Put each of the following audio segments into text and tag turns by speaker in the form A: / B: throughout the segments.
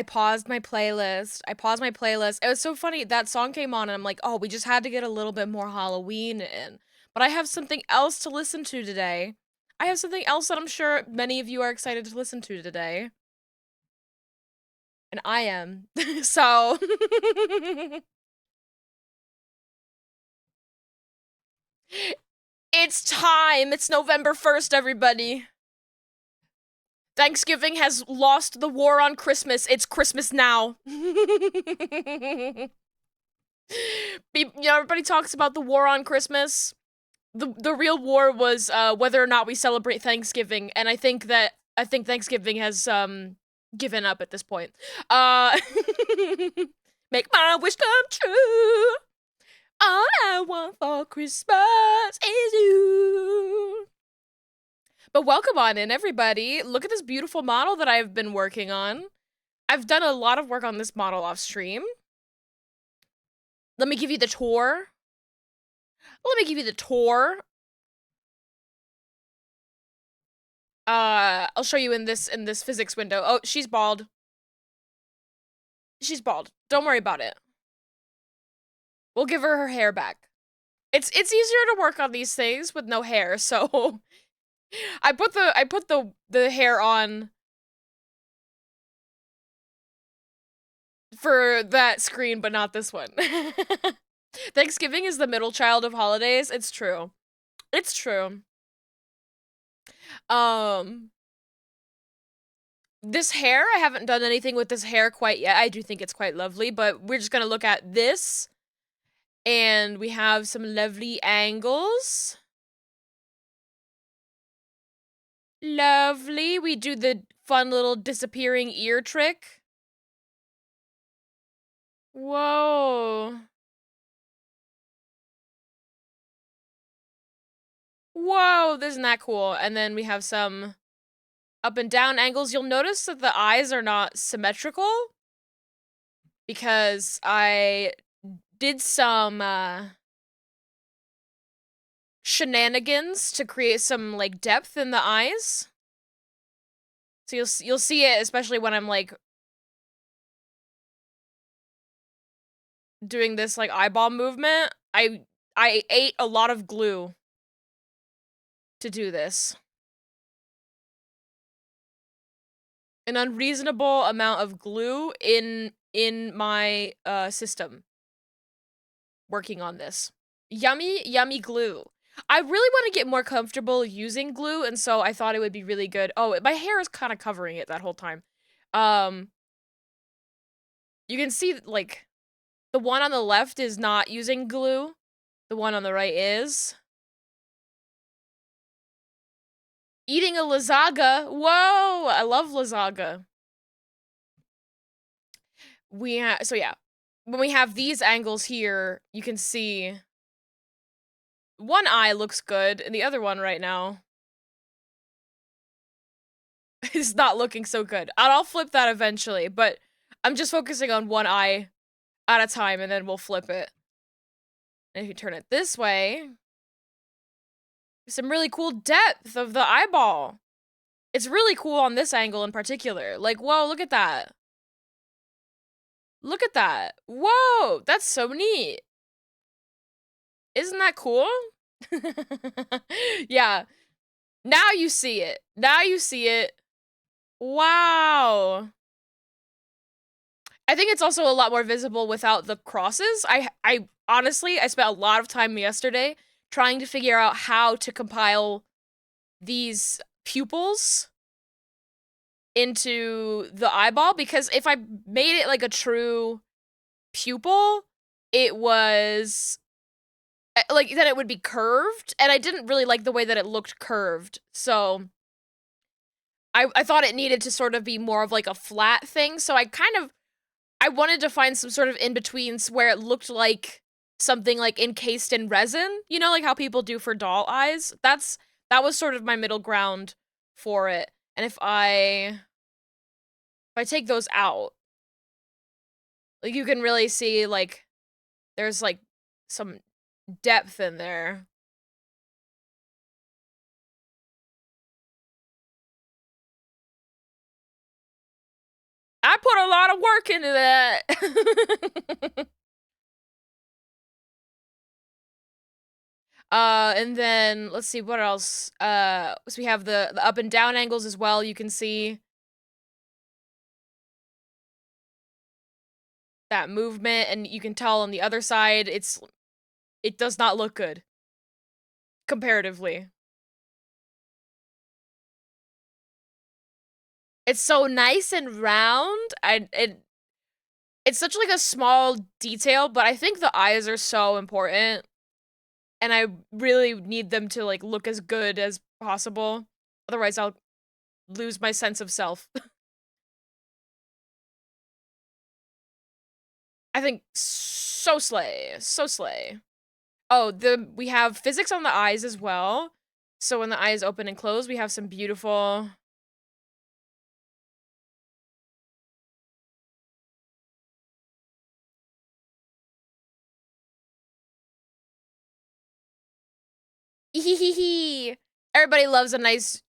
A: I paused my playlist. It was so funny. That song came on and I'm like, oh, we just had to get a little bit more Halloween in. But I have something else to listen to today. I have something else that I'm sure many of you are excited to listen to today. And I am. So. It's time. It's November 1st, everybody. Thanksgiving has lost the war on Christmas. It's Christmas now. Everybody talks about the war on Christmas. The real war was whether or not we celebrate Thanksgiving, and I think Thanksgiving has given up at this point. Make my wish come true. All I want for Christmas is you. But welcome on in, everybody. Look at this beautiful model that I've been working on. I've done a lot of work on this model off stream. Let me give you the tour. I'll show you in this physics window. Oh, she's bald. Don't worry about it. We'll give her hair back. It's easier to work on these things with no hair, so I put the hair on for that screen, but not this one. Thanksgiving is the middle child of holidays. It's true. It's true. This hair, I haven't done anything with this hair quite yet. I do think it's quite lovely, but we're just gonna look at this. And we have some lovely angles. Lovely. We do the fun little disappearing ear trick. Whoa. Whoa, isn't that cool? And then we have some up and down angles. You'll notice that the eyes are not symmetrical because I did some shenanigans to create some like depth in the eyes. So you'll see it, especially when I'm like doing this like eyeball movement. I ate a lot of glue to do this. An unreasonable amount of glue in my system. Working on this. Yummy glue. I really want to get more comfortable using glue, and so I thought it would be really good. Oh, my hair is kind of covering it that whole time. You can see, like, the one on the left is not using glue. The one on the right is. Eating a lasagna. Whoa! I love lasagna. So yeah. When we have these angles here, you can see one eye looks good, and the other one right now is not looking so good. I'll flip that eventually, but I'm just focusing on one eye at a time, and then we'll flip it. And if you turn it this way, some really cool depth of the eyeball. It's really cool on this angle in particular. Like, whoa, look at that. Look at that. Whoa, that's so neat. Isn't that cool? Yeah. Now you see it. Wow. I think it's also a lot more visible without the crosses. I honestly, I spent a lot of time yesterday trying to figure out how to compile these pupils into the eyeball, because if I made it like a true pupil, it was like, then it would be curved, and I didn't really like the way that it looked curved. So I thought it needed to sort of be more of like a flat thing. So I wanted to find some sort of in-betweens where it looked like something like encased in resin, you know, like how people do for doll eyes. That was sort of my middle ground for it. And if I take those out, like, you can really see, like, there's like some depth in there. put a lot of work into that. And then let's see what else. So we have the up and down angles as well. You can see that movement, and you can tell on the other side it does not look good comparatively. It's so nice and round. It's such like a small detail, but I think the eyes are so important, and I really need them to like look as good as possible. Otherwise, I'll lose my sense of self. I think so slay, so slay. Oh, we have physics on the eyes as well. So when the eyes open and close, we have some beautiful. Everybody loves a nice,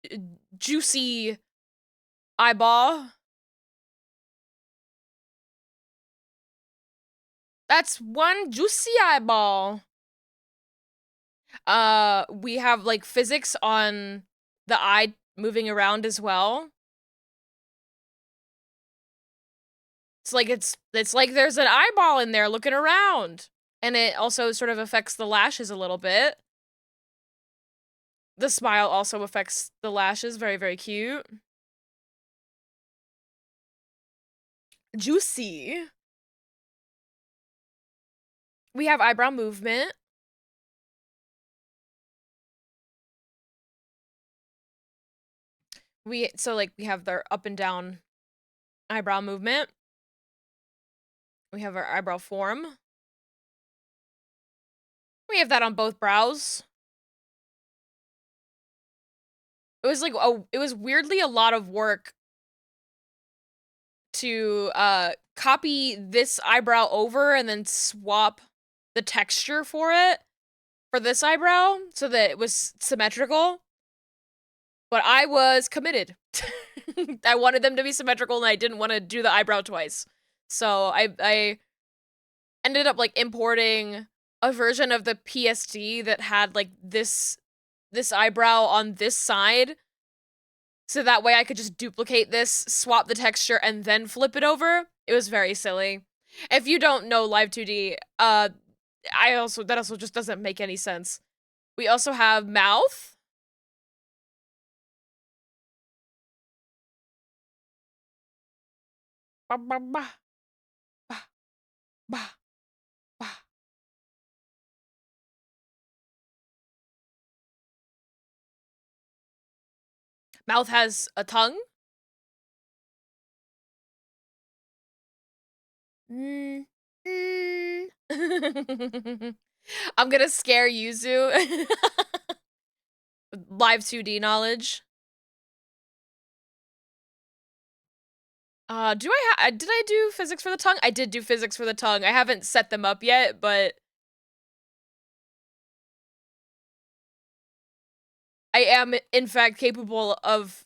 A: juicy eyeball. That's one juicy eyeball. We have like physics on the eye moving around as well. It's like there's an eyeball in there looking around. And it also sort of affects the lashes a little bit. The smile also affects the lashes. Very, very cute. Juicy. We have eyebrow movement. So like we have their up and down eyebrow movement. We have our eyebrow form. We have that on both brows. It was like it was weirdly a lot of work to copy this eyebrow over and then swap the texture for it for this eyebrow so that it was symmetrical. But I was committed. I wanted them to be symmetrical and I didn't want to do the eyebrow twice. So I ended up like importing a version of the PSD that had like this eyebrow on this side. So that way I could just duplicate this, swap the texture, and then flip it over. It was very silly. If you don't know Live 2D, that also just doesn't make any sense. We also have mouth. Bah, bah, bah. Bah, bah, bah. Mouth has a tongue. I'm gonna scare Yuzu. Live 2D knowledge. Did I do physics for the tongue? I did do physics for the tongue. I haven't set them up yet, but I am in fact capable of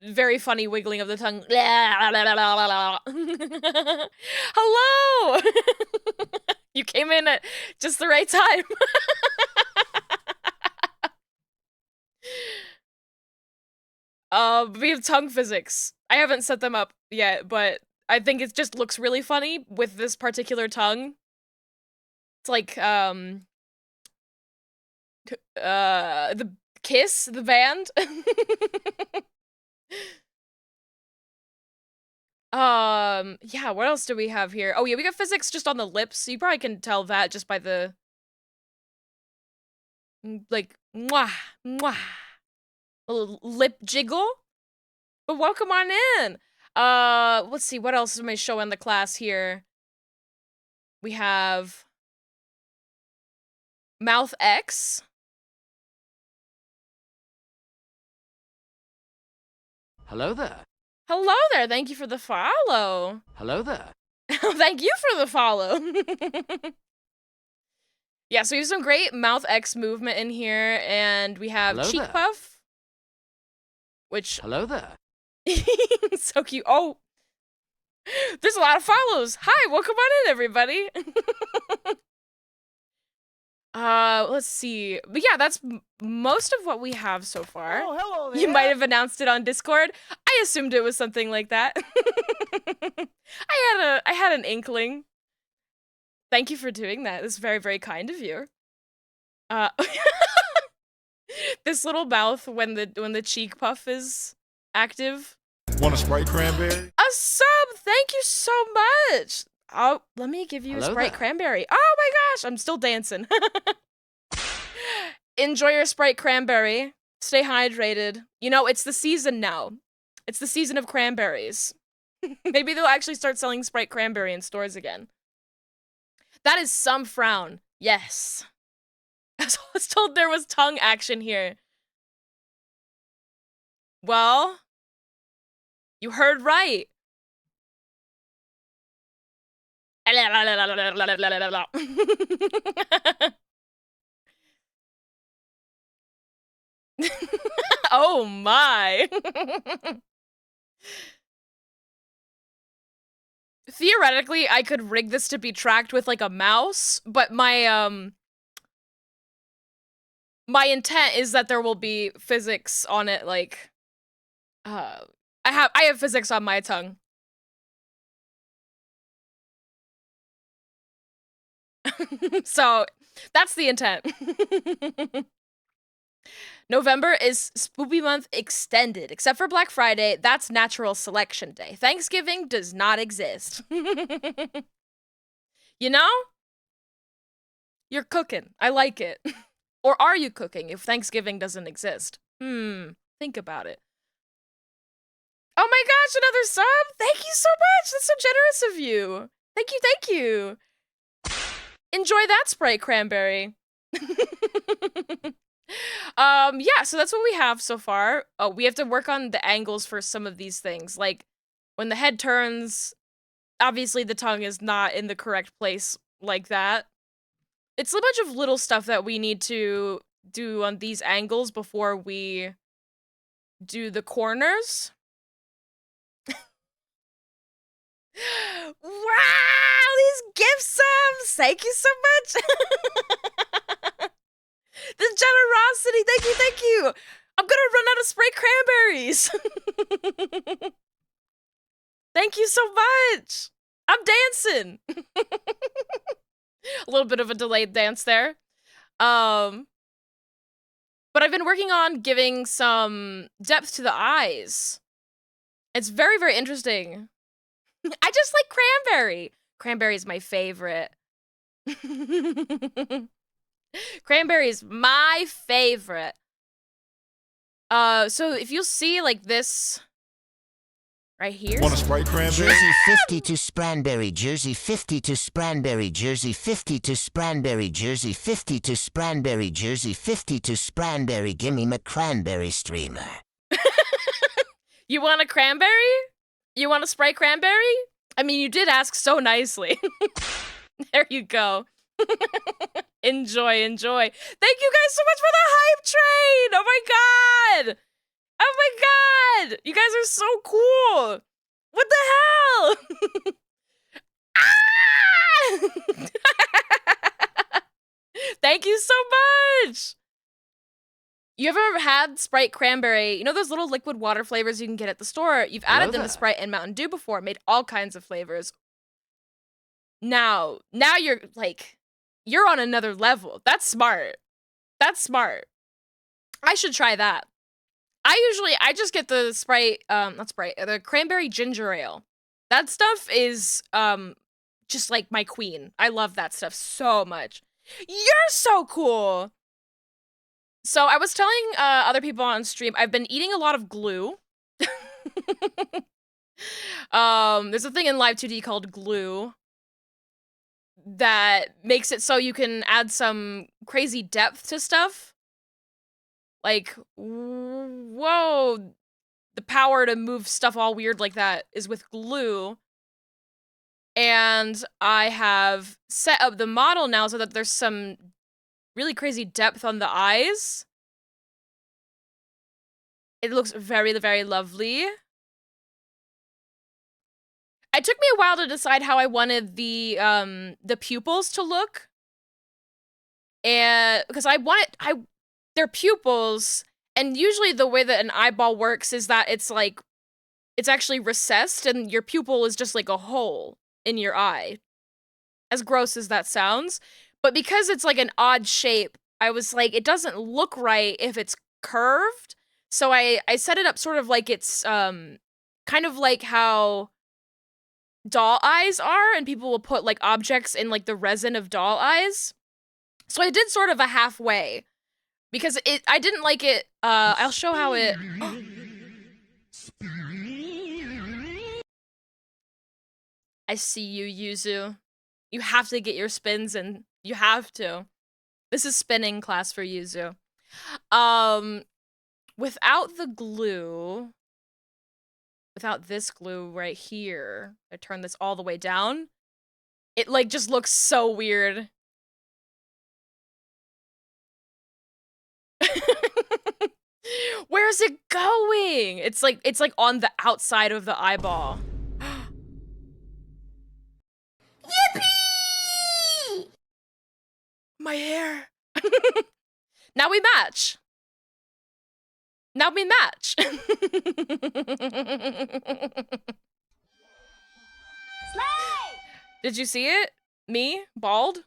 A: very funny wiggling of the tongue. Hello! You came in at just the right time. We have tongue physics. I haven't set them up yet, but I think it just looks really funny with this particular tongue. It's like, the Kiss, the band. Yeah, what else do we have here? Oh yeah, we got physics just on the lips, so you probably can tell that just by the, like, mwah, mwah. A little lip jiggle. But welcome on in. Let's see, what else am I showing the class here? We have mouth X.
B: Hello there.
A: Hello there, thank you for the follow.
B: Hello there.
A: Thank you for the follow. Yeah, so we have some great mouth X movement in here, and we have
B: Hello
A: cheek
B: there.
A: puff. Which...
B: Hello there.
A: So cute. Oh! There's a lot of follows. Hi, welcome on in, everybody. Let's see. But yeah, that's most of what we have so far.
C: Oh, hello there.
A: You might have announced it on Discord. I assumed it was something like that. I had an inkling. Thank you for doing that. It's very, very kind of you. This little mouth when the cheek puff is active.
C: Want a Sprite cranberry?
A: A sub! Thank you so much! Oh, let me give you a
B: Hello
A: Sprite
B: there.
A: cranberry. Oh my gosh, I'm still dancing. Enjoy your Sprite cranberry. Stay hydrated. You know, it's the season now. It's the season of cranberries. Maybe they'll actually start selling Sprite cranberry in stores again. That is some frown. Yes. I was told there was tongue action here. Well, you heard right. Oh my. Theoretically, I could rig this to be tracked with like a mouse, but my intent is that there will be physics on it, like I have physics on my tongue. So, that's the intent. November is Spoopy Month extended. Except for Black Friday, that's Natural Selection Day. Thanksgiving does not exist. You know? You're cooking. I like it. Or are you cooking if Thanksgiving doesn't exist? Think about it. Oh my gosh, another sub? Thank you so much. That's so generous of you. Thank you, thank you. Enjoy that Sprite cranberry. Yeah, so that's what we have so far. Oh, we have to work on the angles for some of these things. Like, when the head turns, obviously the tongue is not in the correct place like that. It's a bunch of little stuff that we need to do on these angles before we do the corners. Wow, these gift subs! Thank you so much! This generosity, thank you! I'm gonna run out of spray cranberries! Thank you so much! I'm dancing! A little bit of a delayed dance there. But I've been working on giving some depth to the eyes. It's very, very interesting. I just like cranberry. Cranberry is my favorite. Cranberry is my favorite. So if you'll see like this right here.
C: Want a Sprite cranberry?
D: Jersey 50 to Spranberry, Jersey 50 to Spranberry, Jersey 50 to Spranberry, Jersey 50 to Spranberry, Jersey 50 to Spranberry, gimme my cranberry streamer.
A: You want a cranberry? You want a Sprite cranberry? I mean, you did ask so nicely. There you go. Enjoy, enjoy. Thank you guys so much for the hype train! Oh my god! Oh my god! You guys are so cool! What the hell? Ah! Thank you so much! You ever had Sprite cranberry? You know those little liquid water flavors you can get at the store? You've added them to Sprite and Mountain Dew before, made all kinds of flavors. Now you're like, you're on another level. That's smart. That's smart. I should try that. I just get the Sprite, not Sprite, the cranberry ginger ale. That stuff is, just like my queen. I love that stuff so much. You're so cool! So I was telling, other people on stream, I've been eating a lot of glue. There's a thing in Live 2D called glue that makes it so you can add some crazy depth to stuff. Like, whoa, the power to move stuff all weird like that is with glue. And I have set up the model now so that there's some really crazy depth on the eyes. It looks very, very lovely. It took me a while to decide how I wanted the pupils to look. And because they're pupils, and usually the way that an eyeball works is that it's like it's actually recessed and your pupil is just like a hole in your eye. As gross as that sounds, but because it's like an odd shape, I was like, it doesn't look right if it's curved. So I set it up sort of like it's kind of like how doll eyes are, and people will put like objects in like the resin of doll eyes. So I did sort of a halfway because I didn't like it. I'll show how it. I see you, Yuzu. You have to get your spins and you have to. This is spinning class for Yuzu. Without the glue, without this glue right here, I turn this all the way down. It like just looks so weird. Where's it going? It's like on the outside of the eyeball. Yippee! My hair. Now we match. Now we match. Did you see it? Me? Bald?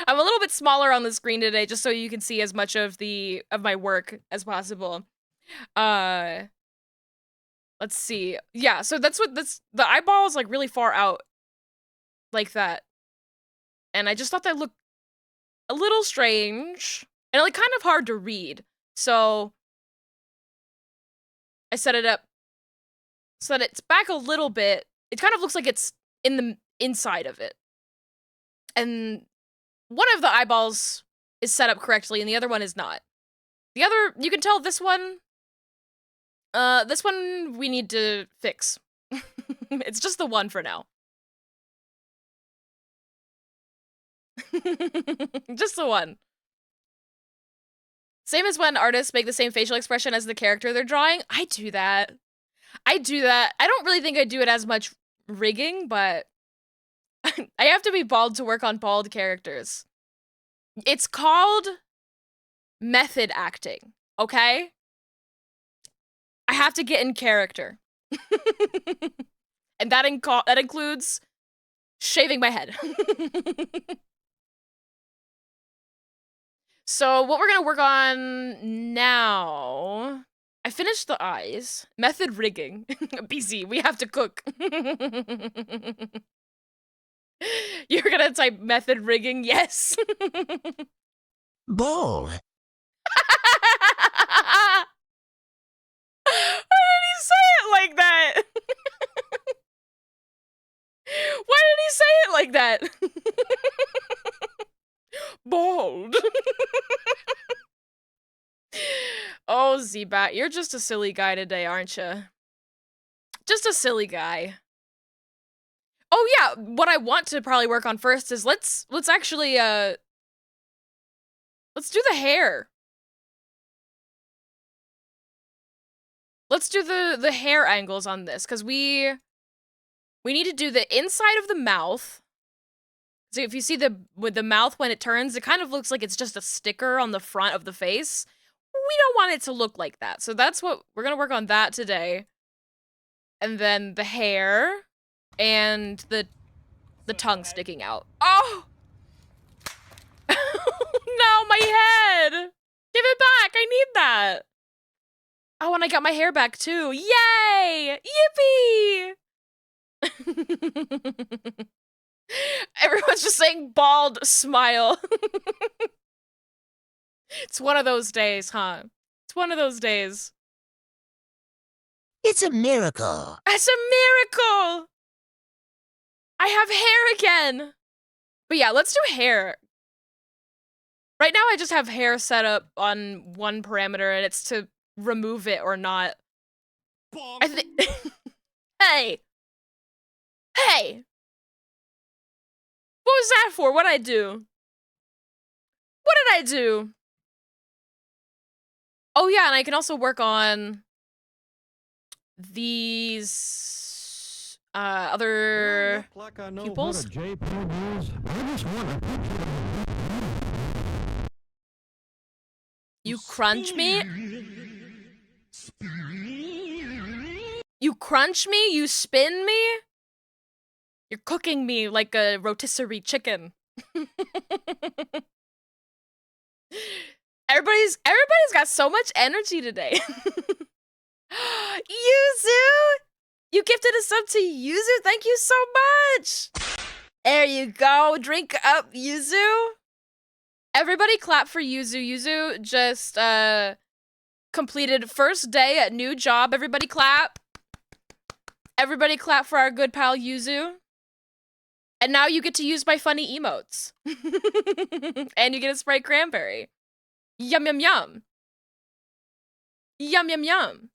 A: I'm a little bit smaller on the screen today just so you can see as much of my work as possible. Let's see. Yeah, so that's the eyeball is like really far out like that. And I just thought that looked a little strange and like kind of hard to read. So I set it up so that it's back a little bit. It kind of looks like it's in the inside of it. And one of the eyeballs is set up correctly and the other one is not. The other, you can tell this one we need to fix. It's just the one for now. Just the one. Same as when artists make the same facial expression as the character they're drawing. I do that. I don't really think I do it as much rigging, but I have to be bald to work on bald characters. It's called method acting, okay? I have to get in character. And that includes shaving my head. So what we're gonna work on now, I finished the eyes. Method rigging. BC, we have to cook. You're gonna type method rigging? Yes.
D: Ball.
A: Why did he say it like that? Why did he say it like that? Bald. Oh, Z-Bat, you're just a silly guy today, aren't you? Just a silly guy. Oh yeah, what I want to probably work on first is let's actually let's do the hair. Let's do the hair angles on this cuz we need to do the inside of the mouth. So if you see with the mouth when it turns, it kind of looks like it's just a sticker on the front of the face. We don't want it to look like that. So that's what we're going to work on that today. And then the hair and the tongue sticking out. Oh! No, my head! Give it back! I need that! Oh, and I got my hair back too. Yay! Yippee! Everyone's just saying bald smile. It's one of those days, huh? It's one of those days.
D: It's a miracle.
A: It's a miracle! I have hair again! But yeah, let's do hair. Right now I just have hair set up on one parameter and it's to remove it or not. I think. Hey! Hey! What was that for? What'd I do? What did I do? Oh yeah, and I can also work on these other pupils. You crunch me? You crunch me? You spin me? You're cooking me like a rotisserie chicken. Everybody's got so much energy today. Yuzu! You gifted a sub to Yuzu? Thank you so much! There you go. Drink up, Yuzu. Everybody clap for Yuzu. Yuzu just completed first day at new job. Everybody clap. Everybody clap for our good pal Yuzu. And now you get to use my funny emotes. And you get a Sprite cranberry. Yum, yum, yum. Yum, yum, yum.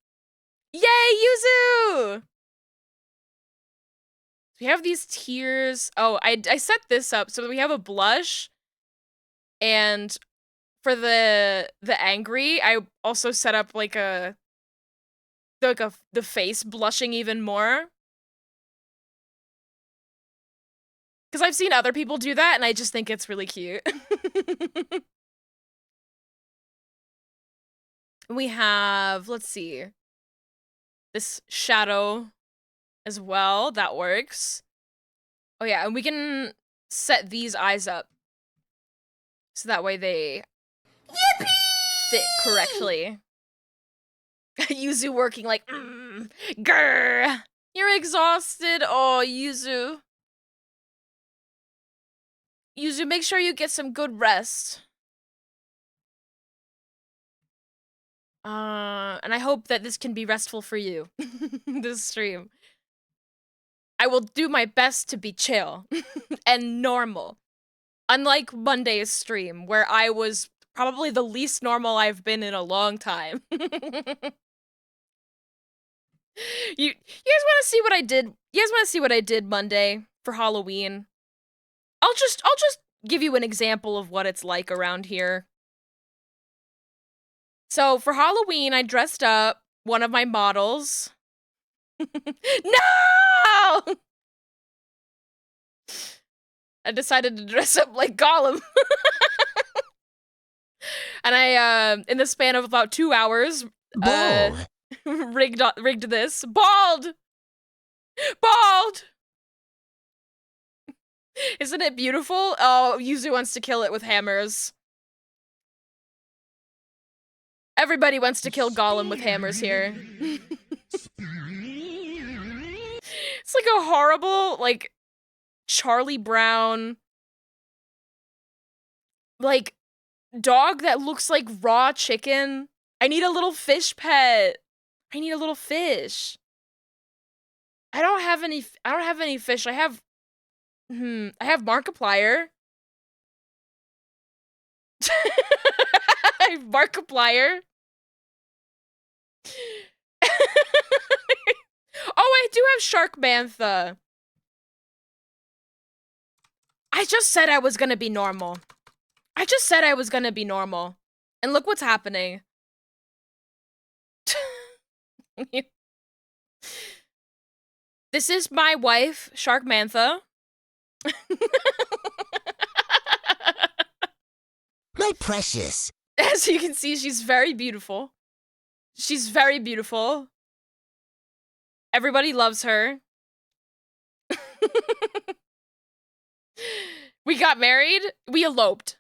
A: Yay, Yuzu! We have these tiers. Oh, I set this up so that we have a blush. And for the angry, I also set up like the face blushing even more. Because I've seen other people do that, and I just think it's really cute. We have, let's see, this shadow as well. That works. Oh yeah, and we can set these eyes up. So that way they fit correctly. Yuzu working like, grr. You're exhausted. Oh, Yuzu. Yuzu, make sure you get some good rest. And I hope that this can be restful for you, this stream. I will do my best to be chill and normal. Unlike Monday's stream, where I was probably the least normal I've been in a long time. You guys want to see what I did? You guys want to see what I did Monday for Halloween? I'll just give you an example of what it's like around here. So for Halloween, I dressed up one of my models. No! I decided to dress up like Gollum. And I, in the span of about 2 hours, rigged this. Bald! Bald! Isn't it beautiful? Oh, Yuzu wants to kill it with hammers. Everybody wants to kill Gollum with hammers here. It's like a horrible, like, Charlie Brown, like, dog that looks like raw chicken. I need a little fish pet. I need a little fish. I don't have any fish. I have Markiplier. I have Markiplier. Oh, I do have Sharkmantha. I just said I was gonna be normal. I just said I was gonna be normal. And look what's happening. This is my wife, Sharkmantha.
D: My precious.
A: As you can see, she's very beautiful. She's very beautiful. Everybody loves her. We got married. We eloped.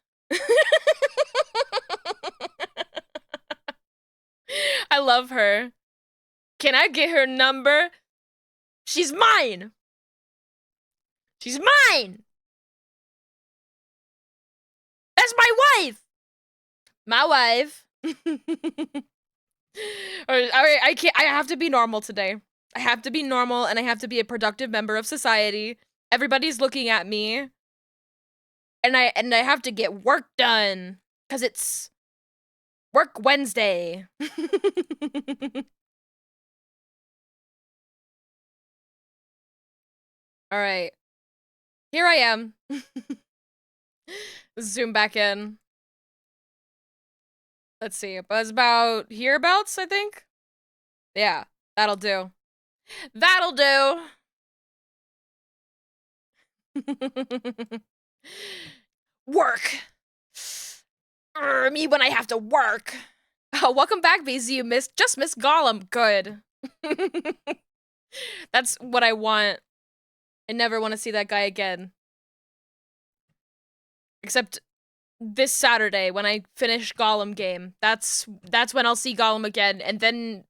A: I love her. Can I get her number? She's mine. She's mine. That's my wife. My wife. I can't. I have to be normal today. I have to be normal, and I have to be a productive member of society. Everybody's looking at me, and I have to get work done because it's Work Wednesday. All right, here I am. Zoom back in. Let's see. It was about hereabouts, I think. Yeah, That'll do. That'll do. Work. Me when I have to work. Oh, welcome back, BZ. You just missed Gollum. Good. That's what I want. I never want to see that guy again. Except this Saturday when I finish Gollum game. That's when I'll see Gollum again, and then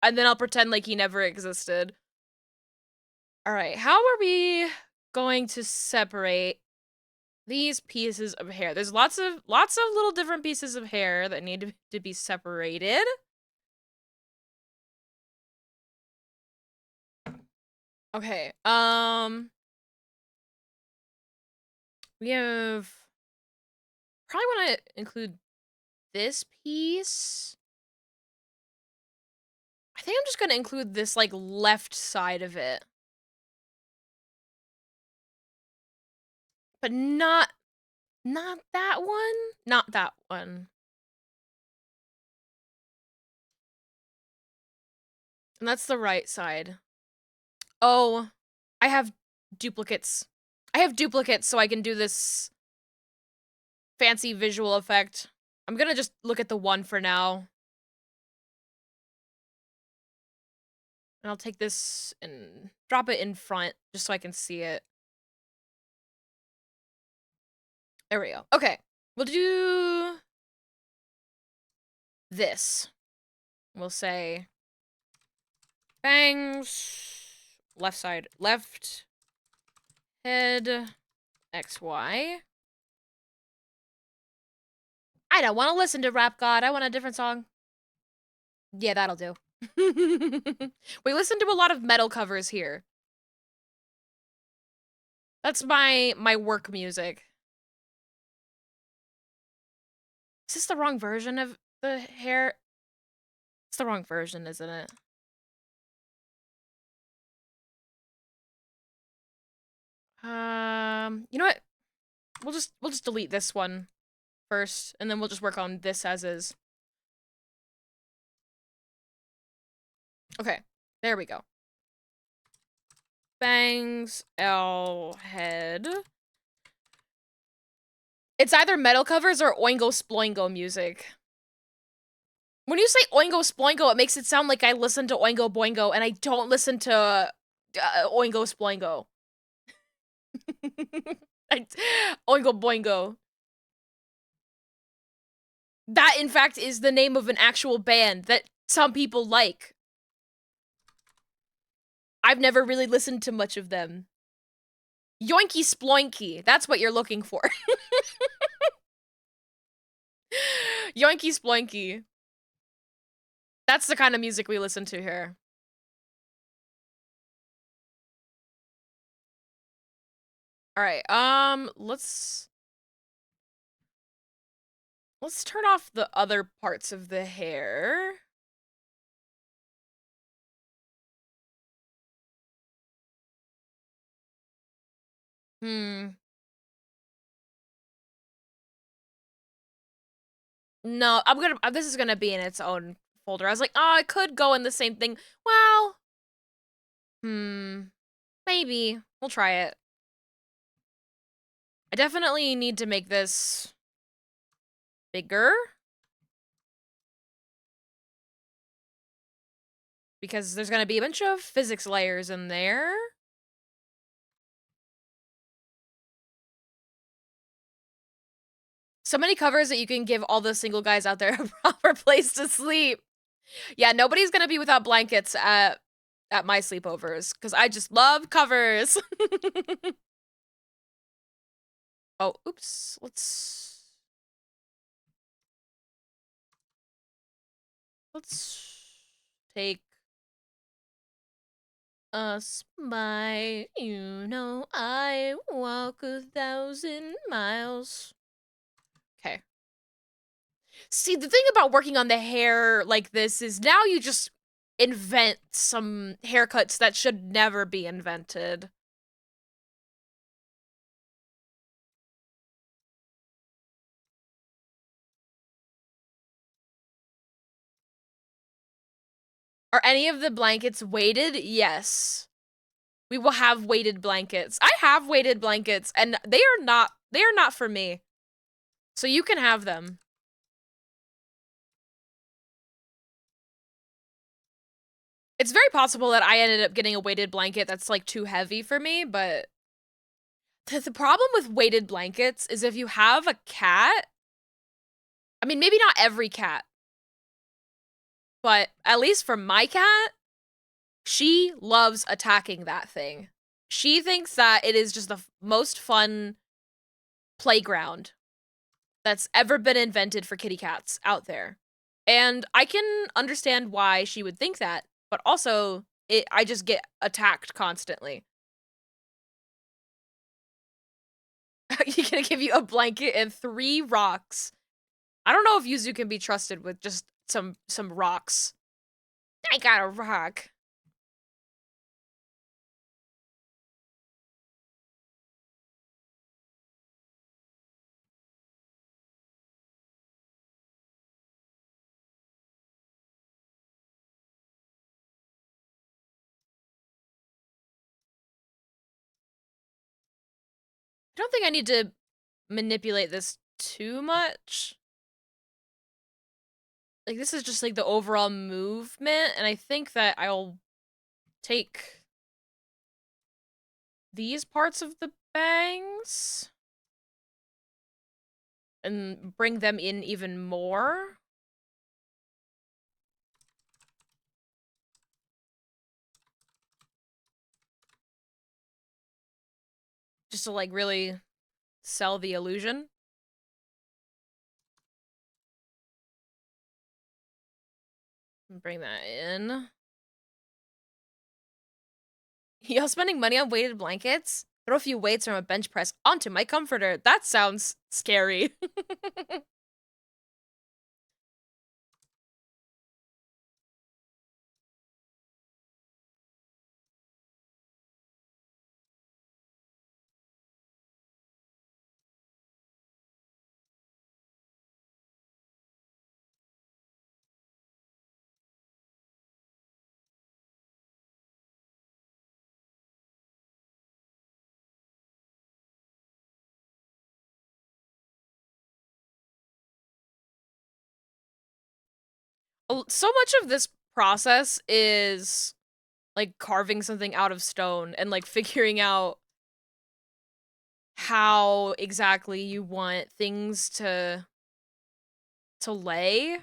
A: I'll pretend like he never existed. All right, how are we going to separate these pieces of hair? There's lots of little different pieces of hair that need to be separated. Okay, we have probably want to include this piece. I think I'm just gonna include this like left side of it, but not that one. Not that one. And that's the right side. Oh, I have duplicates. I have duplicates so I can do this fancy visual effect. I'm gonna just look at the one for now. And I'll take this and drop it in front just so I can see it. There we go. Okay. We'll do this. We'll say bangs, left side, left, head, XY. I don't want to listen to Rap God. I want a different song. Yeah, that'll do. We listen to a lot of metal covers here. That's my work music. Is this the wrong version of the hair? It's the wrong version, isn't it? You know what? We'll just delete this one first, and then we'll just work on this as is. Okay, there we go. Bangs, L, head. It's either metal covers or Oingo Sploingo music. When you say Oingo Sploingo, it makes it sound like I listen to Oingo Boingo, and I don't listen to Oingo Sploingo. Oingo Boingo. That, in fact, is the name of an actual band that some people like. I've never really listened to much of them. Yoinky Sploinky. That's what you're looking for. Yoinky Sploinky. That's the kind of music we listen to here. All right, let's turn off the other parts of the hair. No, this is gonna be in its own folder. I was like, oh, it could go in the same thing. Well, maybe. We'll try it. I definitely need to make this bigger. Because there's gonna be a bunch of physics layers in there. So many covers that you can give all the single guys out there a proper place to sleep. Yeah, nobody's gonna be without blankets at my sleepovers, because I just love covers. Oh, oops. Let's take us by, you know, I walk 1,000 miles. Okay. See, the thing about working on the hair like this is now you just invent some haircuts that should never be invented. Are any of the blankets weighted? Yes. We will have weighted blankets. I have weighted blankets, and they are not for me. So you can have them. It's very possible that I ended up getting a weighted blanket that's like too heavy for me, but the problem with weighted blankets is if you have a cat, I mean, maybe not every cat, but at least for my cat, she loves attacking that thing. She thinks that it is just the most fun playground that's ever been invented for kitty cats out there. And I can understand why she would think that, but also I just get attacked constantly. You're gonna give you a blanket and 3 rocks. I don't know if Yuzu can be trusted with just some rocks. I got a rock. I don't think I need to manipulate this too much. Like, this is just, like, the overall movement, and I think that I'll take these parts of the bangs and bring them in even more. Just to, like, really sell the illusion. Bring that in. Y'all spending money on weighted blankets? Throw a few weights from a bench press onto my comforter. That sounds scary. So much of this process is like carving something out of stone and like figuring out how exactly you want things to lay.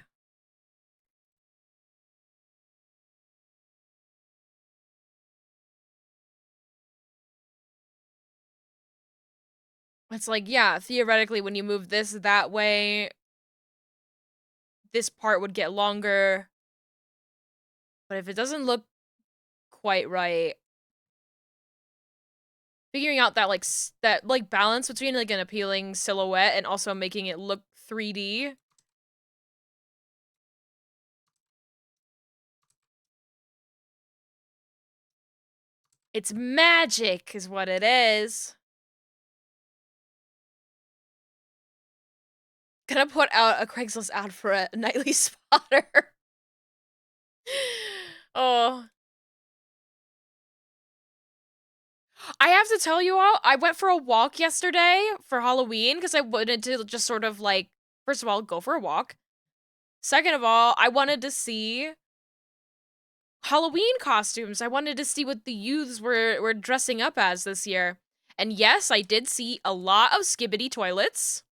A: It's like, yeah, theoretically when you move this that way, this part would get longer. But if it doesn't look quite right, figuring out that like balance between like an appealing silhouette and also making it look 3D. It's magic is what it is. Gonna put out a Craigslist ad for a nightly spotter. Oh. I have to tell you all, I went for a walk yesterday for Halloween because I wanted to just sort of like, first of all, go for a walk. Second of all, I wanted to see Halloween costumes. I wanted to see what the youths were dressing up as this year. And yes, I did see a lot of skibbity toilets.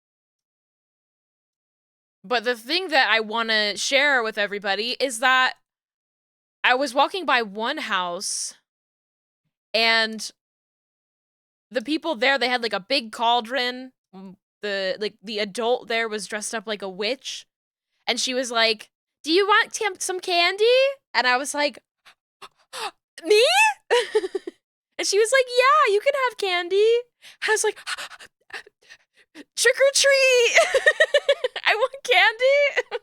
A: But the thing that I want to share with everybody is that I was walking by one house and the people there, they had like a big cauldron. The adult there was dressed up like a witch. And she was like, "Do you want some candy?" And I was like, "Me?" And she was like, "Yeah, you can have candy." I was like, "Trick or treat!" I want candy.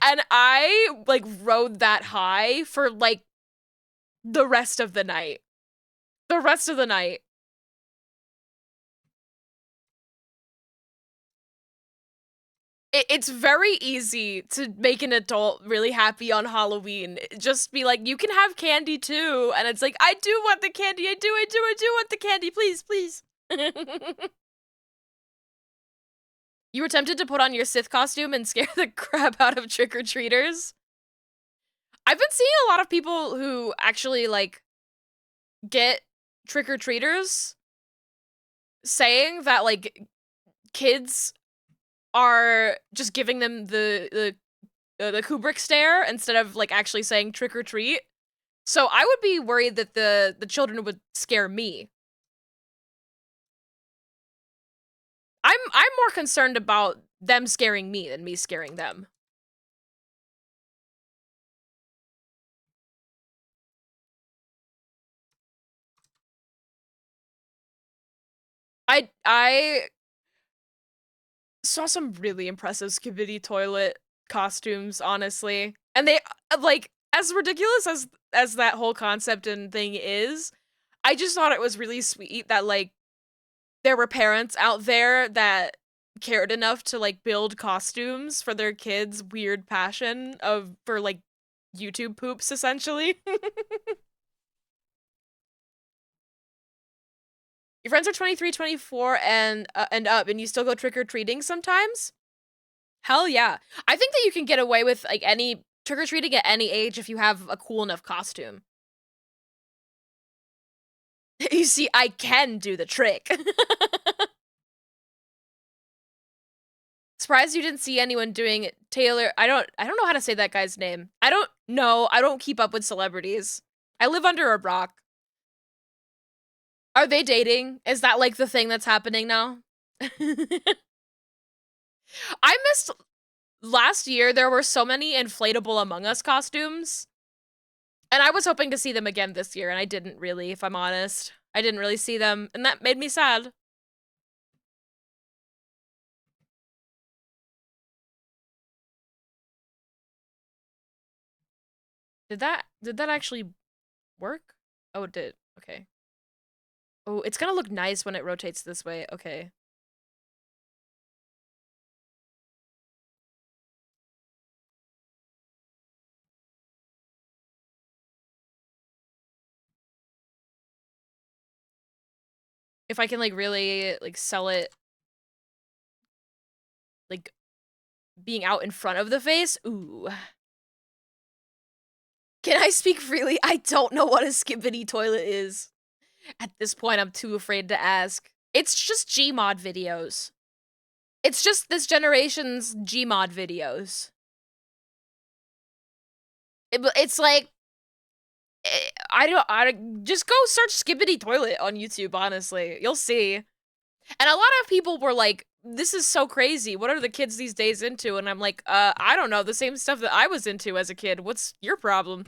A: And I like rode that high for like the rest of the night. The rest of the night. It's very easy to make an adult really happy on Halloween. Just be like, you can have candy too. And it's like, I do want the candy. I do want the candy. Please, please. You were tempted to put on your Sith costume and scare the crap out of trick-or-treaters? I've been seeing a lot of people who actually, like, get trick-or-treaters saying that, like, kids are just giving them the Kubrick stare instead of, like, actually saying trick-or-treat. So I would be worried that the children would scare me. I'm more concerned about them scaring me than me scaring them. I saw some really impressive Skibidi Toilet costumes, honestly. And they, like, as ridiculous as that whole concept and thing is, I just thought it was really sweet that, like, there were parents out there that cared enough to, like, build costumes for their kids' weird passion for, like, YouTube poops, essentially. Your friends are 23, 24, and up, and you still go trick-or-treating sometimes? Hell yeah. I think that you can get away with, like, any trick-or-treating at any age if you have a cool enough costume. You see, I can do the trick. Surprised you didn't see anyone doing it. Taylor, I don't know how to say that guy's name. I don't know. I don't keep up with celebrities. I live under a rock. Are they dating? Is that, like, the thing that's happening now? I missed last year. There were so many inflatable Among Us costumes. And I was hoping to see them again this year, and I didn't really, if I'm honest. I didn't really see them, and that made me sad. Did that actually work? Oh, it did. Okay. Oh, it's gonna look nice when it rotates this way. Okay. If I can, like, really, like, sell it, like, being out in front of the face, ooh. Can I speak freely? I don't know what a Skibidi Toilet is. At this point, I'm too afraid to ask. It's just Gmod videos. It's just this generation's Gmod videos. It's like, I just go search Skibidi Toilet on YouTube, honestly. You'll see. And a lot of people were like, this is so crazy. What are the kids these days into? And I'm like, I don't know. The same stuff that I was into as a kid. What's your problem?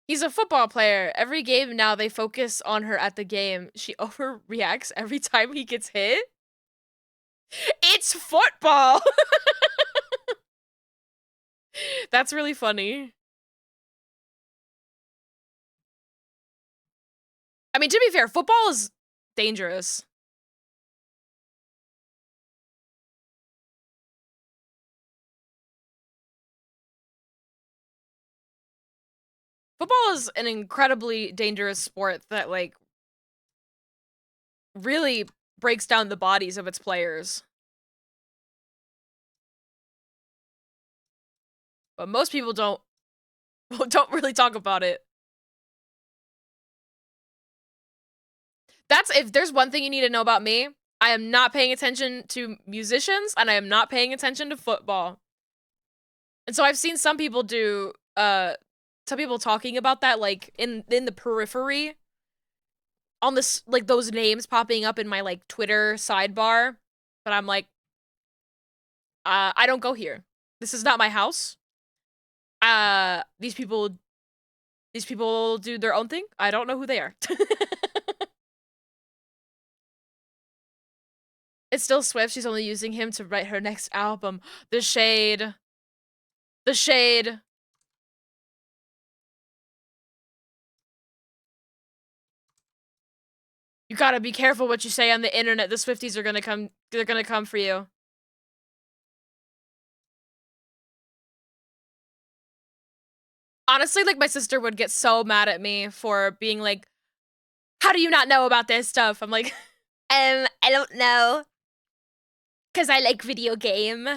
A: He's a football player. Every game now, they focus on her at the game. She overreacts every time he gets hit. It's football! That's really funny. I mean, to be fair, football is dangerous. Football is an incredibly dangerous sport that, like, really breaks down the bodies of its players. But most people don't really talk about it. That's, if there's one thing you need to know about me, I am not paying attention to musicians, and I am not paying attention to football. And so I've seen some people do, some people talking about that, like, in the periphery, on this, like, those names popping up in my, like, Twitter sidebar, but I'm like, I don't go here. This is not my house. These people do their own thing. I don't know who they are. It's still Swift. She's only using him to write her next album. The shade. The shade. You gotta be careful what you say on the internet. The Swifties are gonna come. They're gonna come for you. Honestly, like, my sister would get so mad at me for being like, how do you not know about this stuff? I'm like, I don't know. Because I like video game.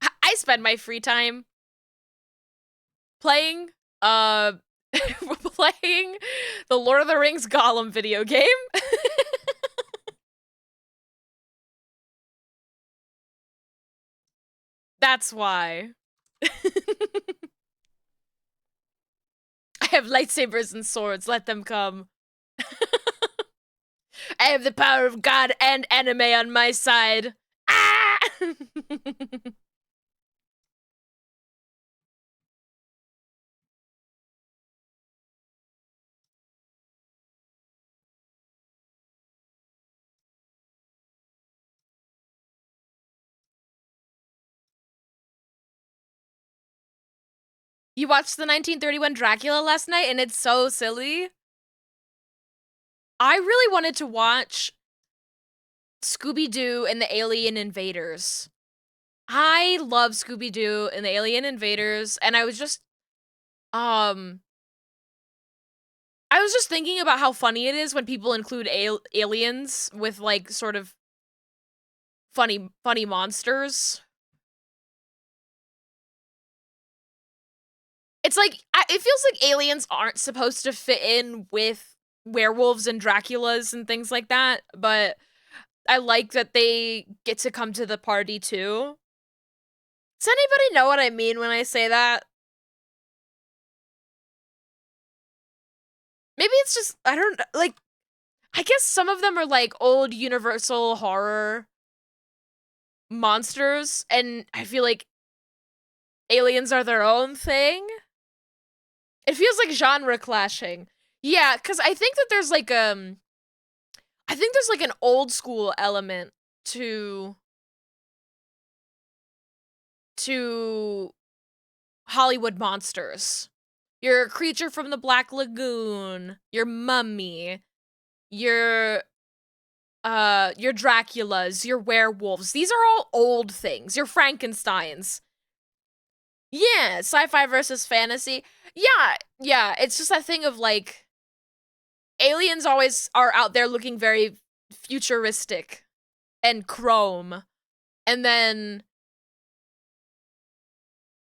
A: I spend my free time playing, playing the Lord of the Rings Gollum video game. That's why. I have lightsabers and swords. Let them come. I have the power of God and anime on my side. Ah! You watched the 1931 Dracula last night and it's so silly. I really wanted to watch Scooby-Doo and the Alien Invaders. I love Scooby-Doo and the Alien Invaders, and I was just thinking about how funny it is when people include aliens with, like, sort of funny monsters. It's like, it feels like aliens aren't supposed to fit in with werewolves and Draculas and things like that, but I like that they get to come to the party too. Does anybody know what I mean when I say that? Maybe it's just, I don't, like, I guess some of them are like old Universal horror monsters, and I feel like aliens are their own thing. It feels like genre clashing. Yeah, because I think that there's like, I think there's like an old school element to Hollywood monsters. Your Creature from the Black Lagoon, your Mummy, your Draculas, your werewolves. These are all old things. Your Frankensteins. Yeah, sci-fi versus fantasy. Yeah, it's just that thing of like aliens always are out there looking very futuristic and chrome. And then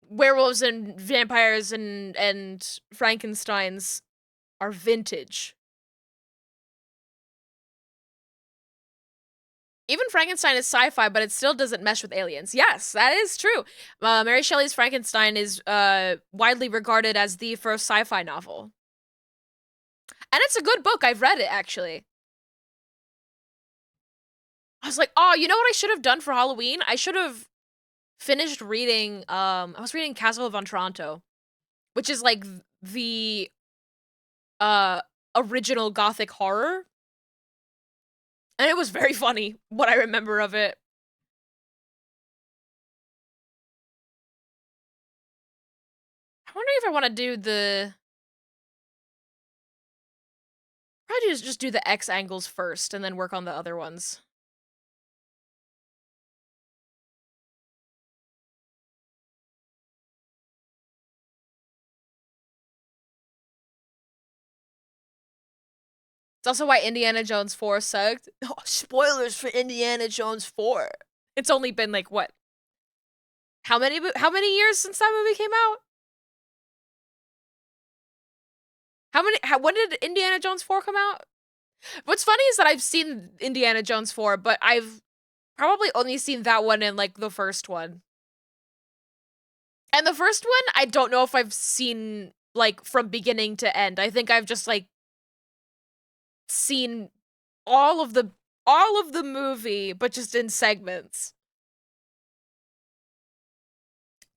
A: werewolves and vampires and Frankensteins are vintage. Even Frankenstein is sci-fi, but it still doesn't mesh with aliens. Yes, that is true. Mary Shelley's Frankenstein is widely regarded as the first sci-fi novel. And it's a good book. I've read it, actually. I was like, oh, you know what I should have done for Halloween? I should have finished reading, I was reading Castle of Otranto, which is like the original Gothic horror. And it was very funny, what I remember of it. I'm wondering if I want to do the... Probably just do the X angles first, and then work on the other ones. It's also why Indiana Jones 4 sucked. Oh, spoilers for Indiana Jones 4. It's only been like, what? How many years since that movie came out? When did Indiana Jones 4 come out? What's funny is that I've seen Indiana Jones 4, but I've probably only seen that one and like the first one. And the first one, I don't know if I've seen like from beginning to end. I think I've just like seen all of the movie, but just in segments.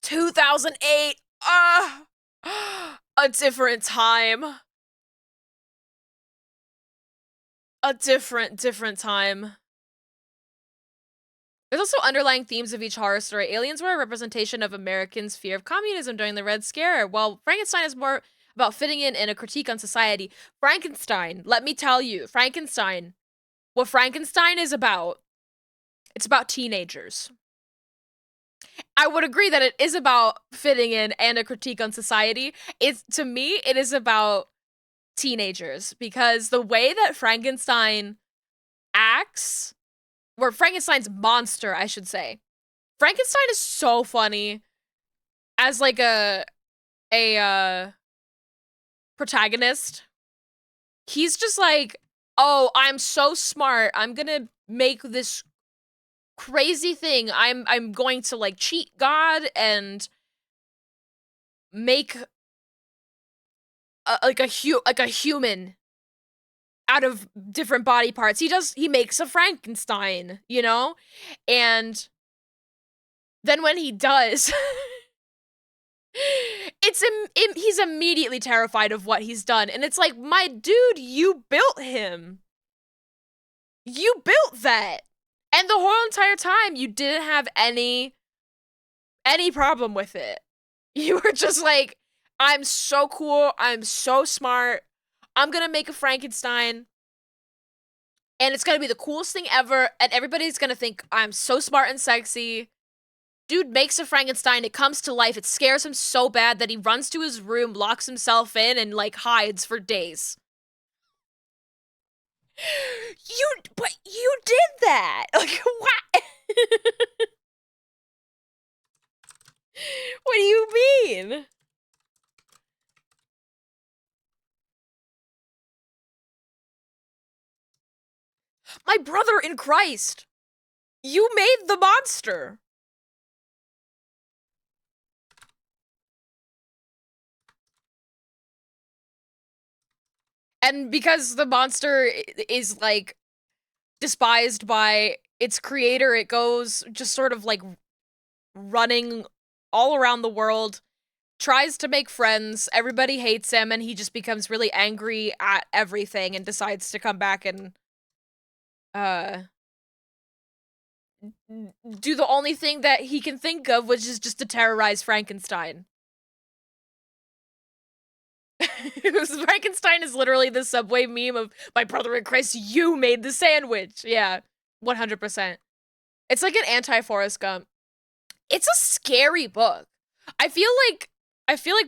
A: 2008. A different time. A different time. There's also underlying themes of each horror story. Aliens were a representation of Americans' fear of communism during the Red Scare, while Frankenstein is more about fitting in a critique on society. Frankenstein, let me tell you, Frankenstein, what Frankenstein is about, it's about teenagers. I would agree that it is about fitting in and a critique on society. To me, it is about teenagers, because the way that Frankenstein acts, or Frankenstein's monster, I should say. Frankenstein is so funny as like a protagonist. He's just like, oh, I'm so smart. I'm gonna make this crazy thing. I'm going to like cheat God and make like a human out of different body parts. He makes a Frankenstein, you know? And then when he does, he's immediately terrified of what he's done. And it's like, my dude, you built him. You built that. And the whole entire time, you didn't have any problem with it. You were just like, I'm so cool. I'm so smart. I'm gonna make a Frankenstein. And it's gonna be the coolest thing ever. And everybody's gonna think I'm so smart and sexy. Dude makes a Frankenstein. It comes to life. It scares him so bad that he runs to his room, locks himself in, and like hides for days. But you did that. Like, what? What do you mean? My brother in Christ, you made the monster. And because the monster is like despised by its creator, it goes just sort of like running all around the world, tries to make friends, everybody hates him, and he just becomes really angry at everything and decides to come back and do the only thing that he can think of, which is just to terrorize Frankenstein. Frankenstein is literally the Subway meme of, my brother in Christ, you made the sandwich. Yeah, 100%. It's like an anti-Forrest Gump. It's a scary book. I feel like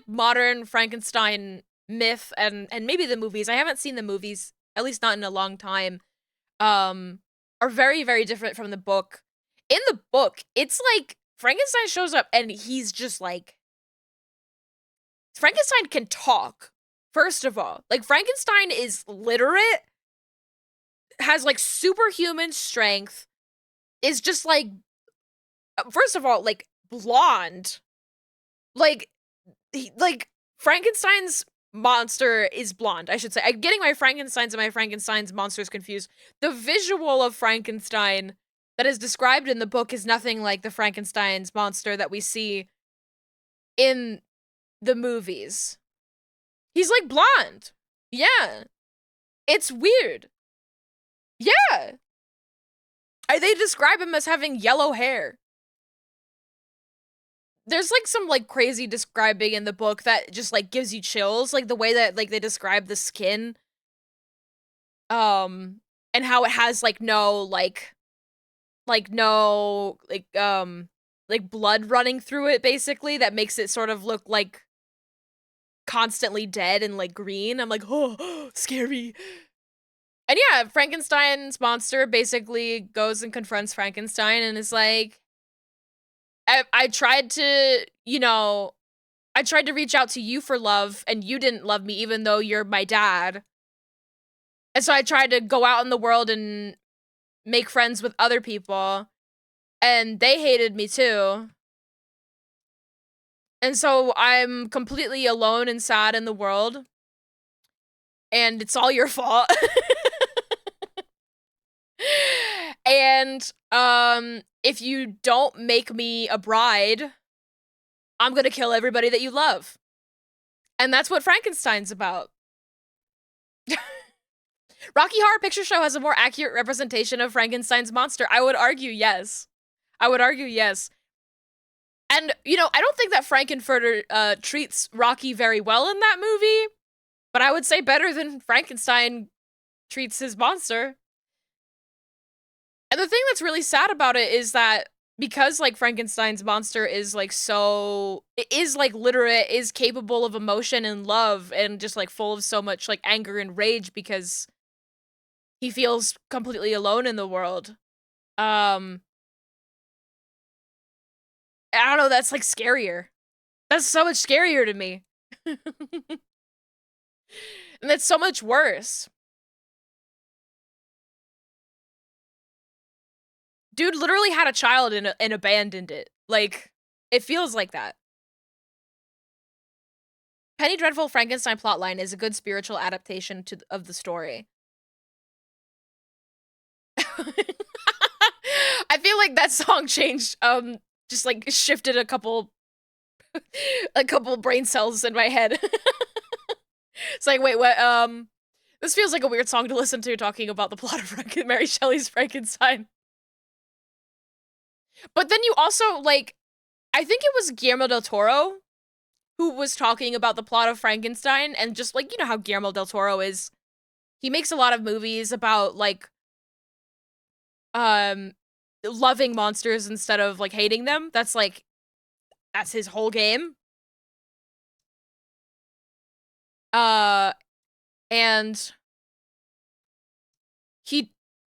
A: modern Frankenstein myth and maybe the movies, I haven't seen the movies, at least not in a long time, are very, very different from the book. In the book, it's like Frankenstein shows up and he's just like, Frankenstein can talk, first of all. Like, Frankenstein is literate, has like superhuman strength, is just like, first of all, like blonde. Like Frankenstein's monster is blonde, I should say. I'm getting my Frankensteins and my Frankenstein's monsters confused. The visual of Frankenstein that is described in the book is nothing like the Frankenstein's monster that we see in the movies. He's like blonde. Yeah. It's weird. Yeah. They describe him as having yellow hair. There's like some like crazy describing in the book that just like gives you chills, like the way that like they describe the skin, and how it has like no blood running through it, basically, that makes it sort of look like constantly dead and like green. I'm like, oh, scary. And yeah, Frankenstein's monster basically goes and confronts Frankenstein and is like, I tried to, I tried to reach out to you for love, and you didn't love me even though you're my dad. And so I tried to go out in the world and make friends with other people, and they hated me too. And so I'm completely alone and sad in the world, and it's all your fault. And if you don't make me a bride, I'm gonna kill everybody that you love. And that's what Frankenstein's about. Rocky Horror Picture Show has a more accurate representation of Frankenstein's monster. I would argue yes. I would argue yes. And, you know, I don't think that Frankenfurter treats Rocky very well in that movie, but I would say better than Frankenstein treats his monster. And the thing that's really sad about it is that because, like, Frankenstein's monster is, like, so... It is, like, literate, is capable of emotion and love, and just, like, full of so much, like, anger and rage because he feels completely alone in the world. I don't know, that's, like, scarier. That's so much scarier to me. And that's so much worse. Dude literally had a child and abandoned it. Like, it feels like that. Penny Dreadful Frankenstein plotline is a good spiritual adaptation of the story. I feel like that song changed, just like shifted a couple brain cells in my head. It's like, wait, what, this feels like a weird song to listen to talking about the plot of Mary Shelley's Frankenstein. But then you also, like, I think it was Guillermo del Toro who was talking about the plot of Frankenstein, and just, like, you know how Guillermo del Toro is. He makes a lot of movies about, like, loving monsters instead of, like, hating them. That's, like, that's his whole game. And he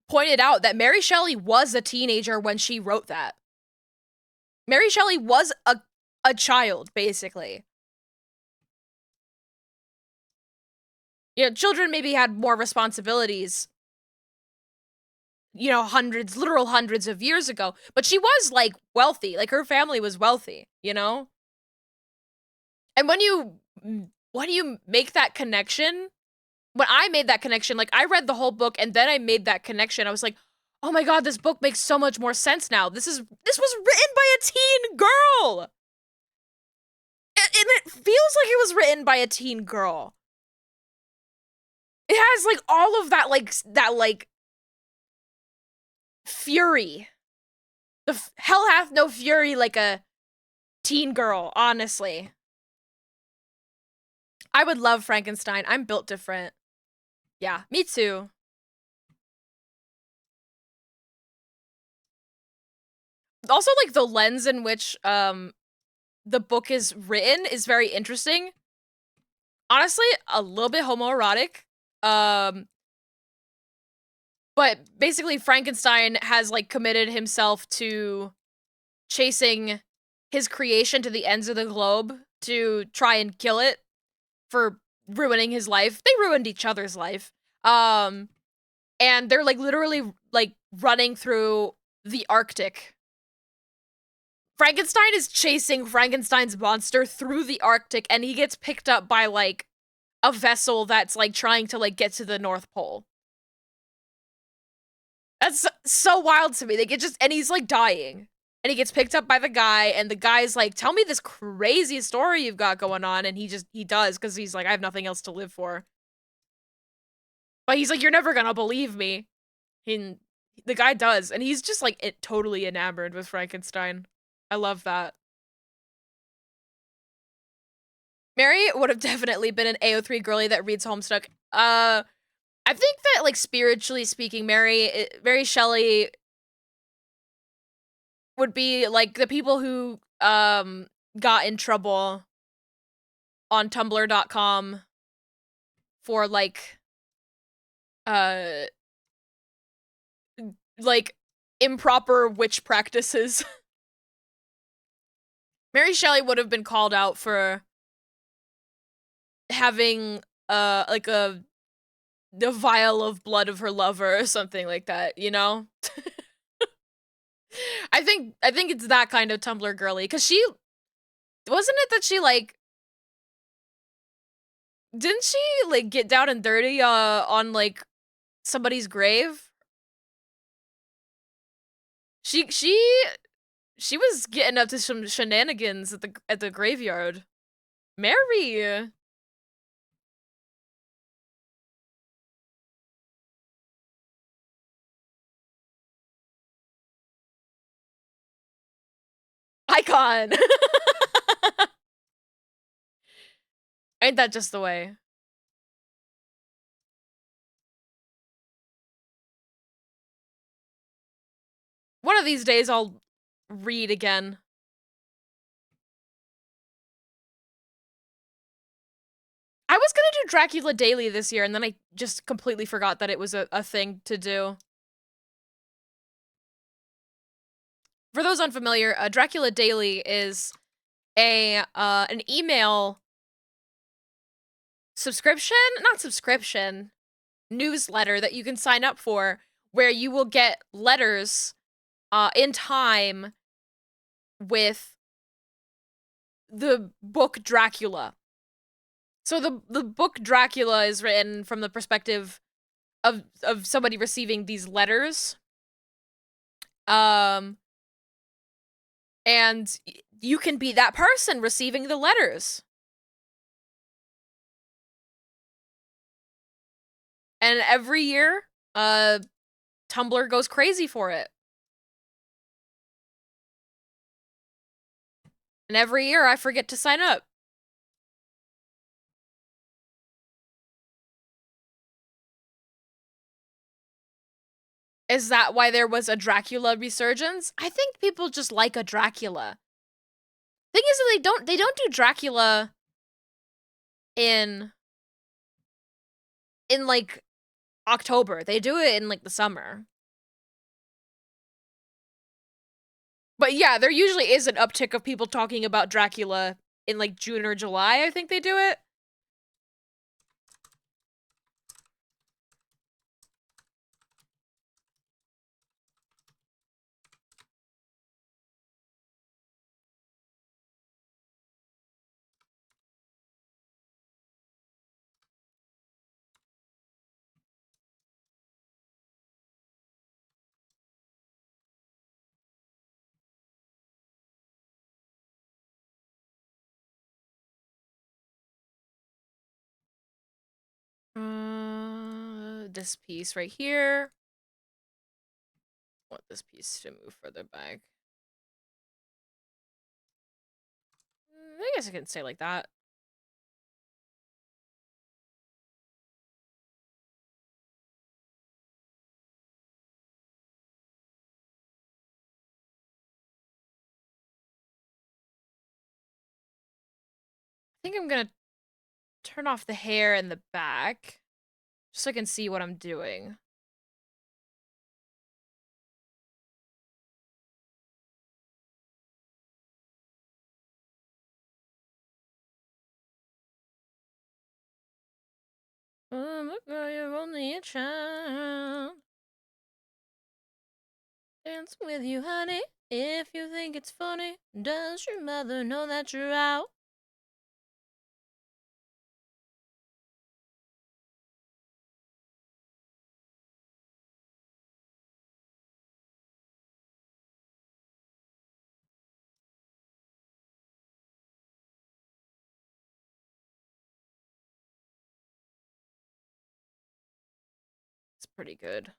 A: pointed out that Mary Shelley was a teenager when she wrote that. Mary Shelley was a child, basically. You know, children maybe had more responsibilities, you know, literal hundreds of years ago, but she was, like, wealthy. Like, her family was wealthy, you know? And when you make that connection, when I made that connection, like, I read the whole book and then I made that connection. I was like, oh my god, this book makes so much more sense now. This was written by a teen girl! And it feels like it was written by a teen girl. It has, like, all of that, like, fury. Hell hath no fury like a teen girl, honestly. I would love Frankenstein. I'm built different. Yeah, me too. Also, like, the lens in which, the book is written is very interesting. Honestly, a little bit homoerotic. But basically Frankenstein has, like, committed himself to chasing his creation to the ends of the globe to try and kill it for ruining his life. They ruined each other's life. And they're, like, literally, like, running through the Arctic. Frankenstein is chasing Frankenstein's monster through the Arctic, and he gets picked up by, like, a vessel that's, like, trying to, like, get to the North Pole. That's so wild to me. And he's, like, dying. And he gets picked up by the guy, and the guy's like, tell me this crazy story you've got going on, and he does, because he's like, I have nothing else to live for. But he's like, you're never gonna believe me. And the guy does, and he's just, like, totally enamored with Frankenstein. I love that. Mary would have definitely been an AO3 girly that reads Homestuck. I think that, like, spiritually speaking, Mary Shelley would be, like, the people who, got in trouble on Tumblr.com for, uh, like, improper witch practices. Mary Shelley would have been called out for having, like, the vial of blood of her lover or something like that, you know? I think it's that kind of Tumblr girly, because wasn't it that she, like, didn't she, like, get down and dirty, on, like, somebody's grave? She was getting up to some shenanigans at the graveyard. Mary! I icon. Ain't that just the way? One of these days I'll read again. I was gonna do Dracula Daily this year, and then I just completely forgot that it was a thing to do. For those unfamiliar, Dracula Daily is an email subscription, not subscription, newsletter that you can sign up for, where you will get letters in time with the book Dracula. So the book Dracula is written from the perspective of somebody receiving these letters. And you can be that person receiving the letters. And every year, Tumblr goes crazy for it. And every year I forget to sign up. Is that why there was a Dracula resurgence? I think people just like a Dracula. Thing is that they don't do Dracula in like October. They do it in like the summer. But yeah, there usually is an uptick of people talking about Dracula in like June or July, I think they do it. This piece right here. I want this piece to move further back. I guess I can say like that. I think I'm gonna turn off the hair in the back, just so I can see what I'm doing. Oh, girl, you're only a child. Dance with you, honey, if you think it's funny. Does your mother know that you're out? It's pretty good.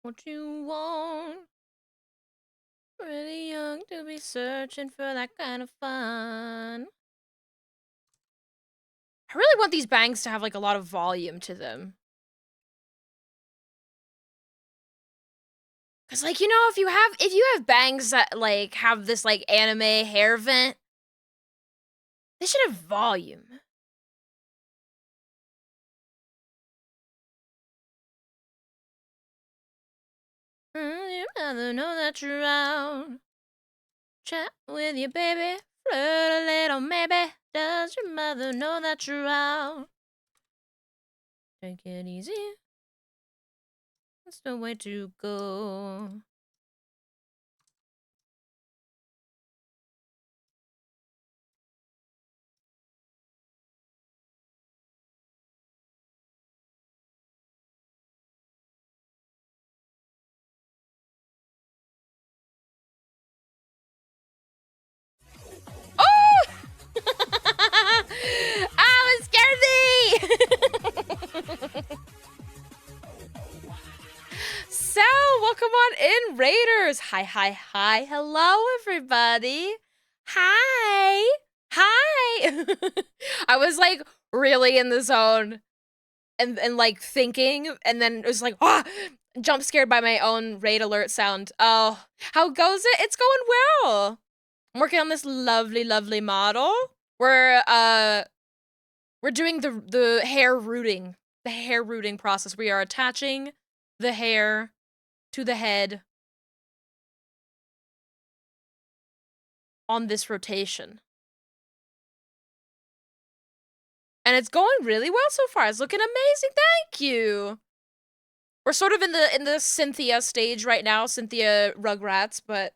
A: What you want? Really young to be searching for that kind of fun. I really want these bangs to have like a lot of volume to them. Cause like, you know, if you have bangs that like have this like anime hair vent, they should have volume. Your mother know that you're out. Chat with your baby, flirt a little maybe. Does your mother know that you're out? Take it easy. That's the way to go. welcome on in, Raiders. Hi, hi, hi. Hello, everybody. Hi. Hi. I was like really in the zone and like thinking, and then it was like, jump scared by my own raid alert sound. Oh, how goes it? It's going well. I'm working on this lovely, lovely model. We're doing the hair rooting, process. We are attaching the hair to the head on this rotation. And it's going really well so far. It's looking amazing. Thank you. We're sort of in the Cynthia stage right now, Cynthia Rugrats, but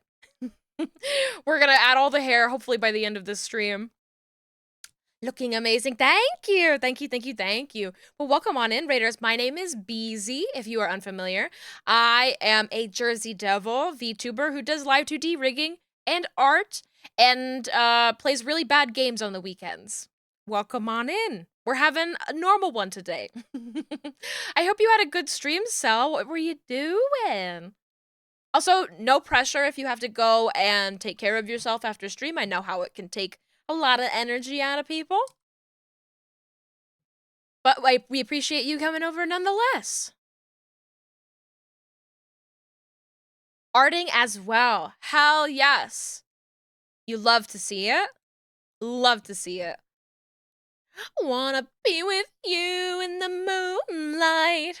A: we're gonna add all the hair hopefully by the end of this stream. Looking amazing. Thank you. Thank you, thank you, thank you. Well, welcome on in, Raiders. My name is Beezy, if you are unfamiliar. I am a Jersey Devil VTuber who does live 2D rigging and art and plays really bad games on the weekends. Welcome on in. We're having a normal one today. I hope you had a good stream, Cell. What were you doing? Also, no pressure if you have to go and take care of yourself after stream. I know how it can take a lot of energy out of people. But we appreciate you coming over nonetheless. Arting as well. Hell yes. You love to see it. Love to see it. Wanna be with you in the moonlight.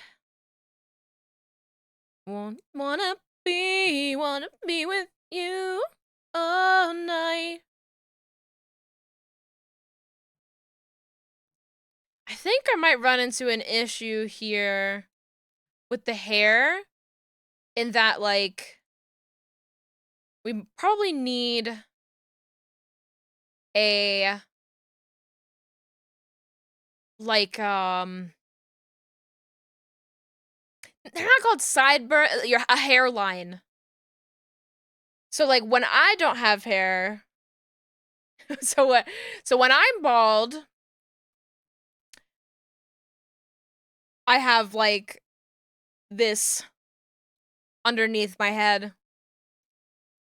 A: Wanna be with you all night. I think I might run into an issue here with the hair in that, like, we probably need a, like, they're not called sideburn, a hairline. So, like, when I don't have hair, so when I'm bald, I have, like, this underneath my head.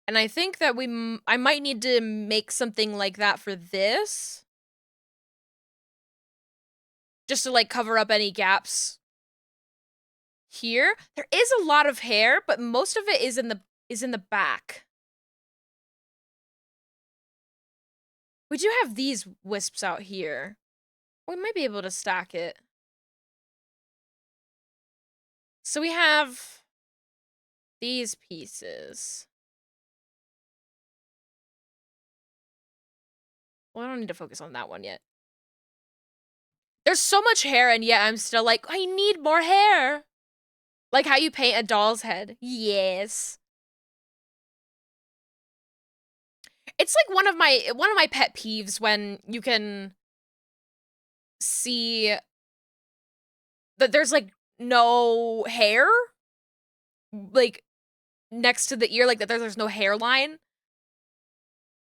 A: And I think that I might need to make something like that for this. Just to, like, cover up any gaps here. There is a lot of hair, but most of it is in the back. We do have these wisps out here. We might be able to stack it. So we have these pieces. Well, I don't need to focus on that one yet. There's so much hair, and yet I'm still like, I need more hair. Like how you paint a doll's head. Yes. It's like one of my pet peeves when you can see that there's, like, no hair, like, next to the ear, like, that there's no hairline.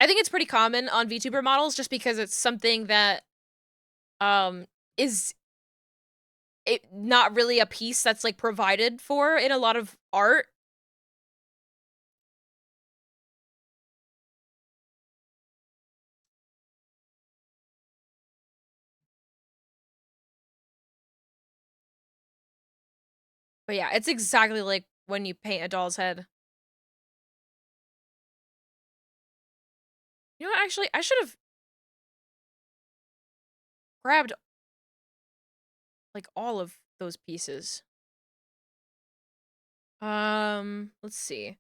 A: I think it's pretty common on VTuber models just because it's something that, is not really a piece that's, like, provided for in a lot of art. But yeah, it's exactly like when you paint a doll's head. You know what, actually, I should have grabbed, like, all of those pieces. Let's see.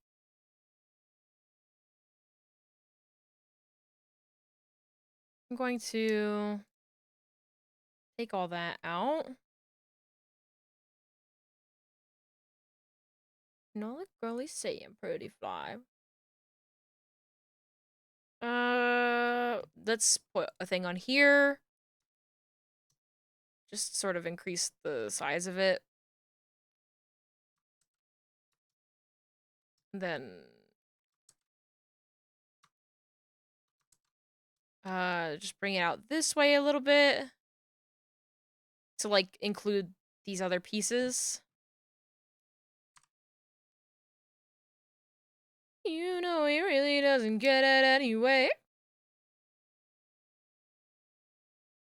A: I'm going to take all that out. No, like girly saying pretty fly. Let's put a thing on here. Just sort of increase the size of it. Then just bring it out this way a little bit to, like, include these other pieces. doesn't get it anyway.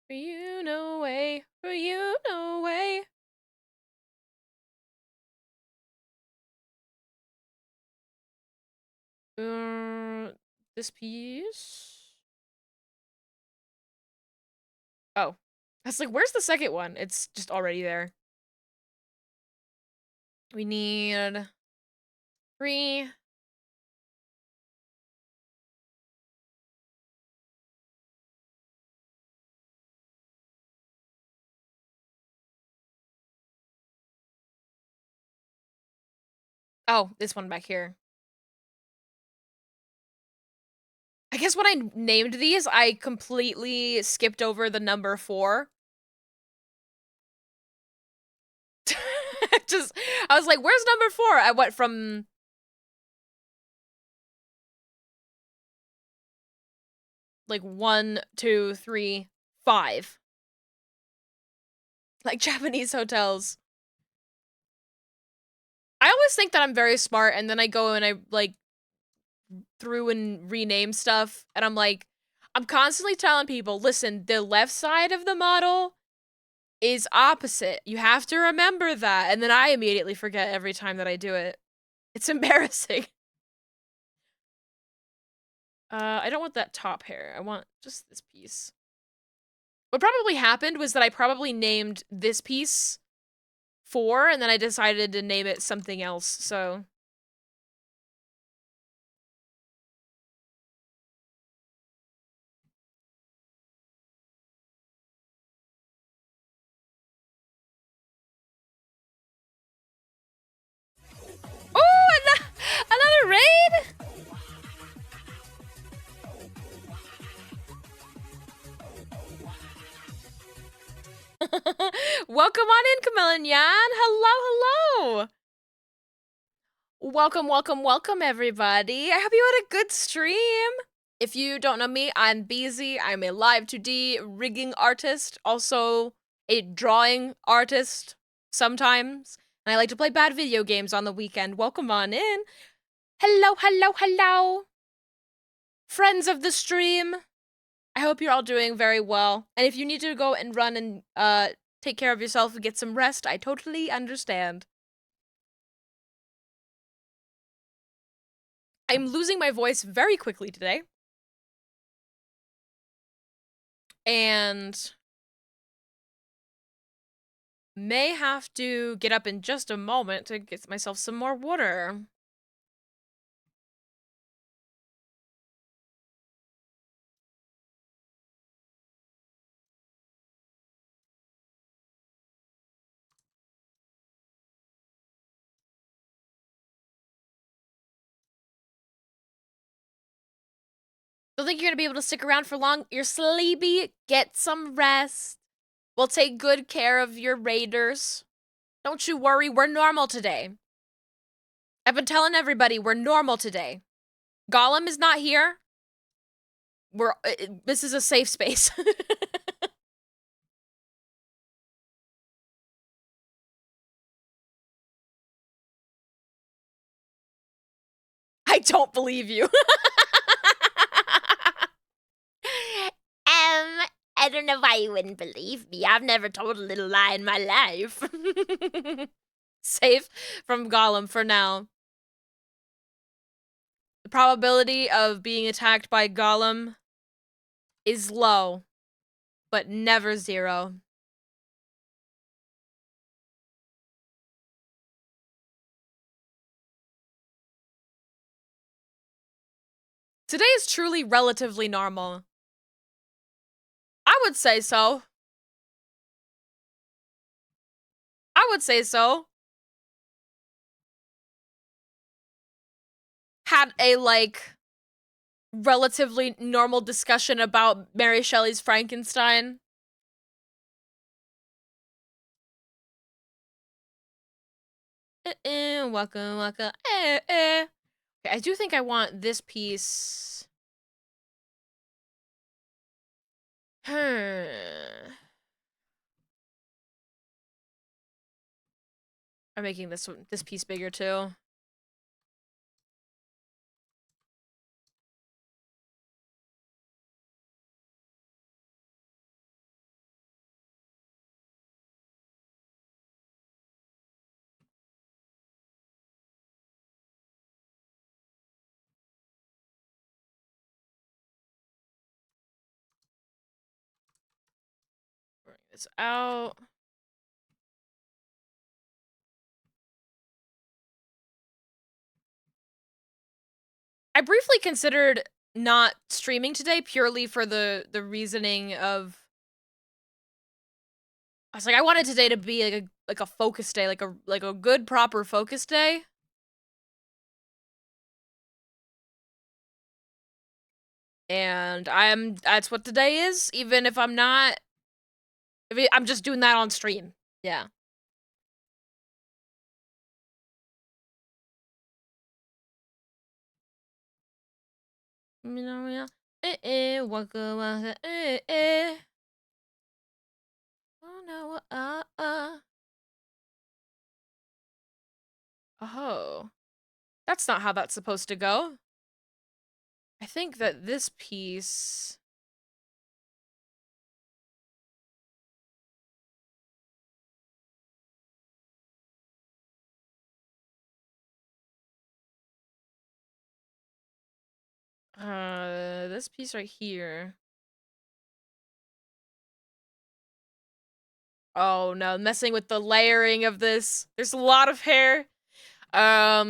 A: For you, no way. For you, no way. This piece. Oh. I was like, where's the second one? It's just already there. We need 3. Oh, this one back here. I guess when I named these, I completely skipped over the number 4. I was like, where's number 4? I went from like 1, 2, 3, 5. Like Japanese hotels. I always think that I'm very smart, and then I go and I like through and rename stuff, and I'm like, I'm constantly telling people, listen, the left side of the model is opposite. You have to remember that. And then I immediately forget every time that I do it. It's embarrassing. I don't want that top hair. I want just this piece. What probably happened was that I probably named this piece 4, and then I decided to name it something else, so... Oh, another raid? Welcome on in, Camille Yan. Hello. Welcome, everybody. I hope you had a good stream. If you don't know me, I'm Beezy. I'm a live 2D rigging artist, also a drawing artist sometimes. And I like to play bad video games on the weekend. Welcome on in. Hello. Friends of the stream. I hope you're all doing very well. And if you need to go and run and take care of yourself and get some rest, I totally understand. I'm losing my voice very quickly today. And may have to get up in just a moment to get myself some more water. Don't think you're gonna be able to stick around for long. You're sleepy. Get some rest. We'll take good care of your raiders. Don't you worry, we're normal today. I've been telling everybody we're normal today. Gollum is not here. This is a safe space. I don't believe you. I don't know why you wouldn't believe me. I've never told a little lie in my life. Safe from Gollum for now. The probability of being attacked by Gollum is low, but never 0. Today is truly relatively normal. I would say so. I would say so. Had a, like, relatively normal discussion about Mary Shelley's Frankenstein. Welcome. Okay, I do think I want this piece. I'm making this piece bigger too. this out. I briefly considered not streaming today purely for the reasoning of I was like, I wanted today to be like a focus day, like a good proper focus day. And that's what today is, even if I'm not I'm just doing that on stream. Yeah. Waka waka Oh no, Oh. That's not how that's supposed to go. I think that this piece... this piece right here. Oh no, messing with the layering of this. There's a lot of hair. I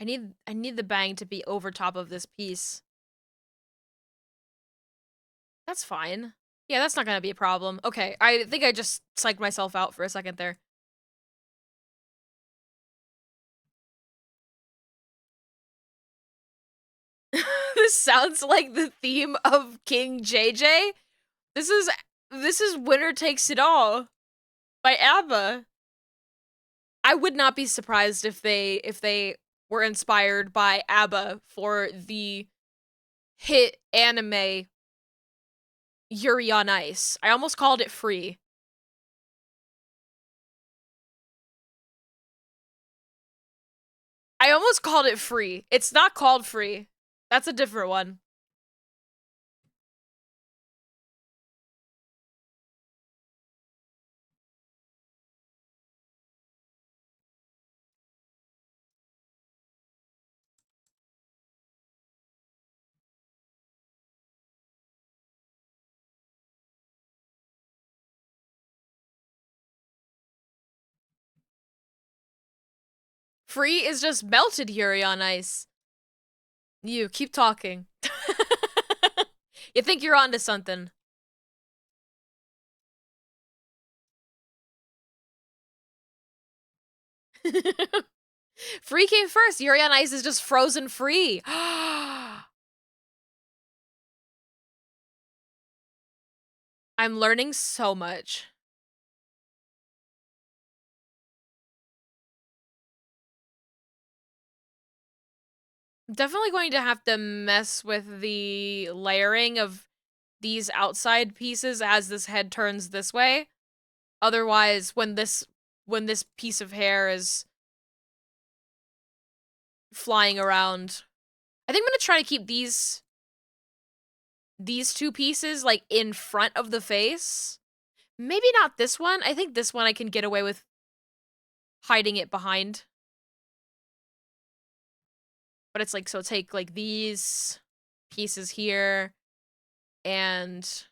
A: need the bang to be over top of this piece. That's fine. Yeah, that's not gonna be a problem. Okay, I think I just psyched myself out for a second there. This sounds like the theme of King JJ. This is Winner Takes It All by ABBA. I would not be surprised if they were inspired by ABBA for the hit anime Yuri on Ice. I almost called it Free. I almost called it Free. It's not called Free. That's a different one. Free is just melted Yuri on Ice. You keep talking. You think you're onto something. Free came first. Yuri on Ice is just frozen free. I'm learning so much. I'm definitely going to have to mess with the layering of these outside pieces as this head turns this way. Otherwise, when this piece of hair is flying around, I think I'm gonna try to keep these two pieces like in front of the face. Maybe not this one. I think this one I can get away with hiding it behind. But it's like, so take like these pieces here and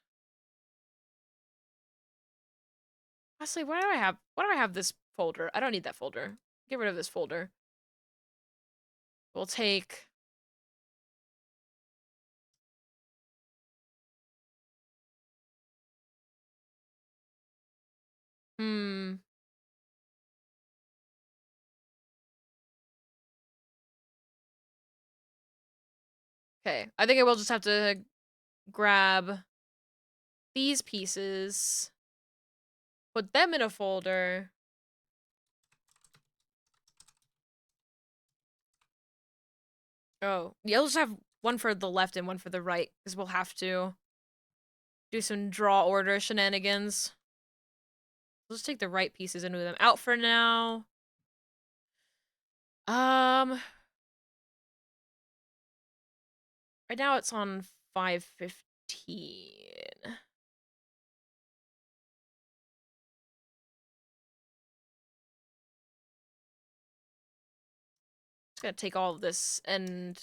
A: honestly, why do I have this folder? I don't need that folder. Get rid of this folder. We'll take Okay, I think I will just have to grab these pieces, put them in a folder. Oh, yeah, I'll just have one for the left and one for the right, because we'll have to do some draw order shenanigans. Let's take the right pieces and move them out for now. Right now it's on 515. gonna take all of this and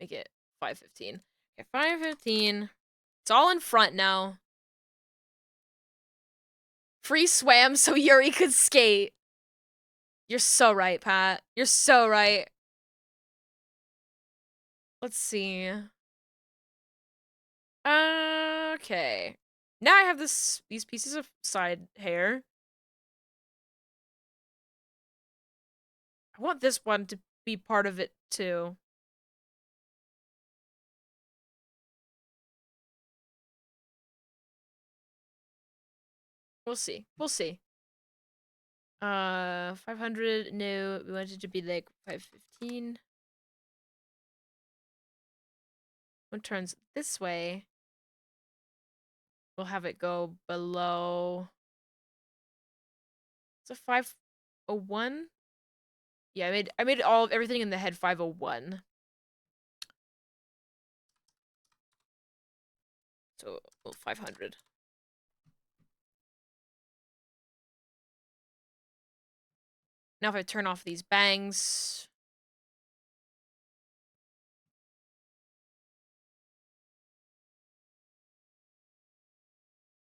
A: make it 515. Okay, 515. It's all in front now. Free swam so Yuri could skate. You're so right, Pat. You're so right. Let's see. Okay. Now I have these pieces of side hair. I want this one to be part of it too. We'll see. We'll see. 500. No, we want it to be like 515. When it turns this way, we'll have it go below. It's a 501. Yeah, I made everything in the head 501. So 500. Now if I turn off these bangs.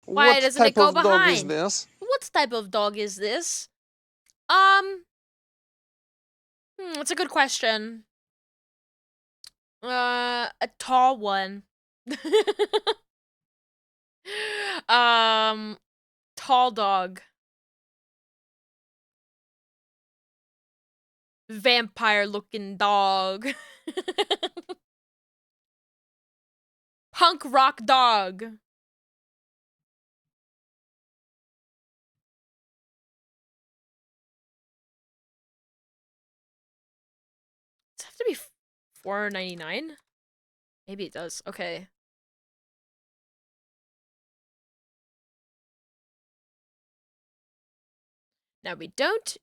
A: Why doesn't it go behind? What type of dog is this? What type of dog is this? That's a good question. A tall one. Tall dog. Vampire-looking dog. Punk rock dog. Does it have to be $4.99? Maybe it does. Okay. Now we don't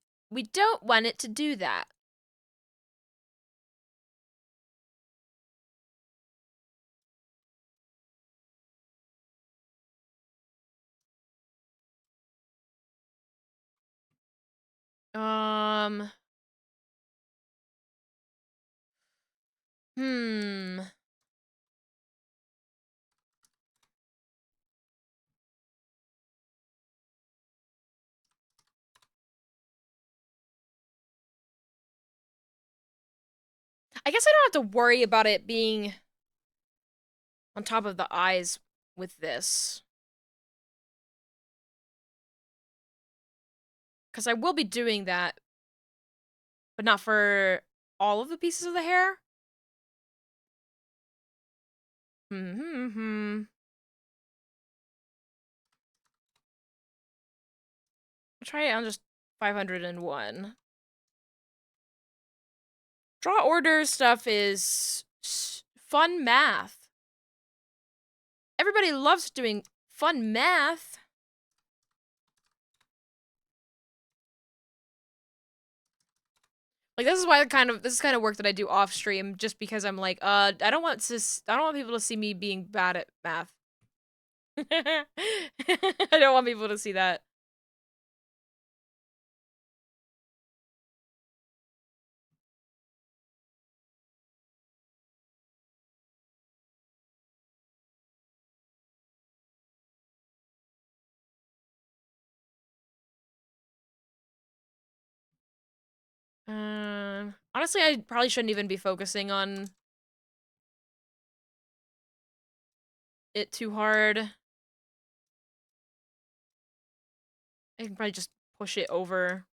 A: want it to do that. I guess I don't have to worry about it being on top of the eyes with this. Because I will be doing that, but not for all of the pieces of the hair. I'll try it on just 501. Draw order stuff is fun math. Everybody loves doing fun math. Like, this is why this is kind of work that I do off stream, just because I'm like, I don't want people to see me being bad at math. I don't want people to see that. Honestly, I probably shouldn't even be focusing on it too hard. I can probably just push it over.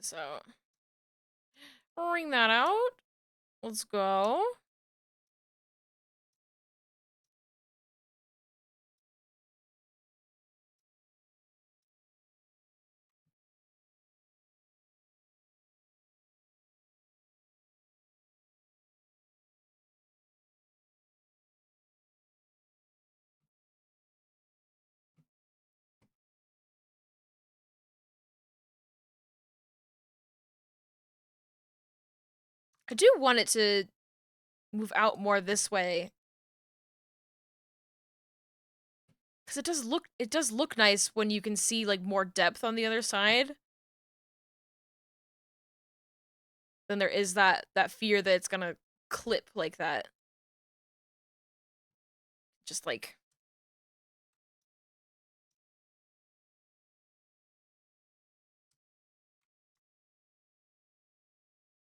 A: So, ring that out. Let's go. I do want it to move out more this way. Because it does look nice when you can see, like, more depth on the other side. Then there is that fear that it's gonna clip like that. Just like...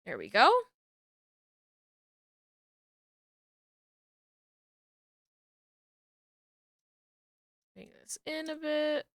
A: There we go. Bring this in a bit.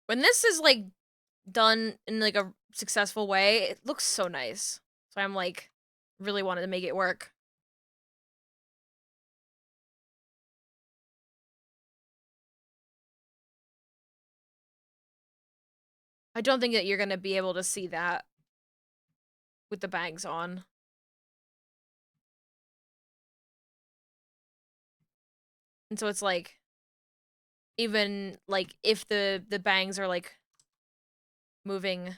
A: When this is, like, done in, like, a successful way, it looks so nice. So I'm, like, really wanted to make it work. I don't think that you're gonna be able to see that with the bangs on. And so it's like, even, like, if the bangs are, like, moving...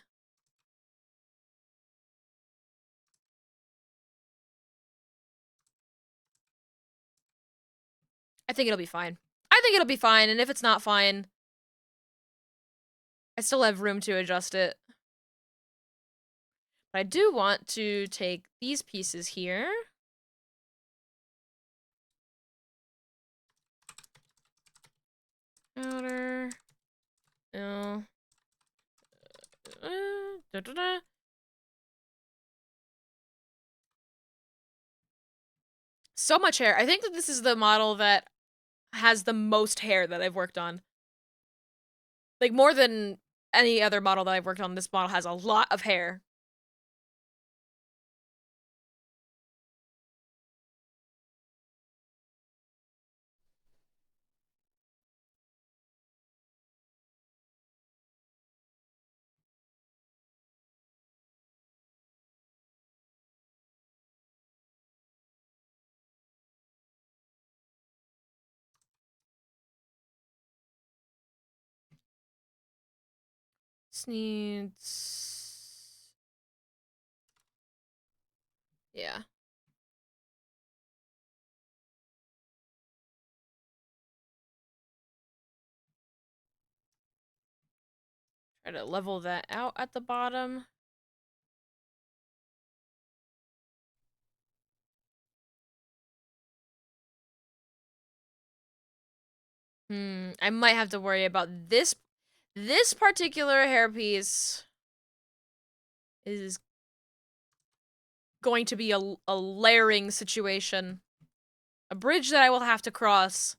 A: I think it'll be fine. I think it'll be fine, and if it's not fine, I still have room to adjust it. But I do want to take these pieces here. Outer. No. Da, da, da. So much hair. I think that this is the model that has the most hair that I've worked on. Like, more than any other model that I've worked on, this model has a lot of hair. This needs... Yeah. Try to level that out at the bottom. I might have to worry about this. This particular hairpiece is going to be a layering situation. A bridge that I will have to cross.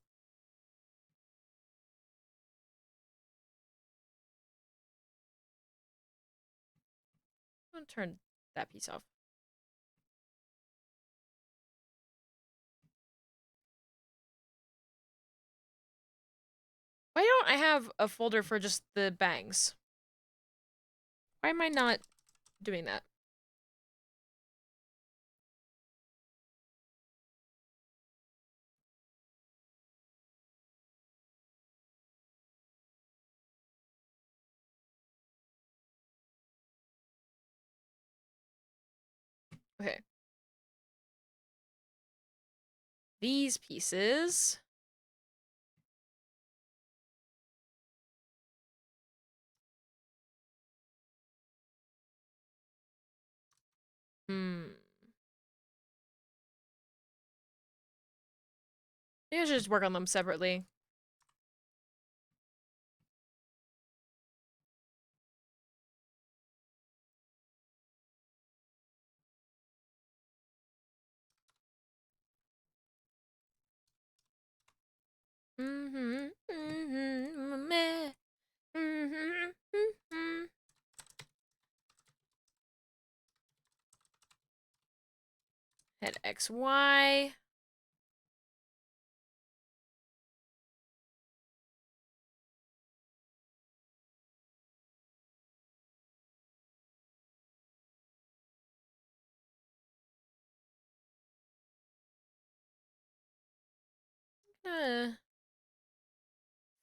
A: I'm gonna turn that piece off. Why don't I have a folder for just the bangs? Why am I not doing that? Okay. These pieces. Maybe I should just work on them separately. Meh. Hit XY.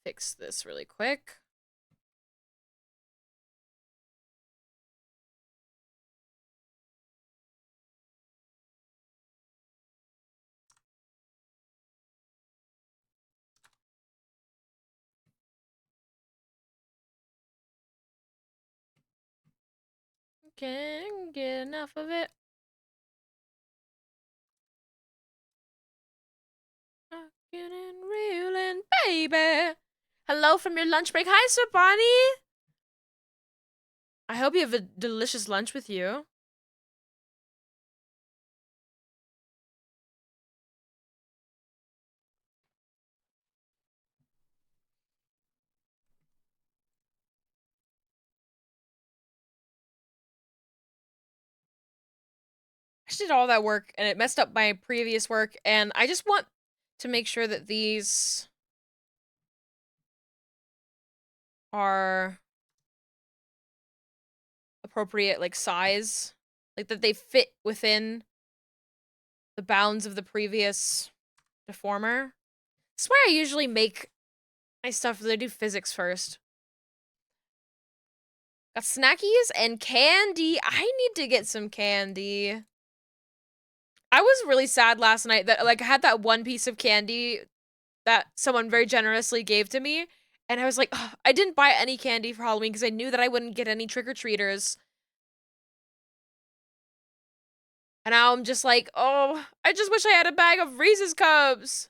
A: Fix this really quick. Can't get enough of it. Rockin' and reelin', baby. Hello from your lunch break. Hi, Sir Bonnie. I hope you have a delicious lunch with you. I just did all that work and it messed up my previous work, and I just want to make sure that these are appropriate, like, size. Like, that they fit within the bounds of the previous deformer. That's why I usually make my stuff that I do physics first. Got snackies and candy. I need to get some candy. I was really sad last night that, like, I had that one piece of candy that someone very generously gave to me, and I was like, ugh, I didn't buy any candy for Halloween because I knew that I wouldn't get any trick-or-treaters. And now I'm just like, oh, I just wish I had a bag of Reese's Cups.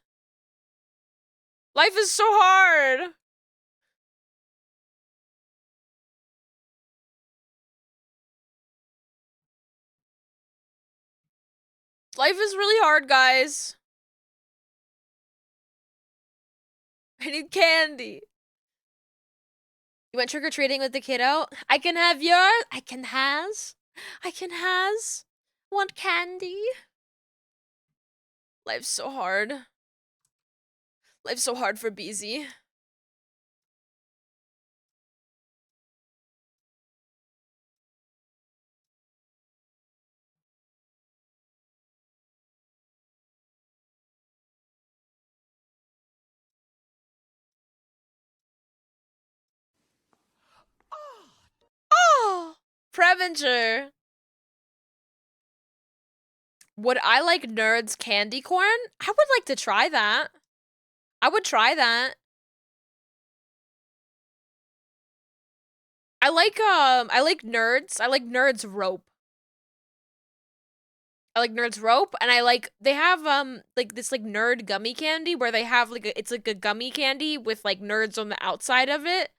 A: Life is so hard. Life is really hard, guys. I need candy. You went trick-or-treating with the kiddo? I can have yours. I can has. Want candy? Life's so hard. Life's so hard for BZ. Oh, Prevenger. Would I like Nerds candy corn? I would like to try that. I would try that. I like Nerds. I like Nerds rope. I like Nerds rope, and I like, they have like this like nerd gummy candy where they have like it's like a gummy candy with like nerds on the outside of it.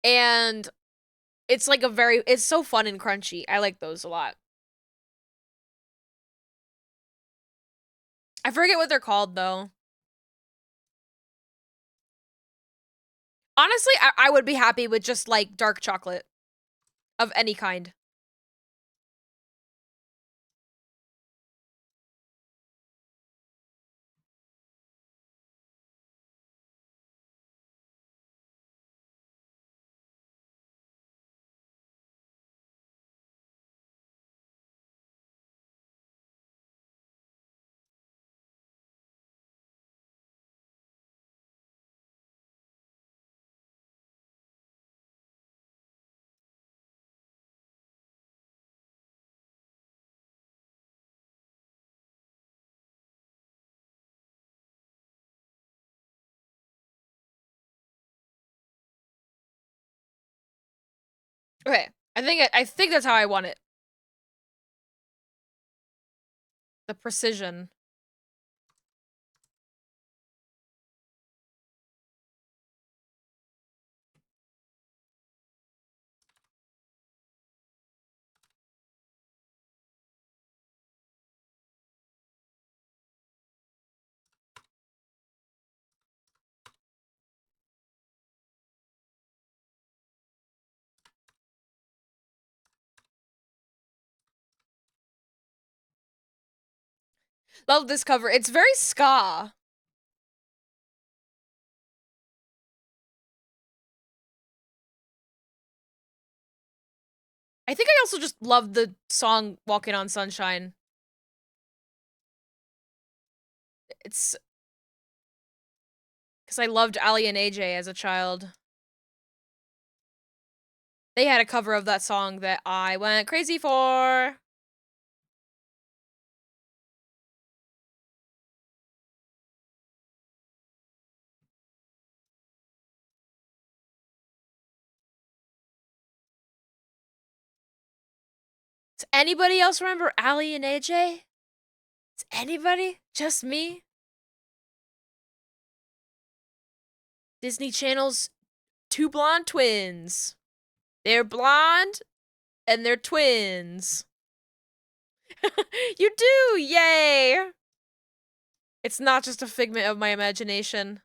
A: And it's like it's so fun and crunchy. I like those a lot. I forget what they're called though. Honestly, I would be happy with just like dark chocolate of any kind. Okay, I think that's how I want it. The precision. Love this cover. It's very ska. I think I also just love the song Walking on Sunshine. It's because I loved Ali and AJ as a child. They had a cover of that song that I went crazy for. Does anybody else remember Ali and AJ? Does anybody? Just me? Disney Channel's two blonde twins. They're blonde and they're twins. You do! Yay! It's not just a figment of my imagination.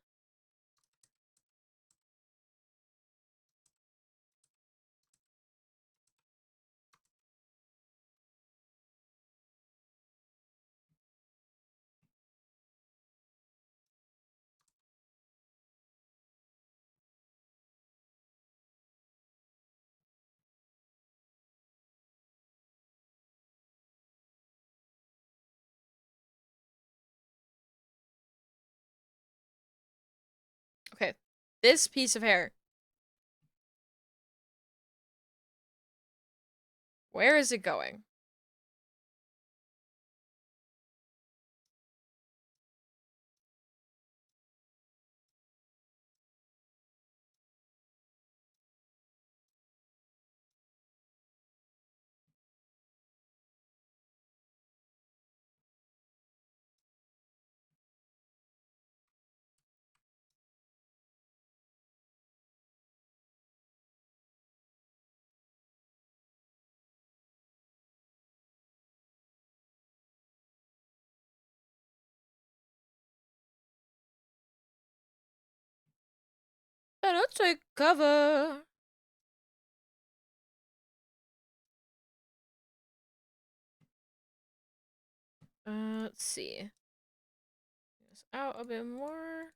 A: Okay, this piece of hair. Where is it going? Let's take cover. Let's see. Out a bit more.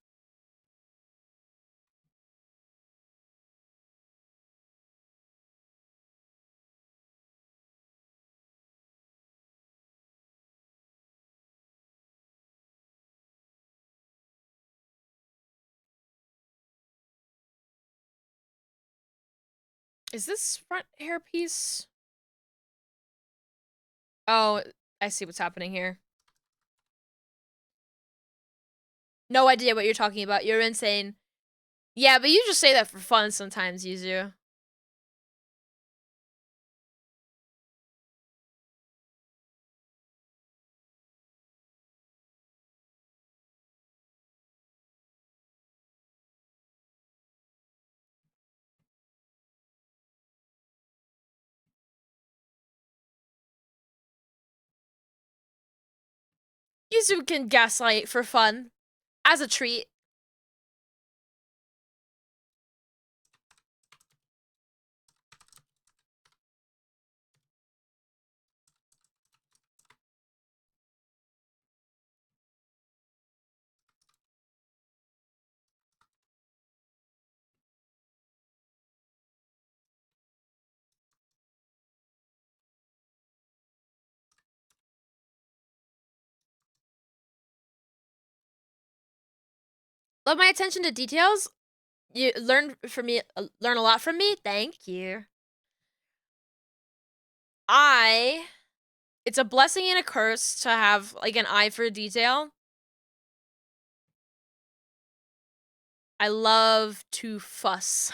A: Is this front hairpiece? Oh, I see what's happening here. No idea what you're talking about. You're insane. Yeah, but you just say that for fun sometimes, Yuzu. Yuzu can gaslight for fun. As a treat. Love my attention to details. You learn from me, learn a lot from me. Thank you. It's a blessing and a curse to have like an eye for detail. I love to fuss.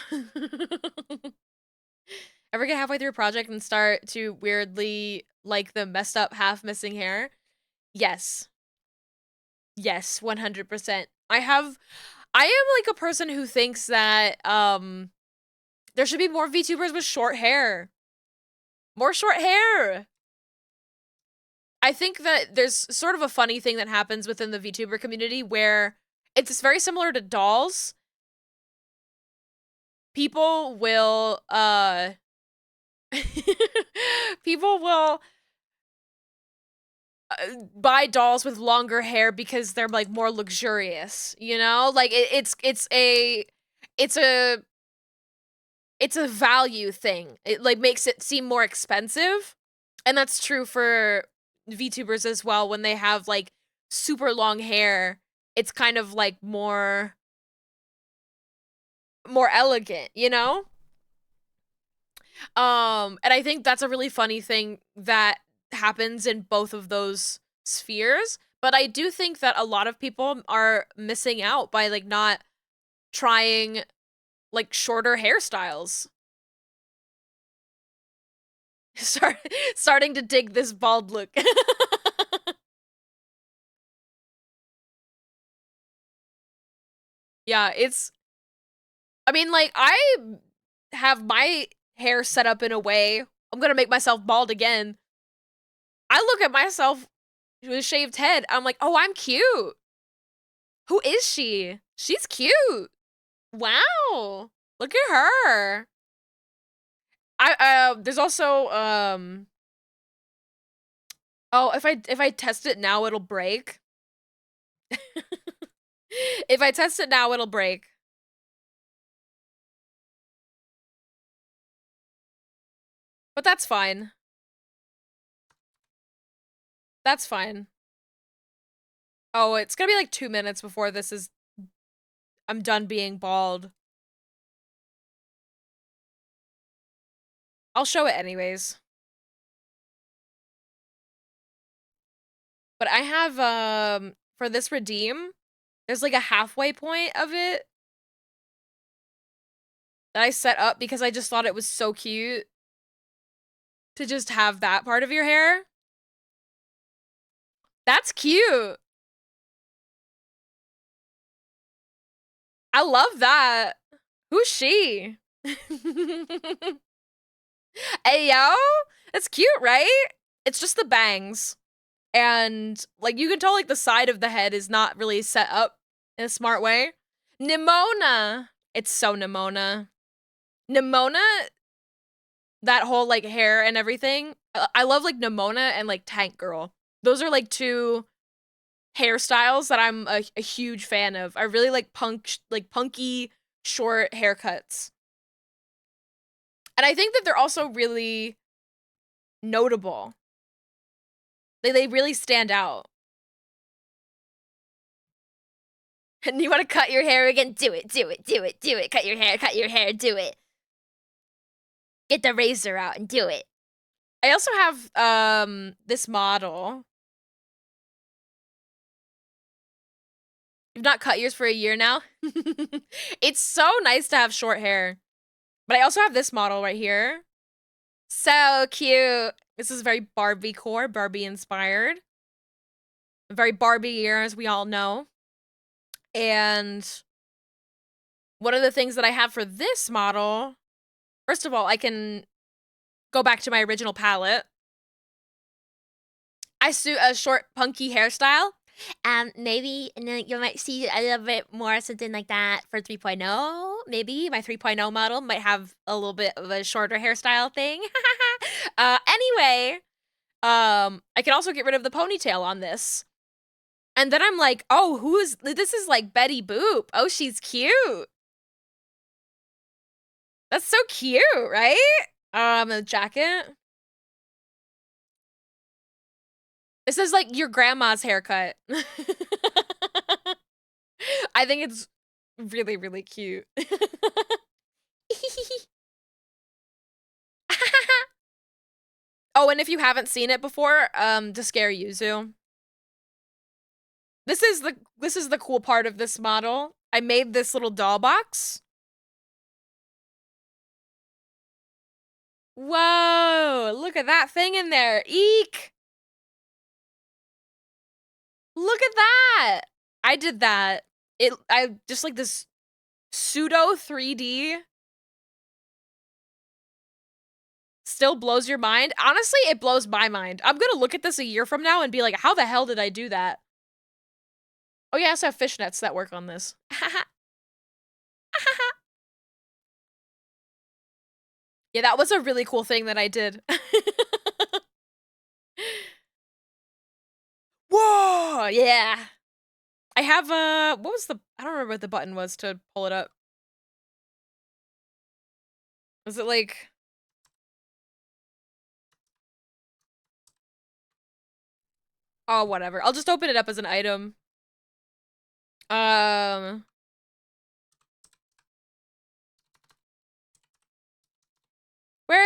A: Ever get halfway through a project and start to weirdly like the messed up half missing hair? Yes. Yes, 100%. I am like a person who thinks that there should be more VTubers with short hair. More short hair. I think that there's sort of a funny thing that happens within the VTuber community where it's very similar to dolls. People will people will buy dolls with longer hair because they're like more luxurious, you know? Like it's a value thing. It like makes it seem more expensive. And that's true for VTubers as well. When they have like super long hair, it's kind of like more elegant, you know? And I think that's a really funny thing that happens in both of those spheres. But I do think that a lot of people are missing out by like not trying like shorter hairstyles. Starting to dig this bald look. Yeah, I mean, like, I have my hair set up in a way. I'm gonna make myself bald again. I look at myself with a shaved head. I'm like, oh, I'm cute. Who is she? She's cute. Wow. Look at her. There's also oh, if I test it now it'll break. If I test it now it'll break. But that's fine. That's fine. Oh, it's gonna be like 2 minutes before I'm done being bald. I'll show it anyways. But I have, for this redeem, there's like a halfway point of it that I set up because I just thought it was so cute to just have that part of your hair. That's cute. I love that. Who's she? Hey, yo, that's cute, right? It's just the bangs. And, like, you can tell, like, the side of the head is not really set up in a smart way. Nimona! It's so Nimona. Nimona, that whole, like, hair and everything. I love, like, Nimona and, like, Tank Girl. Those are, like, two hairstyles that I'm a huge fan of. I really like punky, short haircuts. And I think that they're also really notable. They really stand out. And you want to cut your hair again? Do it, do it, do it, do it. Cut your hair, do it. Get the razor out and do it. I also have this model. You've not cut yours for a year now? It's so nice to have short hair. But I also have this model right here. So cute. This is very Barbie core, Barbie inspired. Very Barbie year, as we all know. And one of the things that I have for this model, first of all, I can go back to my original palette. I suit a short, punky hairstyle. Maybe you might see a little bit more something like that for 3.0. Maybe my 3.0 model might have a little bit of a shorter hairstyle thing. Anyway, I can also get rid of the ponytail on this. And then I'm like, oh, this is like Betty Boop. Oh, she's cute. That's so cute, right? A jacket. This is like your grandma's haircut. I think it's really, really cute. Oh, and if you haven't seen it before, to scare Yuzu. This is the cool part of this model. I made this little doll box. Whoa, look at that thing in there. Eek. Look at that. I did that. I just like this pseudo 3D. Still blows your mind. Honestly, it blows my mind. I'm gonna look at this a year from now and be like, how the hell did I do that? Oh yeah, I also have fishnets that work on this. Yeah, that was a really cool thing that I did. Oh, yeah. I have, what was the, I don't remember what the button was to pull it up. Was it like... Oh, whatever. I'll just open it up as an item. Where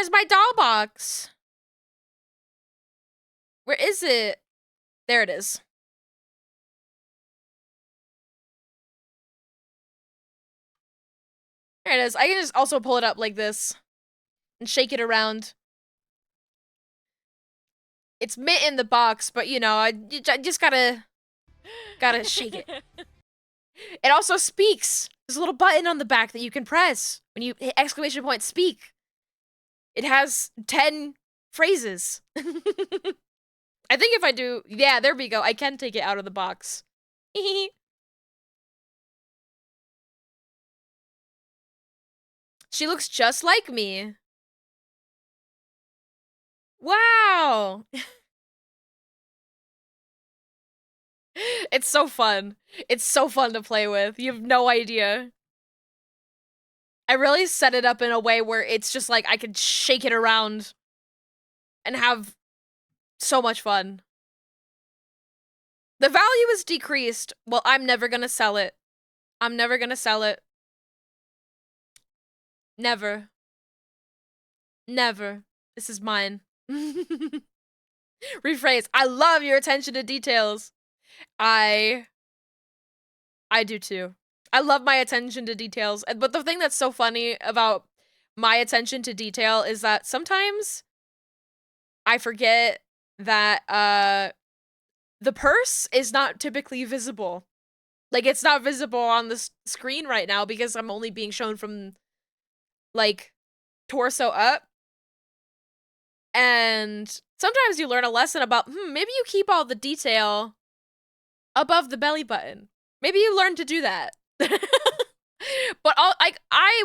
A: is my doll box? Where is it? There it is. There it is. I can just also pull it up like this and shake it around. It's mint in the box, but you know, I just gotta shake it. It also speaks. There's a little button on the back that you can press when you hit exclamation point speak. It has 10 phrases. I think if I do, yeah, there we go. I can take it out of the box. She looks just like me. Wow. It's so fun. It's so fun to play with. You have no idea. I really set it up in a way where it's just like I could shake it around and have so much fun. The value is decreased. Well, I'm never gonna sell it. I'm never gonna sell it. Never. Never. This is mine. Rephrase. I love your attention to details. I do too. I love my attention to details. But the thing that's so funny about my attention to detail is that sometimes I forget that the purse is not typically visible. Like, it's not visible on the screen right now because I'm only being shown from, like, torso up. And sometimes you learn a lesson about, maybe you keep all the detail above the belly button. Maybe you learn to do that. But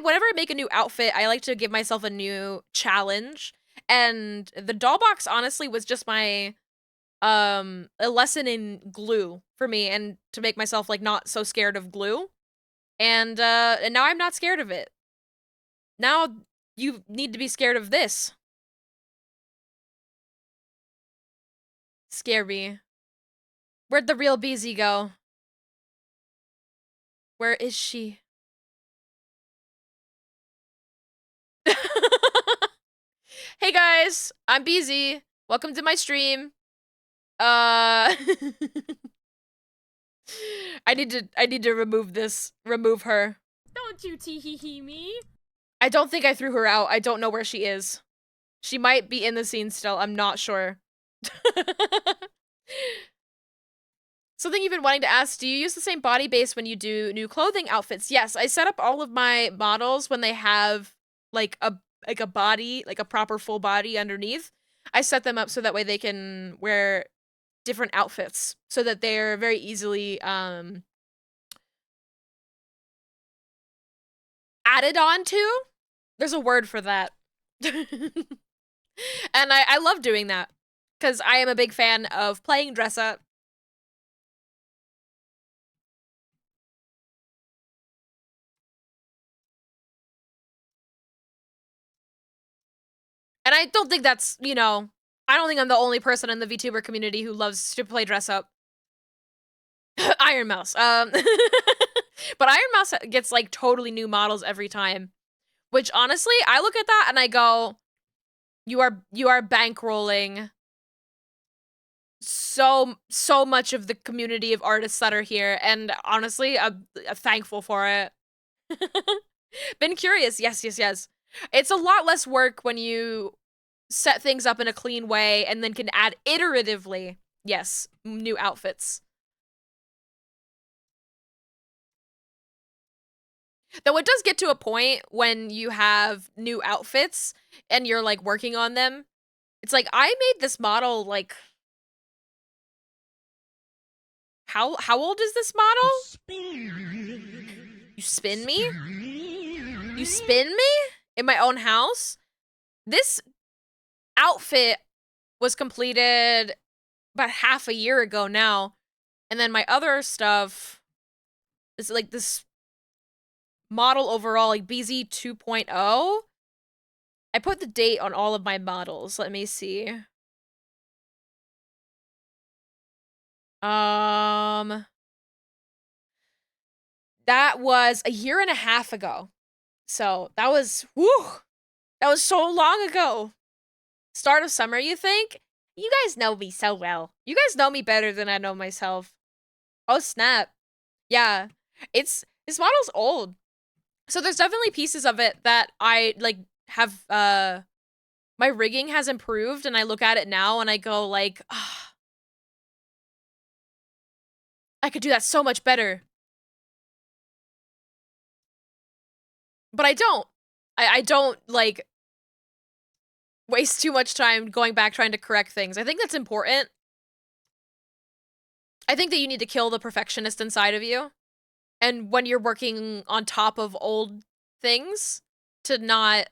A: whenever I make a new outfit, I like to give myself a new challenge. And the doll box, honestly, was just my a lesson in glue for me, and to make myself like not so scared of glue. And now I'm not scared of it. Now you need to be scared of this. Scare me. Where'd the real Beezy go? Where is she? Hey guys, I'm Beezy. Welcome to my stream. I need to remove her.
E: Don't you tee-hee-hee me.
A: I don't think I threw her out. I don't know where she is. She might be in the scene still. I'm not sure. Something you've been wanting to ask, do you use the same body base when you do new clothing outfits? Yes, I set up all of my models when they have like a body, like a proper full body underneath. I set them up so that way they can wear different outfits so that they're very easily added on to. There's a word for that. And I love doing that because I am a big fan of playing dress up. And I don't think that's, you know, I don't think I'm the only person in the VTuber community who loves to play dress up. Iron Mouse. But Iron Mouse gets like totally new models every time, which honestly, I look at that and I go, you are bankrolling so much of the community of artists that are here, and honestly, I'm thankful for it. Been curious, yes. It's a lot less work when you set things up in a clean way and then can add iteratively, yes, new outfits. Though it does get to a point when you have new outfits and you're like working on them. It's like, I made this model like, how old is this model? You spin me? You spin me? In my own house? This outfit was completed about half a year ago now. And then my other stuff is like this model overall, like BZ 2.0. I put the date on all of my models. Let me see. That was a year and a half ago. So that was, that was so long ago. Start of summer, you think? You guys know me so well. You guys know me better than I know myself. Oh, snap. Yeah. This model's old. So there's definitely pieces of it that I, like, have, my rigging has improved, and I look at it now and I go, like, I could do that so much better. But I don't. I don't, like, waste too much time going back trying to correct things. I think that's important. I think that you need to kill the perfectionist inside of you. And when you're working on top of old things, to not,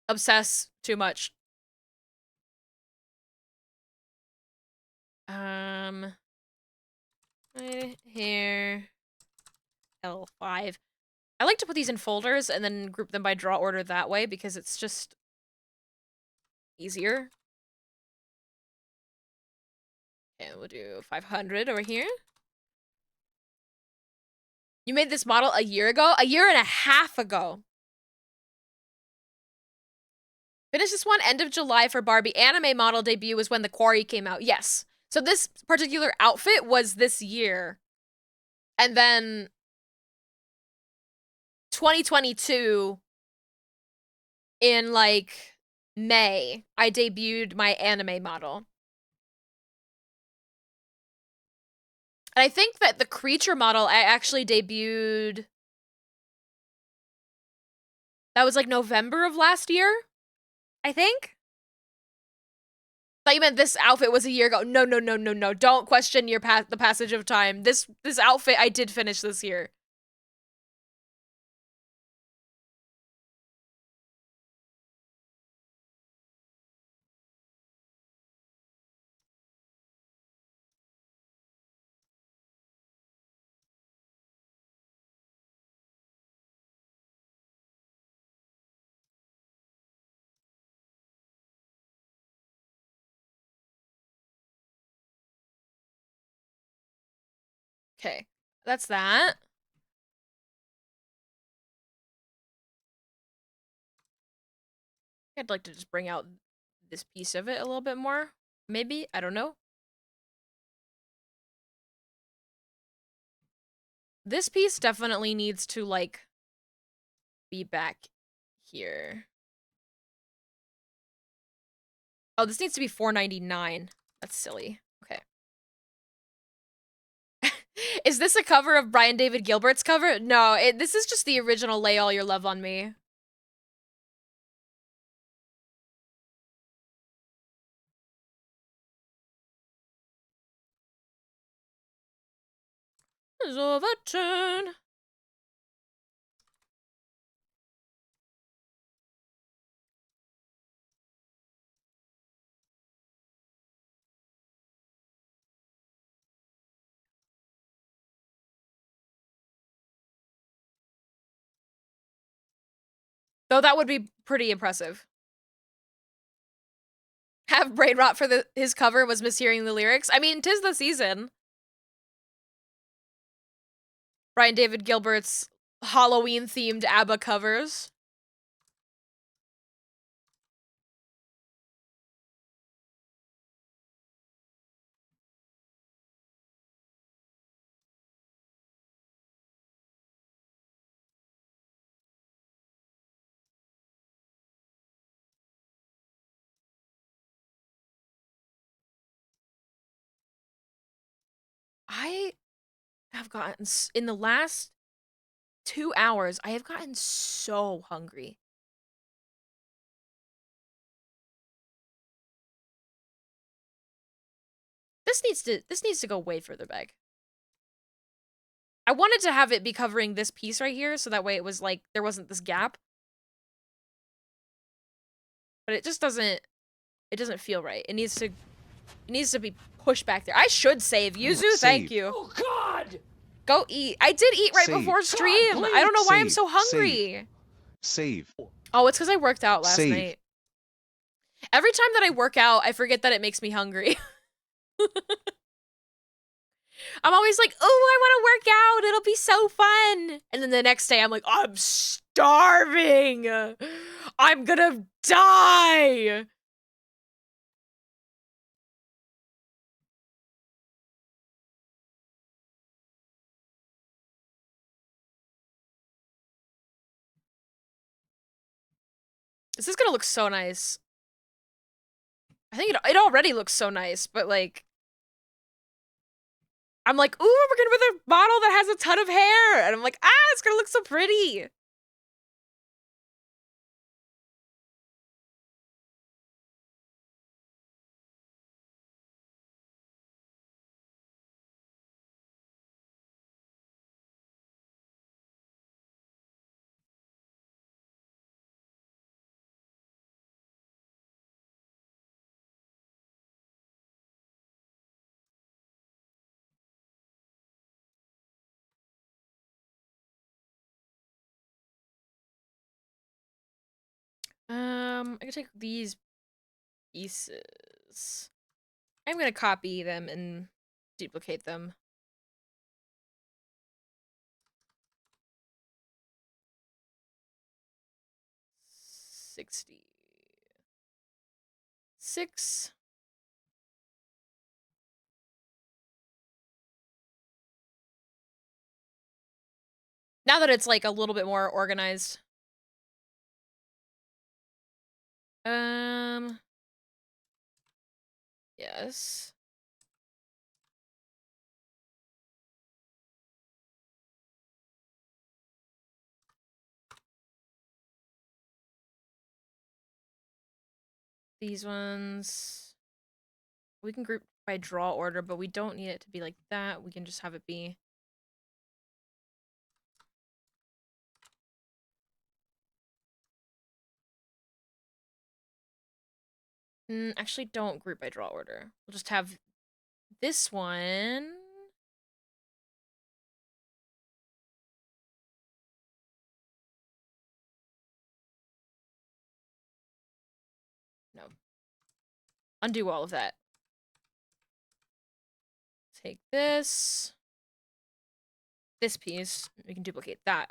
A: obsess too much. Right here. L5. I like to put these in folders and then group them by draw order that way because it's just easier. Okay, we'll do 500 over here. You made this model a year ago? A year and a half ago. Finished this one end of July for Barbie. Anime model debut was when The Quarry came out. Yes. So this particular outfit was this year. And then 2022 in like May, I debuted my anime model. And I think that the creature model I actually debuted, that was like November of last year, I think. I thought you meant this outfit was a year ago. No, no, no, no, no. Don't question your the passage of time. This outfit I did finish this year. Okay, that's that. I'd like to just bring out this piece of it a little bit more. Maybe, I don't know. This piece definitely needs to, like, be back here. Oh, this needs to be $4.99. That's silly. Okay. Is this a cover of Brian David Gilbert's cover? No, this is just the original Lay All Your Love on Me. It's overturned. Though that would be pretty impressive. Have brain rot for his cover was mishearing the lyrics. I mean, 'tis the season. Brian David Gilbert's Halloween-themed ABBA covers. I have gotten, in the last 2 hours, I have gotten so hungry. This needs to go way further back. I wanted to have it be covering this piece right here, so that way it was like, there wasn't this gap. But it just doesn't, it doesn't feel right. It needs to It needs to be pushed back there. I should save. Yuzu, thank
B: Save.
A: you.
B: Oh God!
A: Go eat. I did eat right
B: Save.
A: before stream.
B: God,
A: I don't know why I'm
B: Save.
A: so hungry.
B: Save.
A: Oh, it's because I worked out last
B: Save.
A: night. Every time that I work out, I forget that it makes me hungry. I'm always like, oh, I want to work out. It'll be so fun. And then the next day, I'm like, I'm starving. I'm gonna die. This is gonna look so nice. I think it already looks so nice, but like, I'm like, ooh, we're gonna with a model that has a ton of hair. And I'm like, ah, it's gonna look so pretty. I can take these pieces. I'm gonna copy them and duplicate them. $66. Now that it's like a little bit more organized. Yes. These ones, we can group by draw order, but we don't need it to be like that. We can just have it be. Actually, don't group by draw order. We'll just have this one. No. Undo all of that. Take this. This piece. We can duplicate that.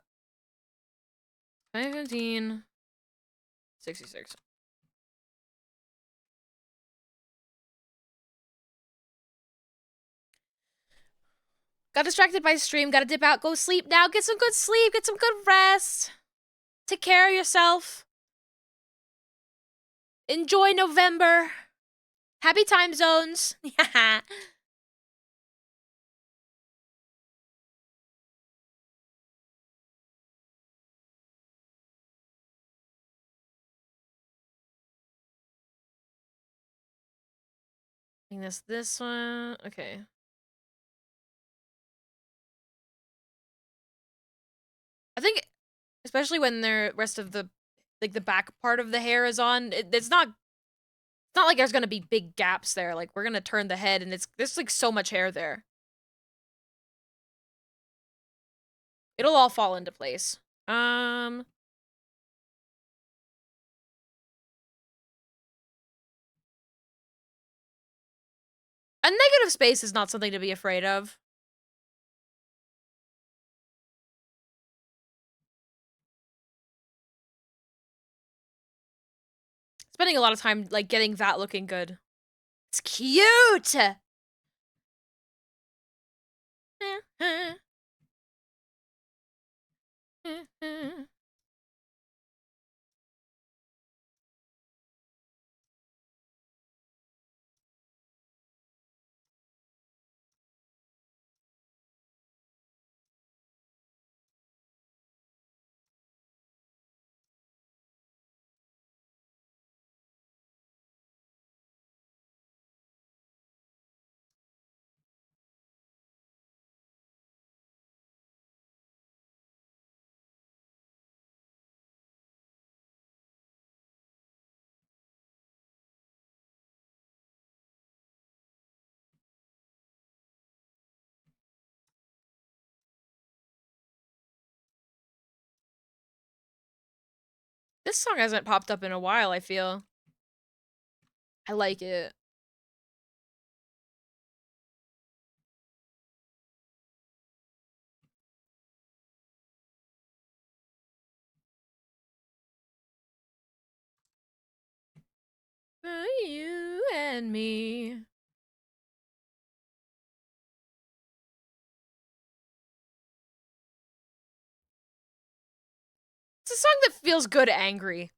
A: 515. 66. Got distracted by stream. Gotta dip out. Go sleep now. Get some good sleep. Get some good rest. Take care of yourself. Enjoy November. Happy time zones. I think that's this one. Okay. I think, especially when the rest of the, like the back part of the hair is on, it's not like there's gonna be big gaps there. Like we're gonna turn the head, and there's like so much hair there. It'll all fall into place. A negative space is not something to be afraid of. Spending a lot of time like getting that looking good. It's cute. This song hasn't popped up in a while, I feel. I like it. For you and me. It's a song that feels good angry.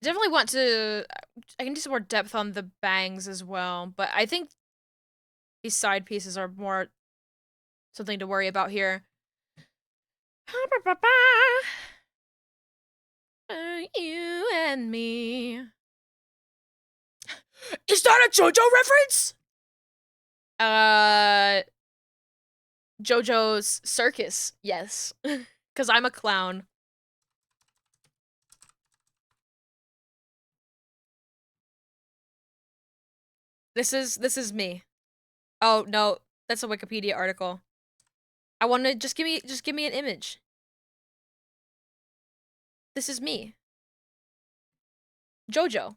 A: Definitely want to. I can do some more depth on the bangs as well, but I think these side pieces are more something to worry about here. You and me. Is that a JoJo reference? JoJo's Circus, yes. Because I'm a clown. This is me. Oh no, that's a Wikipedia article. I want to just give me an image. This is me. JoJo.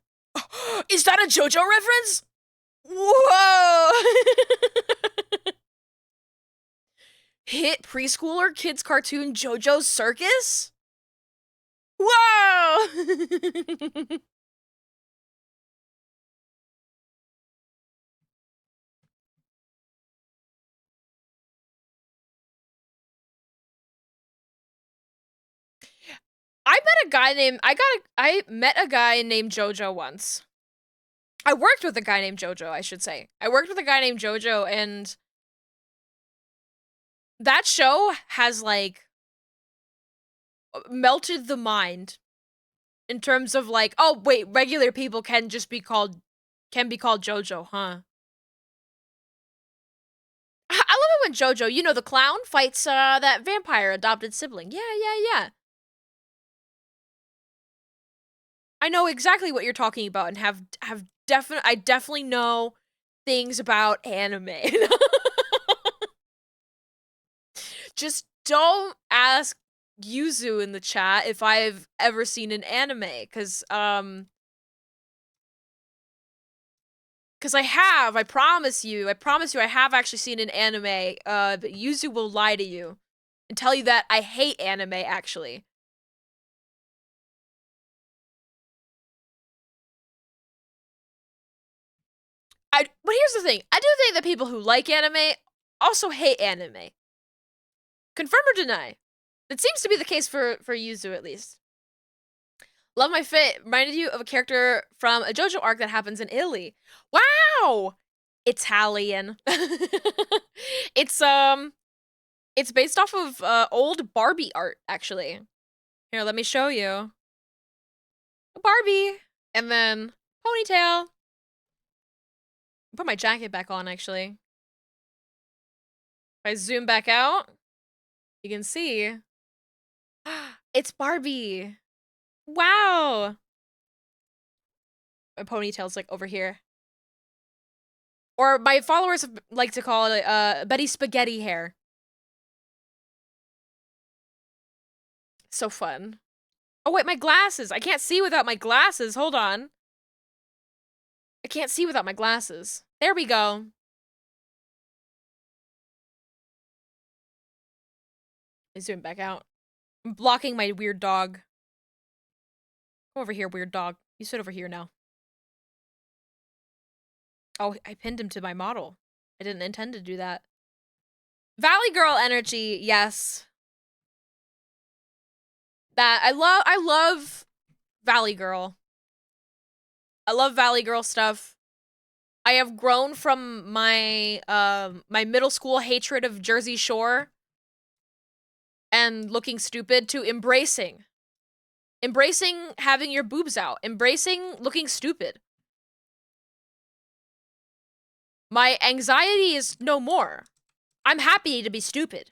A: Is that a JoJo reference? Whoa! Hit preschooler kids cartoon JoJo's Circus? Whoa! I met a guy named JoJo once. I worked with a guy named JoJo, I should say. I worked with a guy named JoJo, and that show has, like, melted the mind in terms of, like, oh, wait, regular people can be called JoJo, huh? I love it when JoJo, you know, the clown, fights, that vampire adopted sibling. Yeah. I know exactly what you're talking about and I definitely know things about anime. Just don't ask Yuzu in the chat if I've ever seen an anime, cause I have, I promise you, I have actually seen an anime, but Yuzu will lie to you and tell you that I hate anime, actually. But here's the thing, I do think that people who like anime also hate anime. Confirm or deny? It seems to be the case for Yuzu, at least. Love my fit. Reminded you of a character from a JoJo arc that happens in Italy. Wow! Italian. It's based off of old Barbie art, actually. Here, let me show you. Barbie. And then ponytail. Put my jacket back on, actually. If I zoom back out, you can see. It's Barbie. Wow. My ponytail's like over here. Or my followers like to call it Betty Spaghetti hair. So fun. Oh wait, my glasses. I can't see without my glasses. Hold on. I can't see without my glasses. There we go. I zoom back out. I'm blocking my weird dog. Come over here, weird dog. You sit over here now. Oh, I pinned him to my model. I didn't intend to do that. Valley Girl energy, yes. That I love Valley Girl. I love Valley Girl stuff. I have grown from my my middle school hatred of Jersey Shore and looking stupid to embracing having your boobs out, embracing looking stupid. My anxiety is no more. I'm happy to be stupid.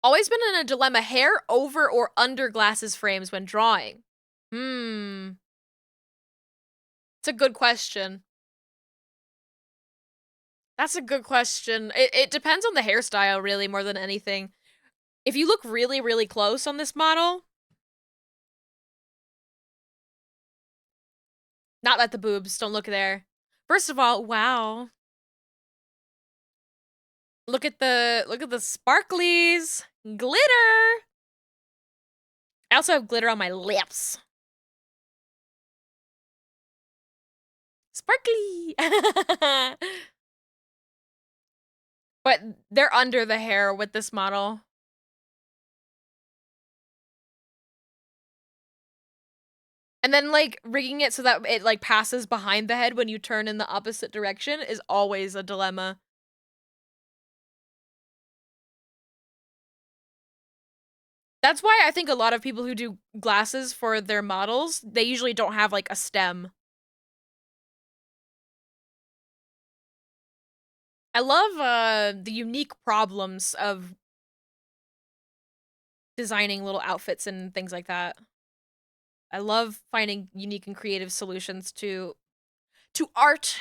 A: Always been in a dilemma, hair over or under glasses frames when drawing. It's a good question. That's a good question. It depends on the hairstyle, really, more than anything. If you look really, really close on this model... Not at the boobs, don't look there. First of all, wow. Look at the sparklies. Glitter! I also have glitter on my lips. Sparkly! But they're under the hair with this model. And then, like, rigging it so that it, like, passes behind the head when you turn in the opposite direction is always a dilemma. That's why I think a lot of people who do glasses for their models, they usually don't have, like, a stem. I love, the unique problems of designing little outfits and things like that. I love finding unique and creative solutions to art.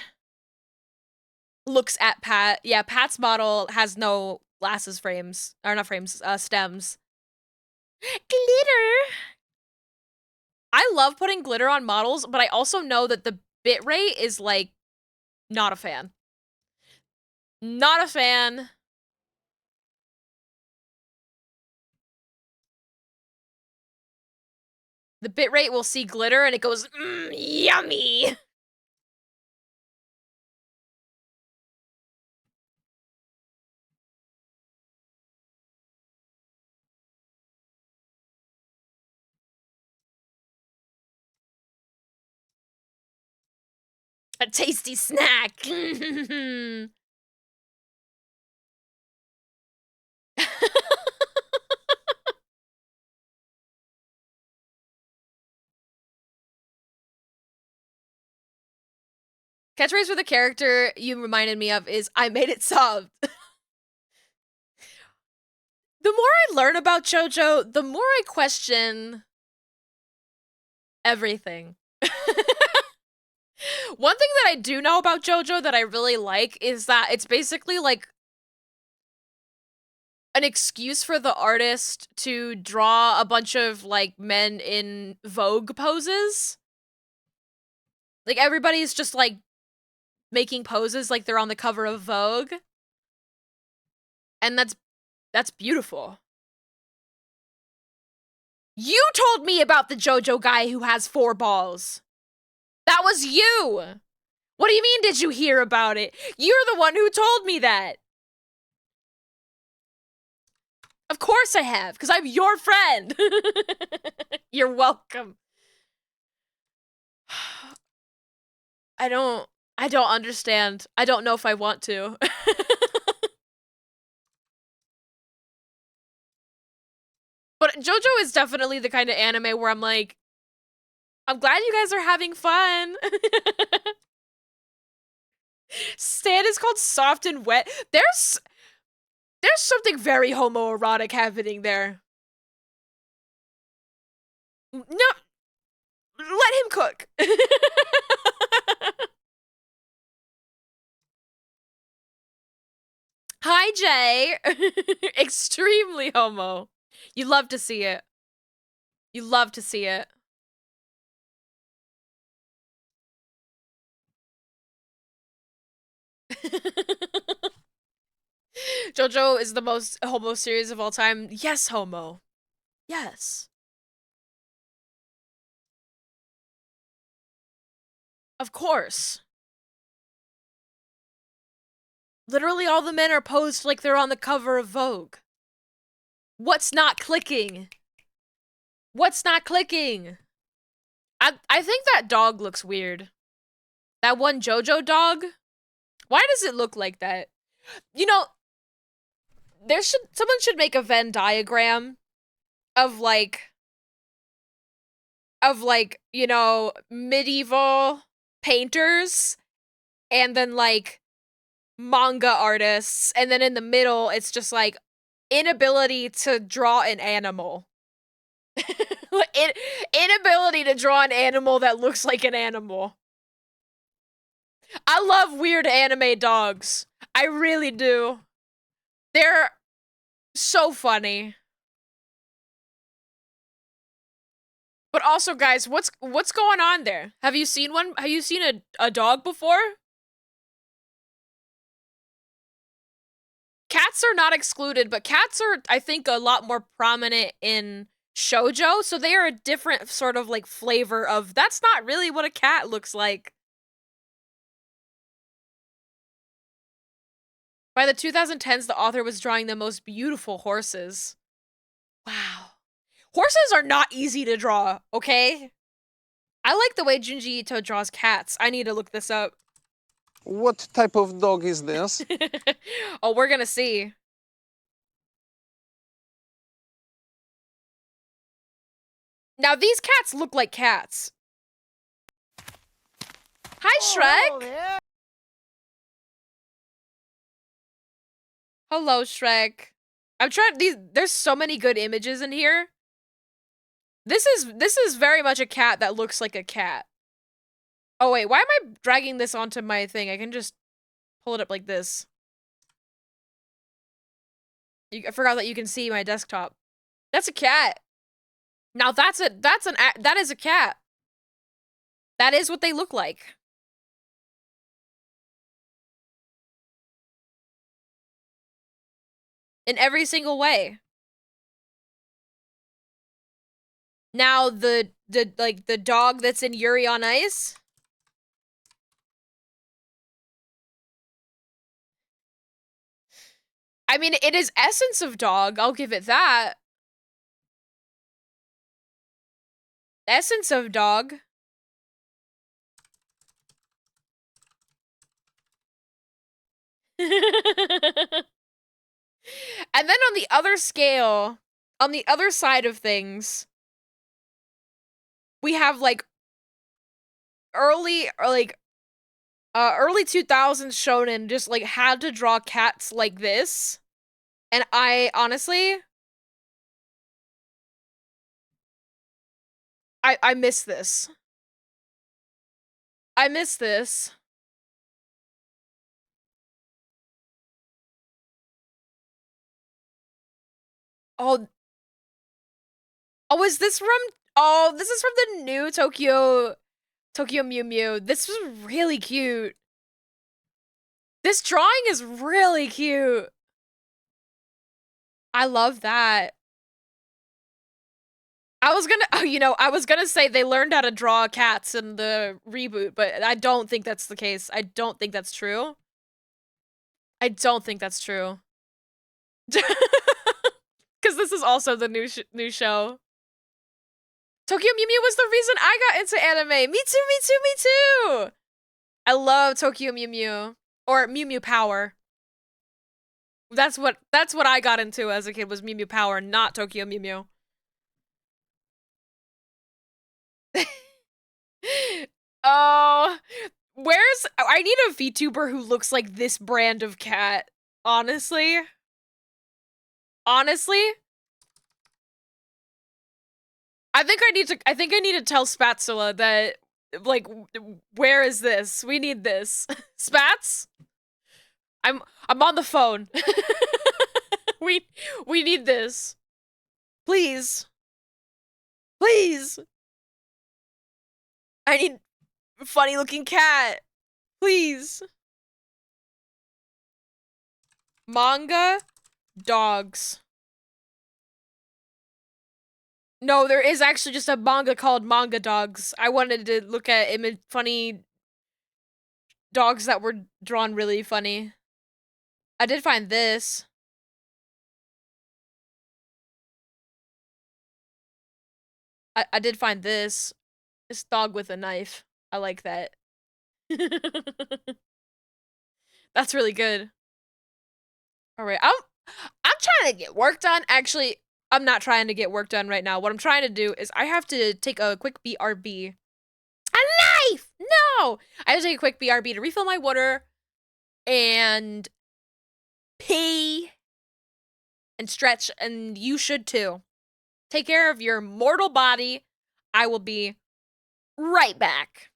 A: Looks at Pat. Yeah, Pat's model has no glasses frames. Or not frames, stems. Glitter! I love putting glitter on models, but I also know that the bitrate is, like, not a fan. Not a fan. The bitrate will see glitter and it goes, yummy! A tasty snack! Catchphrase for the character you reminded me of is, I made it soft. The more I learn about JoJo, the more I question everything. One thing that I do know about JoJo that I really like is that it's basically like an excuse for the artist to draw a bunch of, like, men in Vogue poses. Like, everybody's just, like, making poses like they're on the cover of Vogue. And that's beautiful. You told me about the JoJo guy who has 4 balls. That was you! What do you mean, did you hear about it? You're the one who told me that! Of course I have, because I'm your friend! You're welcome. I don't understand. I don't know if I want to. But JoJo is definitely the kind of anime where I'm like, I'm glad you guys are having fun. Stan is called Soft and Wet. There's something very homoerotic happening there. No, let him cook. Hi, Jay. Extremely homo. You love to see it. You love to see it. JoJo is the most homo series of all time. Yes, homo. Yes. Of course. Literally all the men are posed like they're on the cover of Vogue. What's not clicking? What's not clicking? I think that dog looks weird. That one JoJo dog? Why does it look like that? You know, someone should make a Venn diagram of you know, medieval painters and then like manga artists, and then in the middle it's just like inability to draw an animal. Inability to draw an animal that looks like an animal. I love weird anime dogs. I really do. They're so funny. But also, guys, what's going on there? Have you seen one? Have you seen a dog before? Cats are not excluded, but cats are, I think, a lot more prominent in shoujo, so they are a different sort of like flavor of that's not really what a cat looks like. By the 2010s, the author was drawing the most beautiful horses. Wow. Horses are not easy to draw, okay? I like the way Junji Ito draws cats. I need to look this up.
F: What type of dog is this?
A: Oh, we're gonna see. Now, these cats look like cats. Hi, Shrek! Hello, Shrek. I'm trying there's so many good images in here. This is very much a cat that looks like a cat. Oh wait, why am I dragging this onto my thing? I can just pull it up like this. I forgot that you can see my desktop. That's a cat. Now that is a cat. That is what they look like. In every single way. Now the dog that's in Yuri on Ice. I mean, it is essence of dog, I'll give it that. Essence of dog. And then on the other scale, on the other side of things, we have like early 2000s shonen just like had to draw cats like this. And I honestly I miss this. I miss this. Oh, is this from? Oh, this is from the new Tokyo Mew Mew. This was really cute. This drawing is really cute. I love that. I was gonna say they learned how to draw cats in the reboot, but I don't think that's the case. I don't think that's true. I don't think that's true. Because this is also the new show. Tokyo Mew Mew was the reason I got into anime. Me too, me too, me too! I love Tokyo Mew Mew. Or Mew Mew Power. That's what I got into as a kid, was Mew Mew Power, not Tokyo Mew Mew. Oh, I need a VTuber who looks like this brand of cat. Honestly. Honestly. I think I need to tell Spatzula that, like, where is this? We need this. Spats? I'm on the phone. We need this. Please. Please. I need a funny looking cat. Please. Manga dogs. No, there is actually just a manga called Manga Dogs. I wanted to look at funny dogs that were drawn really funny. I did find this. I did find this. This dog with a knife. I like that. That's really good. All right, I'm trying to get work done. Actually, I'm not trying to get work done right now. What I'm trying to do is I have to take a quick BRB. A knife! No! I have to take a quick BRB to refill my water and pee and stretch, and you should too. Take care of your mortal body. I will be right back.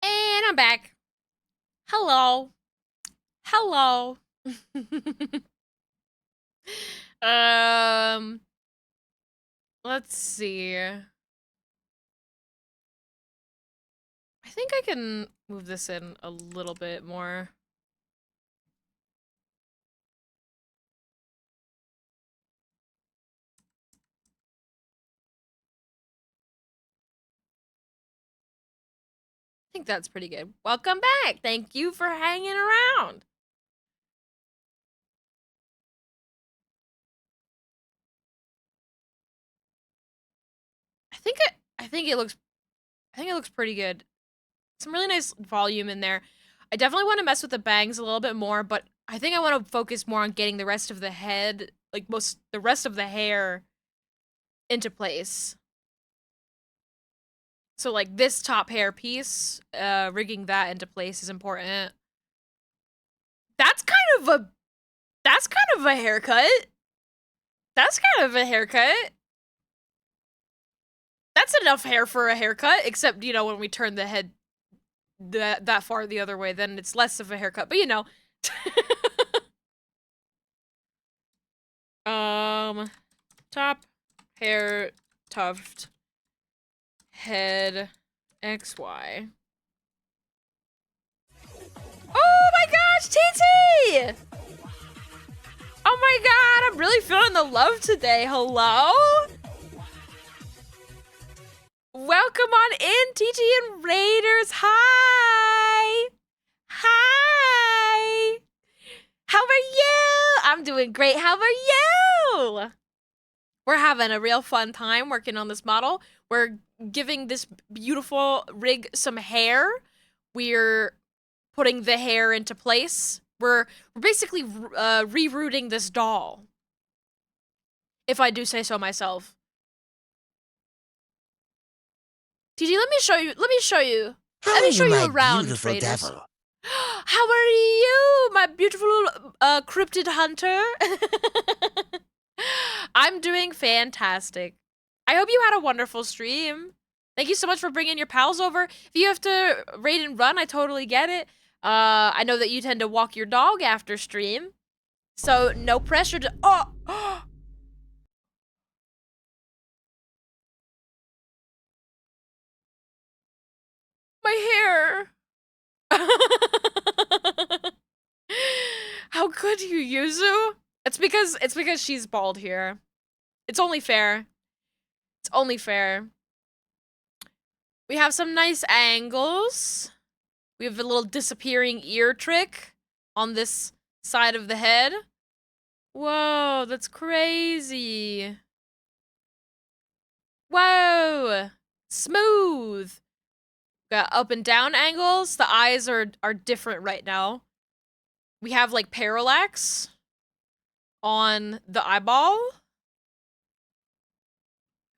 A: And I'm back. Hello. Hello. um, let's see. I think I can move this in a little bit more. think that's pretty good. Welcome back. Thank you for hanging around. I think it looks pretty good. Some really nice volume in there. I definitely want to mess with the bangs a little bit more, but I think I want to focus more on getting the rest of the head, like the rest of the hair into place. So like this top hair piece, rigging that into place is important. That's kind of a haircut. That's kind of a haircut. That's enough hair for a haircut, except, you know, when we turn the head that far the other way, then it's less of a haircut, but you know. Top hair tuft head XY. Oh my gosh, TT! Oh my god, I'm really feeling the love today. Hello? Welcome on in, TT and Raiders. Hi! Hi! How are you? I'm doing great. How are you? We're having a real fun time working on this model. We're giving this beautiful rig some hair. We're putting the hair into place. We're basically rerouting this doll, if I do say so myself. TG, let me show you. Let me show you. Let me show you around, Raiders.
D: Devil.
A: How are you, my beautiful cryptid hunter? I'm doing fantastic. I hope you had a wonderful stream. Thank you so much for bringing your pals over. If you have to raid and run, I totally get it. I know that you tend to walk your dog after stream, so no pressure to. Oh, my hair. How could you, Yuzu? It's because she's bald here. It's only fair. It's only fair. We have some nice angles. We have a little disappearing ear trick on this side of the head. Whoa, that's crazy. Whoa, smooth. Got up and down angles. The eyes are different right now. We have like parallax on the eyeball.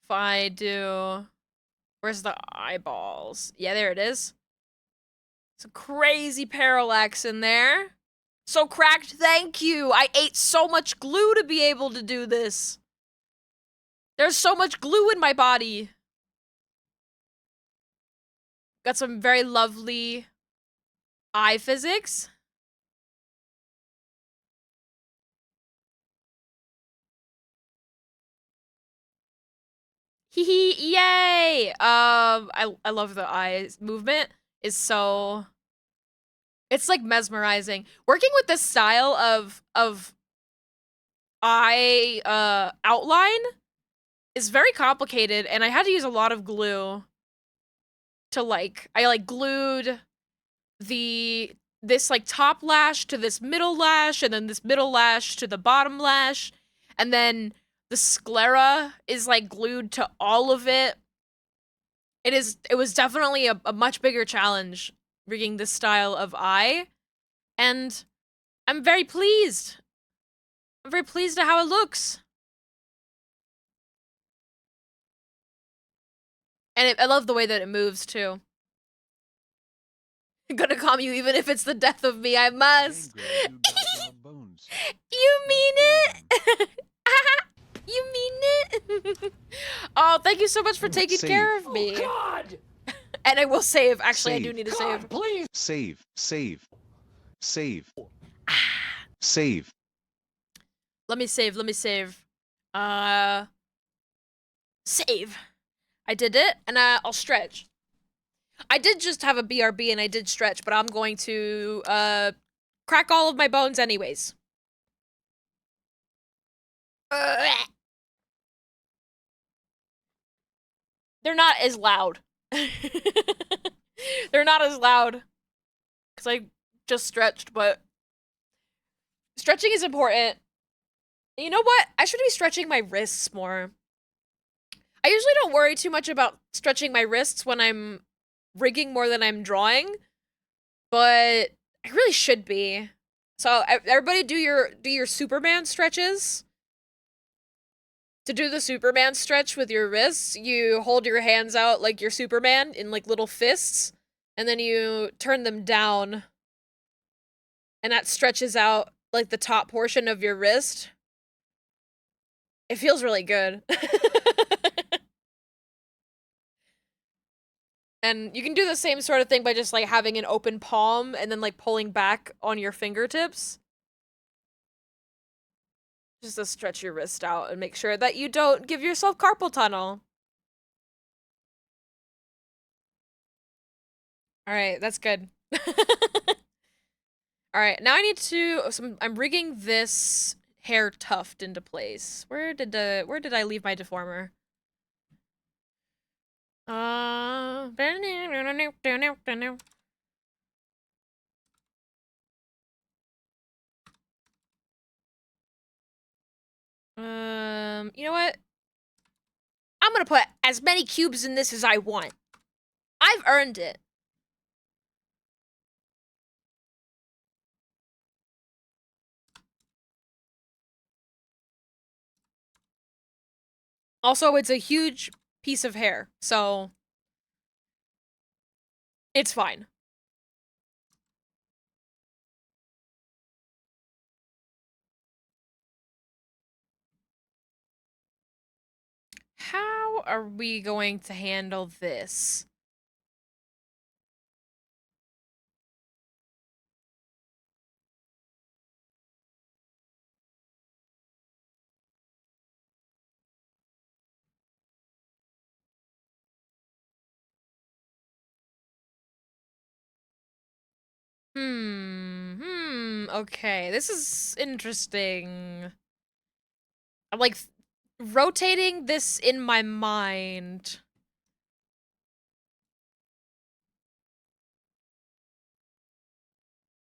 A: If I do, where's the eyeballs? Yeah, there it is. Some crazy parallax in there. So cracked, thank you. I ate so much glue to be able to do this. There's so much glue in my body. Got some very lovely eye physics. Hee hee, yay! I love the eyes movement. Is so, it's like mesmerizing. Working with this style of eye outline is very complicated, and I had to use a lot of glue to I glued this like top lash to this middle lash, and then this middle lash to the bottom lash, and then the sclera is like glued to all of it. It was definitely a much bigger challenge rigging this style of eye, and I'm very pleased. I'm very pleased at how it looks. And I love the way that it moves too. I'm gonna calm you even if it's the death of me, I must. You mean it? You mean it? Oh, thank you so much for taking care of me.
B: Oh, God!
A: And I will save. Actually,
B: Save.
A: I do need to
B: God,
A: save.
B: Please. Save. Save. Save. Save.
A: Let me save. Let me save. Save. I did it, and I'll stretch. I did just have a BRB, and I did stretch, but I'm going to crack all of my bones anyways. They're not as loud. They're not as loud. Because I just stretched, but stretching is important. You know what? I should be stretching my wrists more. I usually don't worry too much about stretching my wrists when I'm rigging more than I'm drawing, but I really should be. So everybody do your Superman stretches. To do the Superman stretch with your wrists, you hold your hands out like you're Superman in like little fists, and then you turn them down, and that stretches out like the top portion of your wrist. It feels really good. And you can do the same sort of thing by just like having an open palm and then like pulling back on your fingertips. Just to stretch your wrist out and make sure that you don't give yourself carpal tunnel. Alright, that's good. Alright, now I need to I'm rigging this hair tuft into place. Where did I leave my deformer? You know what? I'm gonna put as many cubes in this as I want. I've earned it. Also, it's a huge piece of hair, so it's fine. How are we going to handle this? Okay, this is interesting. I'm like rotating this in my mind.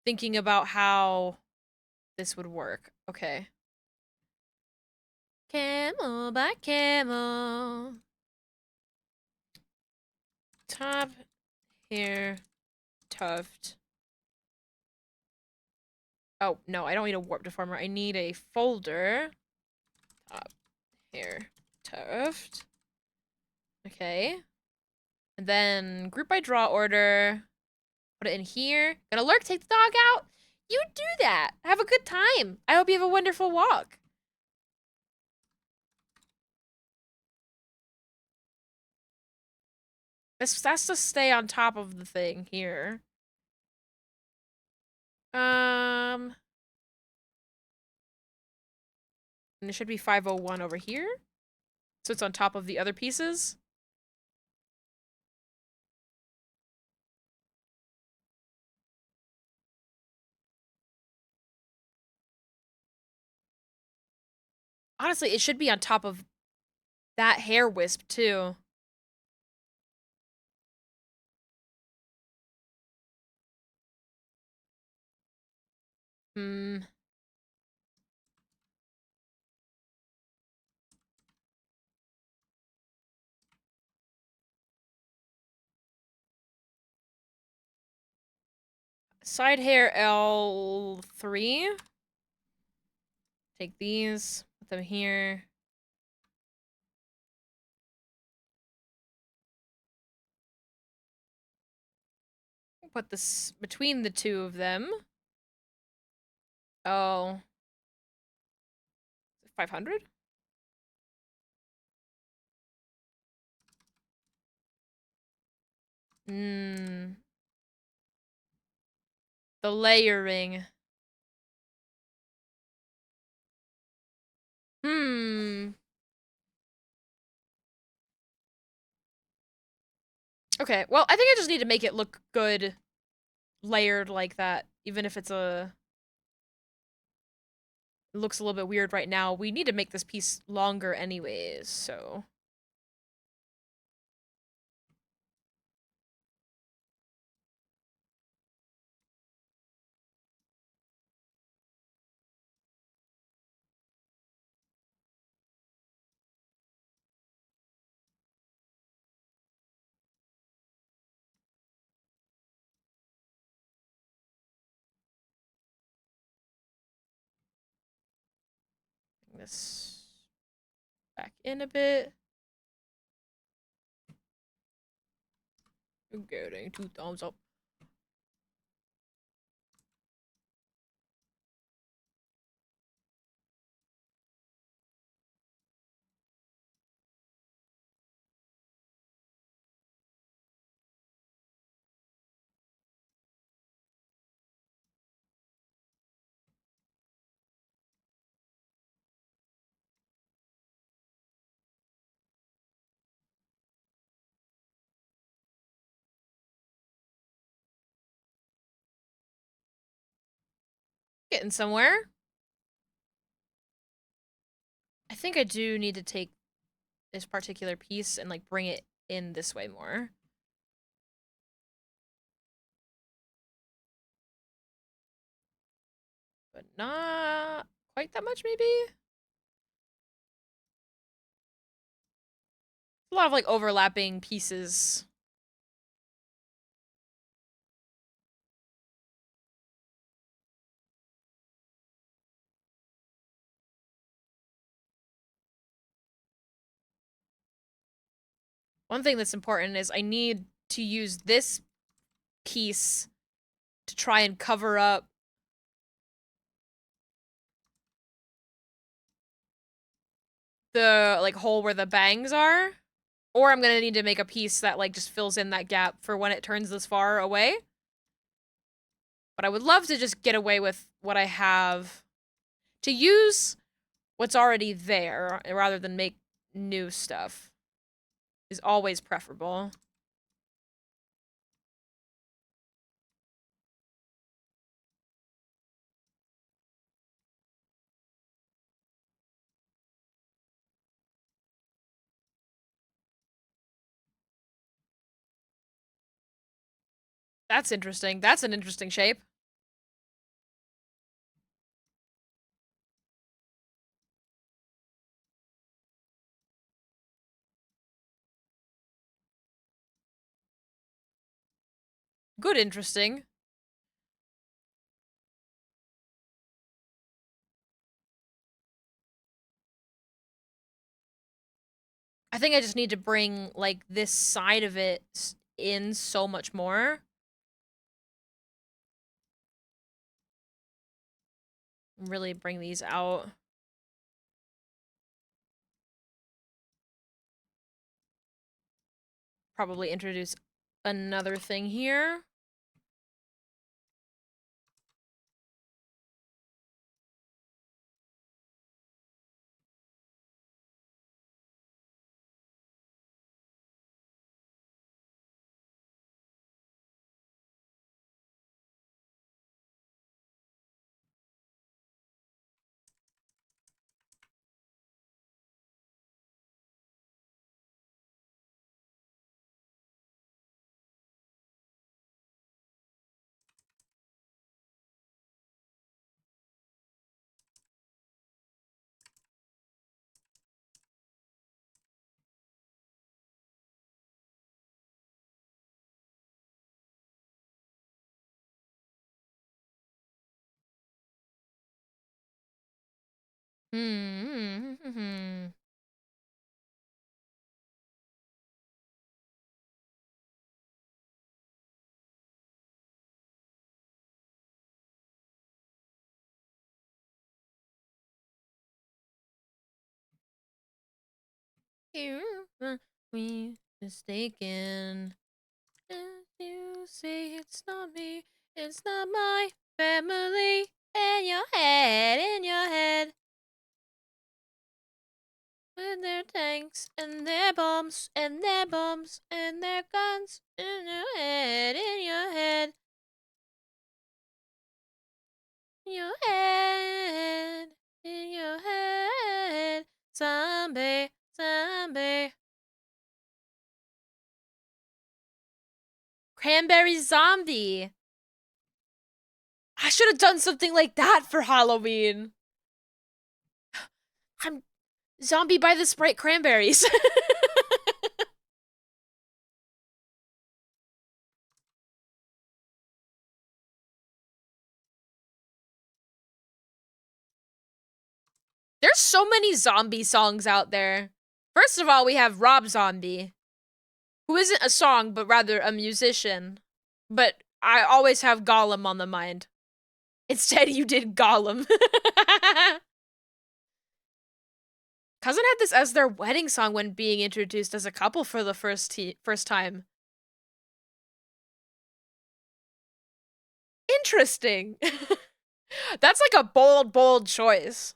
A: Thinking about how this would work. Okay. Camel by camel. Top hair tuft. Oh, no, I don't need a warp deformer. I need a folder. Top hair tuft. Okay. And then group by draw order. Put it in here. Gonna lurk, take the dog out? You do that. Have a good time. I hope you have a wonderful walk. This has to stay on top of the thing here. And it should be 501 over here. So it's on top of the other pieces. Honestly, it should be on top of that hair wisp, too. Hmm. Side hair L3. Take these, put them here. Put this between the two of them. Oh. 500? Hmm. The layering. Hmm. Okay, well, I think I just need to make it look good layered like that, even if it's a... It looks a little bit weird right now. We need to make this piece longer anyways, so... this back in a bit. Getting 2 thumbs up. Getting somewhere. I think I do need to take this particular piece and like bring it in this way more. But not quite that much, maybe? A lot of like overlapping pieces. One thing that's important is I need to use this piece to try and cover up the like hole where the bangs are. Or I'm gonna need to make a piece that like just fills in that gap for when it turns this far away. But I would love to just get away with what I have. To use what's already there rather than make new stuff is always preferable. That's interesting. That's an interesting shape. Good interesting. I think I just need to bring, like, this side of it in so much more. Really bring these out. Probably introduce another thing here. Hmm. You we mistaken. And you say it's not me, it's not my family. In your head. With their tanks and their bombs and their bombs and their guns in your head, in your head. Your head, in your head. Zombie, zombie. Cranberry zombie. I should have done something like that for Halloween. I'm zombie by the Sprite cranberries. There's so many zombie songs out there. First of all, we have Rob Zombie, who isn't a song, but rather a musician. But I always have Gollum on the mind. Instead, you did Gollum. Cousin had this as their wedding song when being introduced as a couple for the first time. Interesting. That's like a bold choice.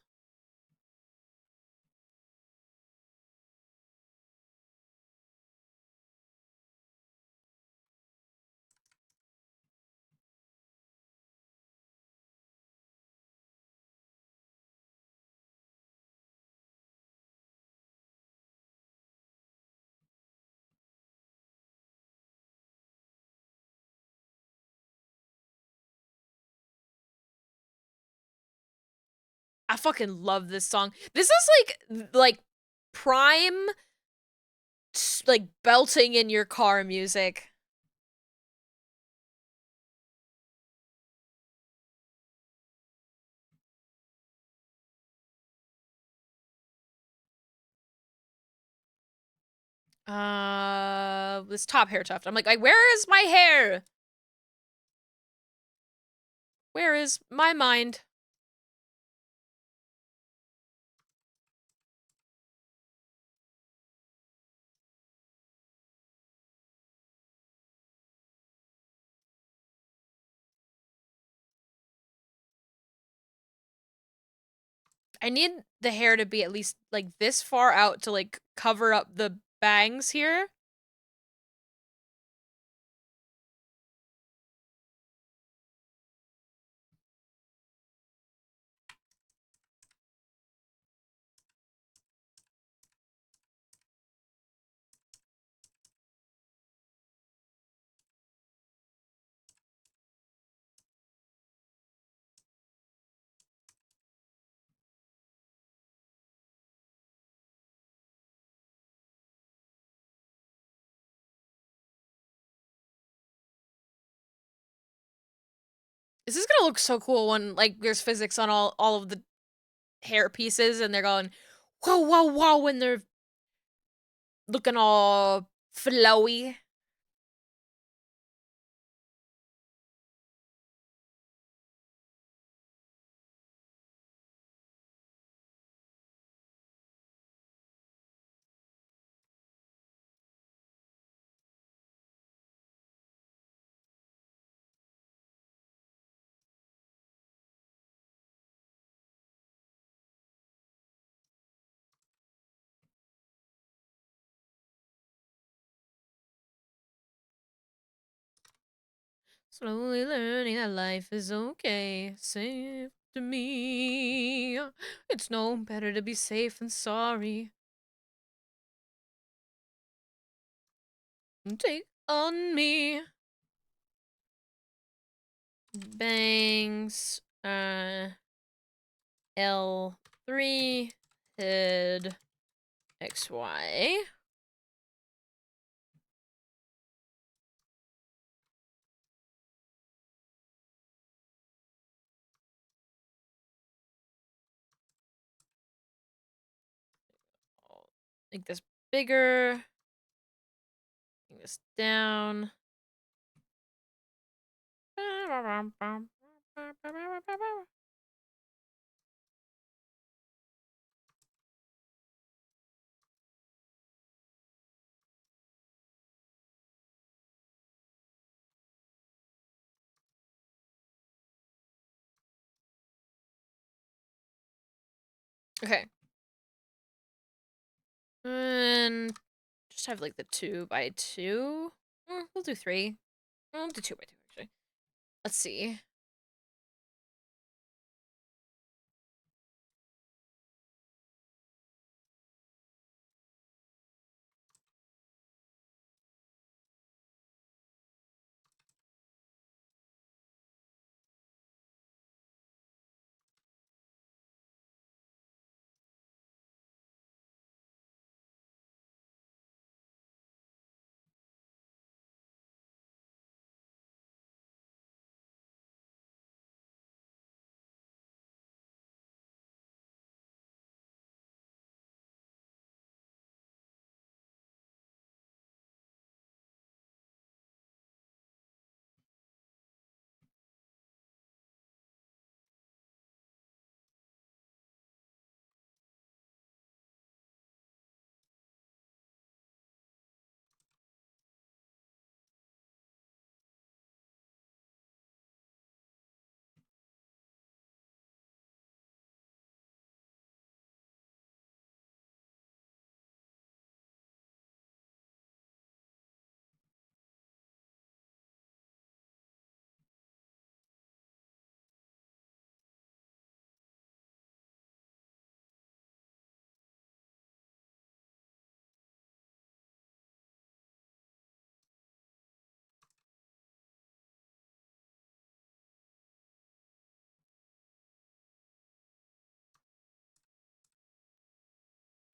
A: I fucking love this song. This is like prime like belting in your car music. This top hair tuft. I'm like, where is my hair? Where is my mind? I need the hair to be at least like this far out to like cover up the bangs here. This is gonna look so cool when like there's physics on all of the hair pieces and they're going whoa when they're looking all flowy. Slowly learning that life is okay, safe to me. It's no better to be safe than sorry. Take on me. Bangs. L3 head XY. Make this bigger. Bring this down. Okay. And just have like the 2x2. We'll do 3. We'll do 2x2 actually. Let's see.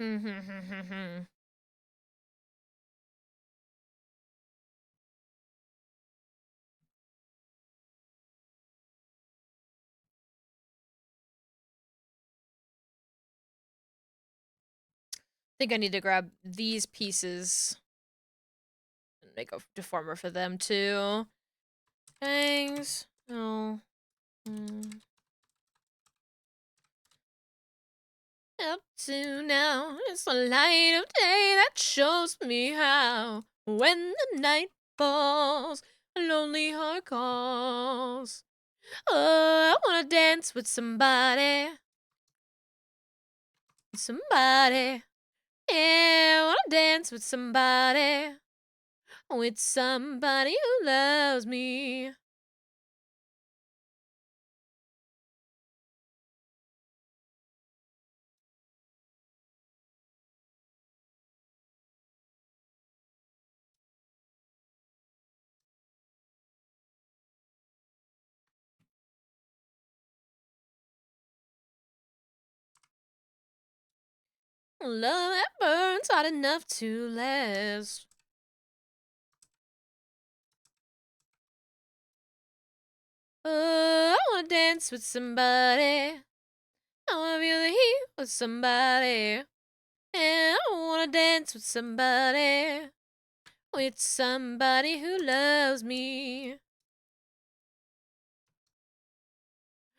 A: Think I need to grab these pieces and make a deformer for them too. Thanks. Oh. Up to now, it's the light of day that shows me how. When the night falls, a lonely heart calls. Oh, I wanna dance with somebody. Somebody. Yeah, I wanna dance with somebody. With somebody who loves me. Love that burns hot enough to last. Oh, I wanna dance with somebody. I wanna feel the heat with somebody. And I wanna dance with somebody. With somebody who loves me.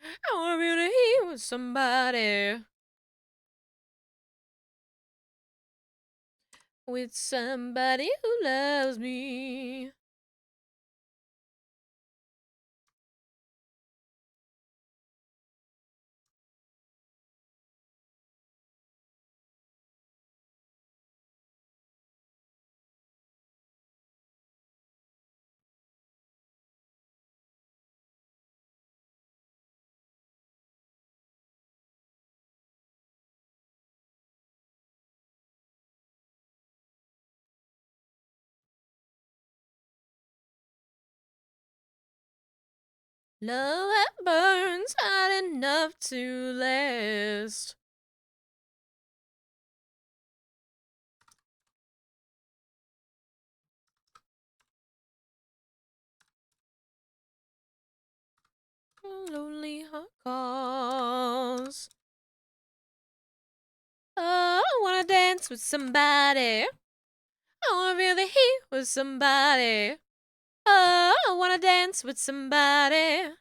A: I wanna feel the heat with somebody. With somebody who loves me. Love that burns hot enough to last. Lonely heart calls. Oh, I wanna dance with somebody. I wanna feel the heat with somebody. Oh, I wanna dance with somebody.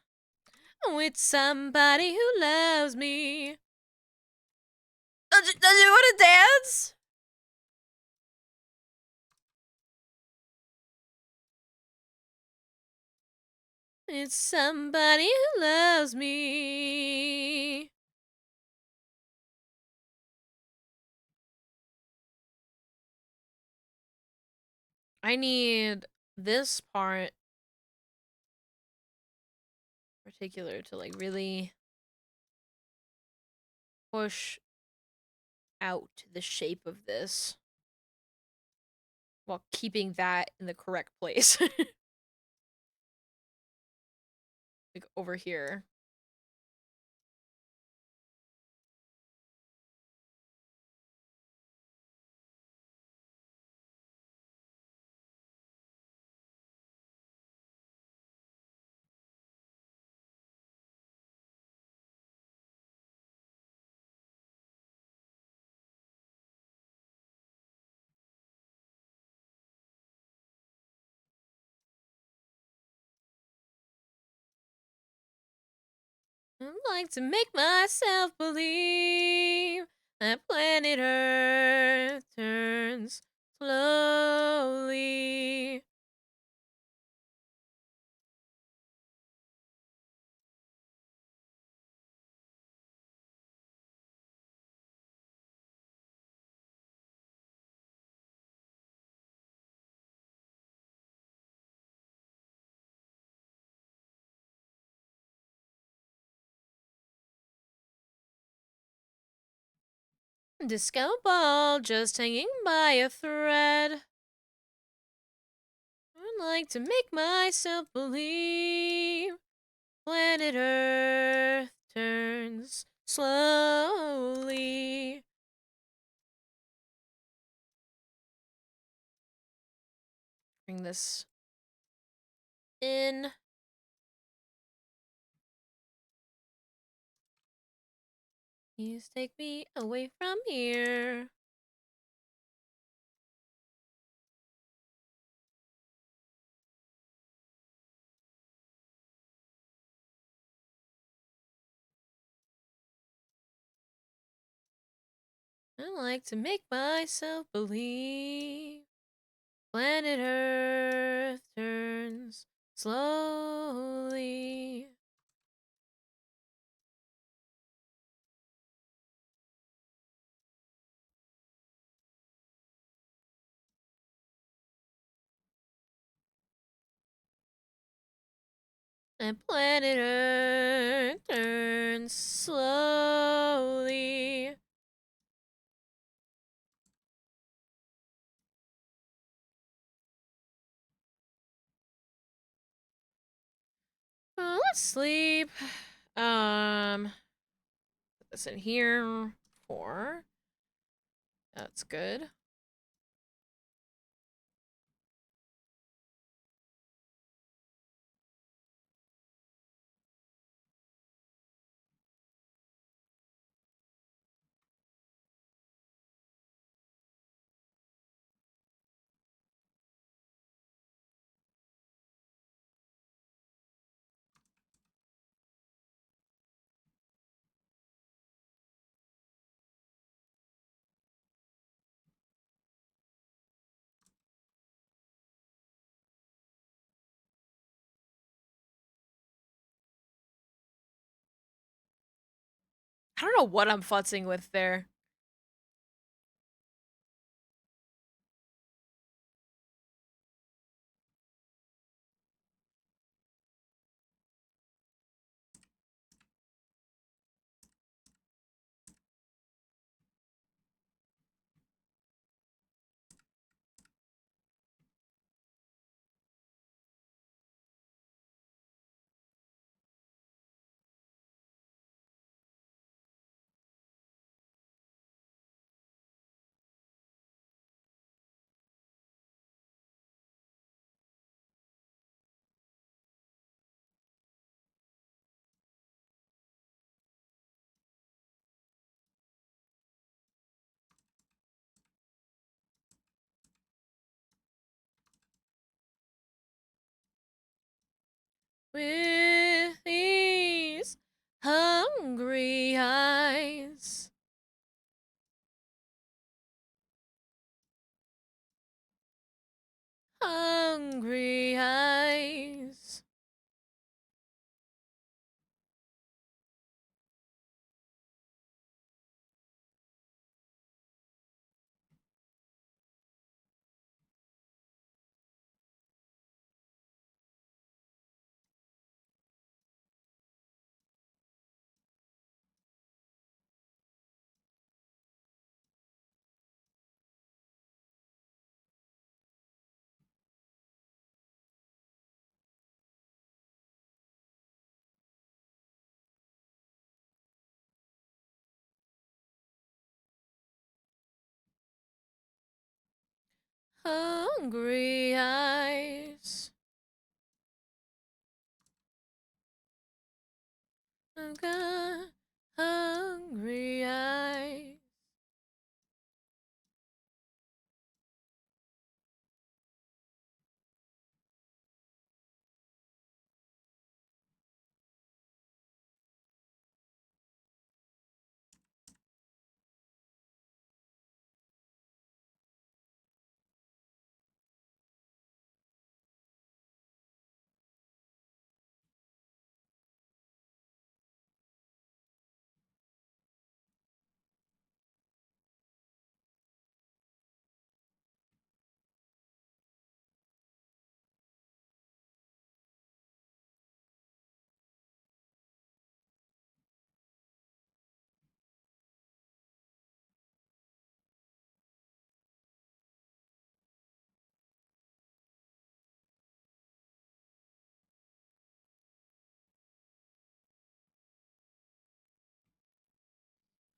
A: With somebody who loves me. Does you wanna dance? It's somebody who loves me. I need this part in particular to like really push out the shape of this while keeping that in the correct place. Like over here. I'd like to make myself believe that planet Earth turns slowly. Disco ball just hanging by a thread. I'd like to make myself believe planet Earth turns slowly. Bring this in. Please take me away from here. I like to make myself believe planet Earth turns slowly. And planet Earth turns slowly. Let's sleep. Put this in here. 4. That's good. I don't know what I'm futzing with there. With these hungry eyes. Hungry eyes. Hungry eyes. I've got hungry eyes.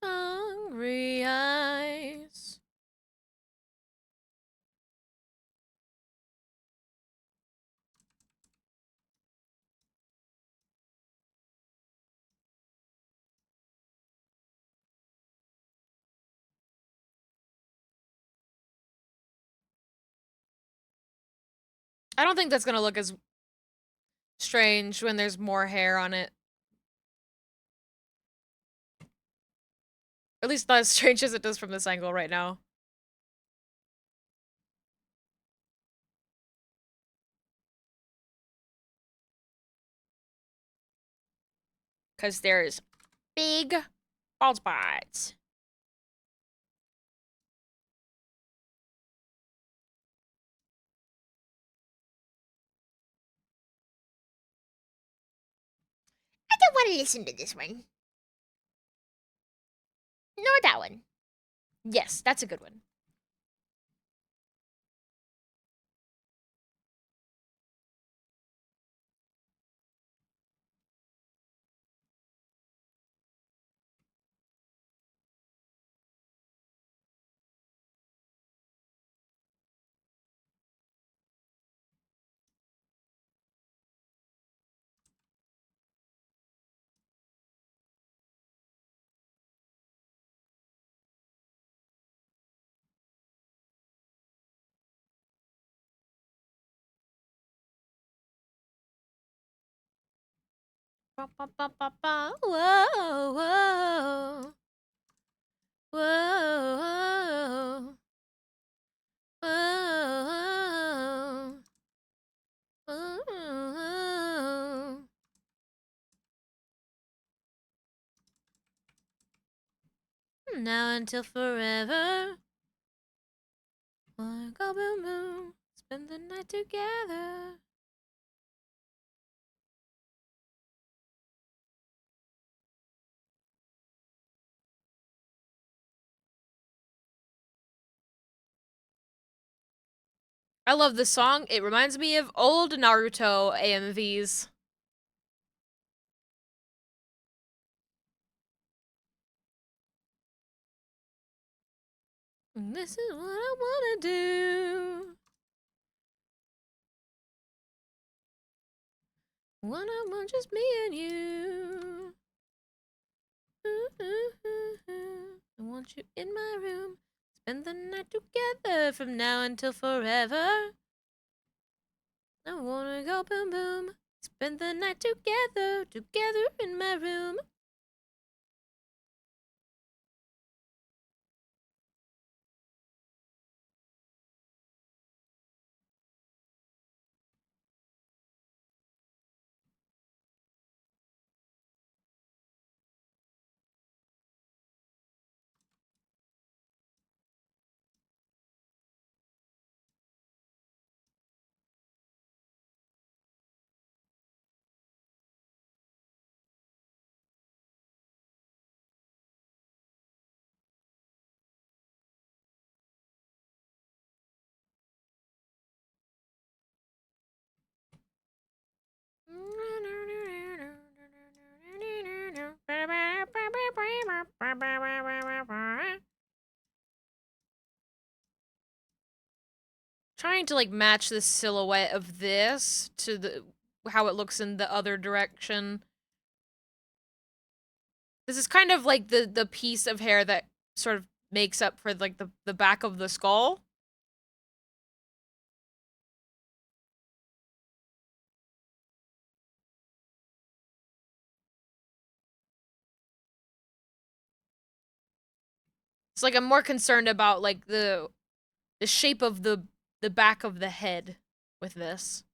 A: Hungry eyes. I don't think that's gonna look as strange when there's more hair on it. At least not as strange as it does from this angle right now. Because there's big bald spots. I don't want to listen to this one. Nor that one. Yes, that's a good one. Ba, ba, ba, ba, ba. Whoa, whoa. Whoa. Whoa. Whoa. Now until forever. Wanna go boom boom. Spend the night together. I love this song. It reminds me of old Naruto AMVs. This is what I wanna do. When I want just me and you. I want you in my room. Spend the night together from now until forever. I wanna go boom boom. Spend the night together, together in my room. Trying to like match the silhouette of this to the how it looks in the other direction. This is kind of like the piece of hair that sort of makes up for like the back of the skull. It's like I'm more concerned about like the shape of the back of the head with this.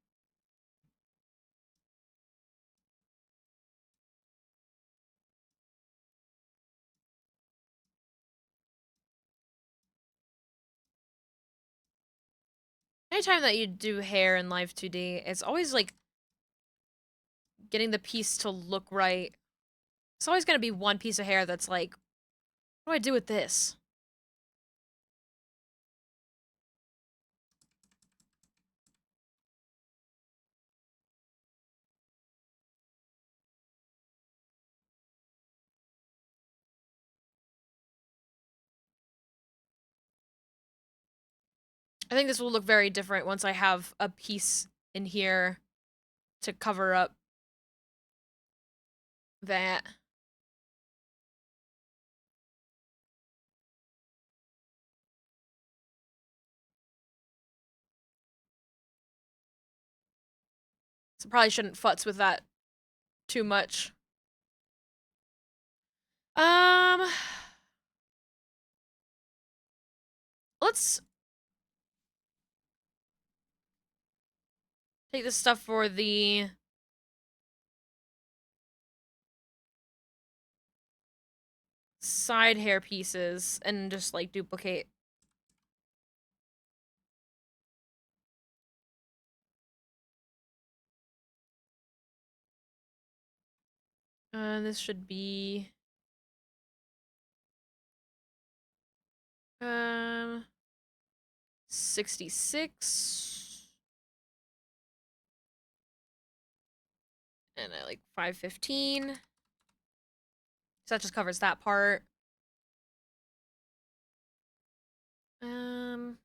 A: Anytime that you do hair in Live 2D, it's always like getting the piece to look right. It's always gonna be one piece of hair that's like, what do I do with this? I think this will look very different once I have a piece in here to cover up that. So probably shouldn't futz with that too much. Let's take this stuff for the side hair pieces and just like duplicate. This should be 66 and I like 515. So that just covers that part. And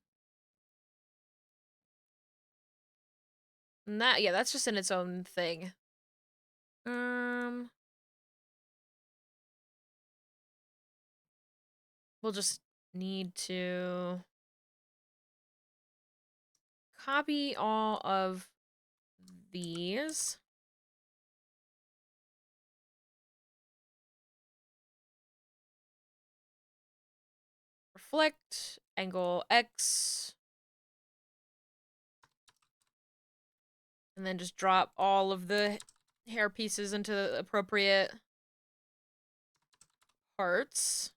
A: that, yeah, that's just in its own thing. We'll just need to copy all of these. Reflect, angle X. And then just drop all of the hair pieces into the appropriate parts.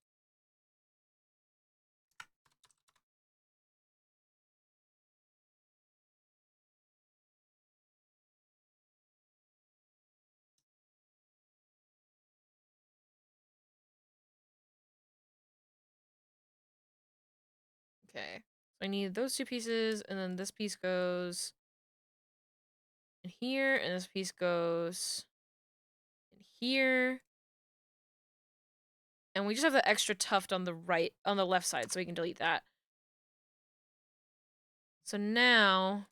A: Okay. So I need those two pieces, and then this piece goes in here, and this piece goes in here. And we just have the extra tuft on the left side, so we can delete that. So now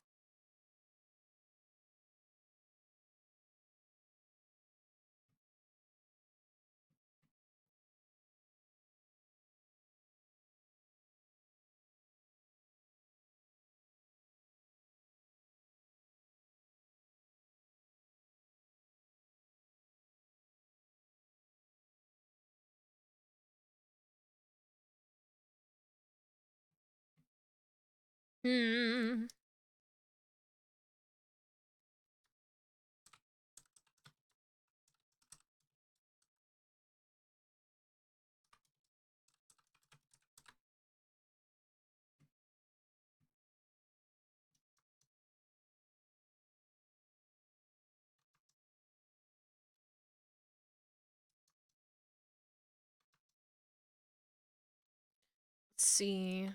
A: let's see.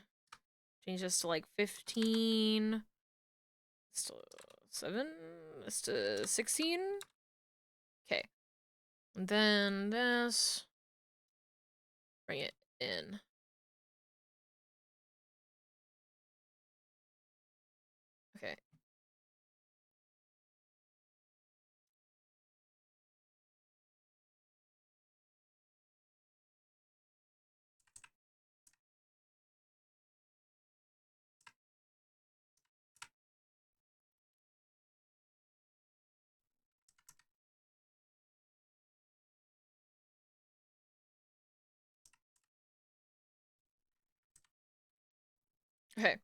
A: Change this to like 15. It's to 7. It's to 16. Okay. And then this. Bring it in. Okay. Okay.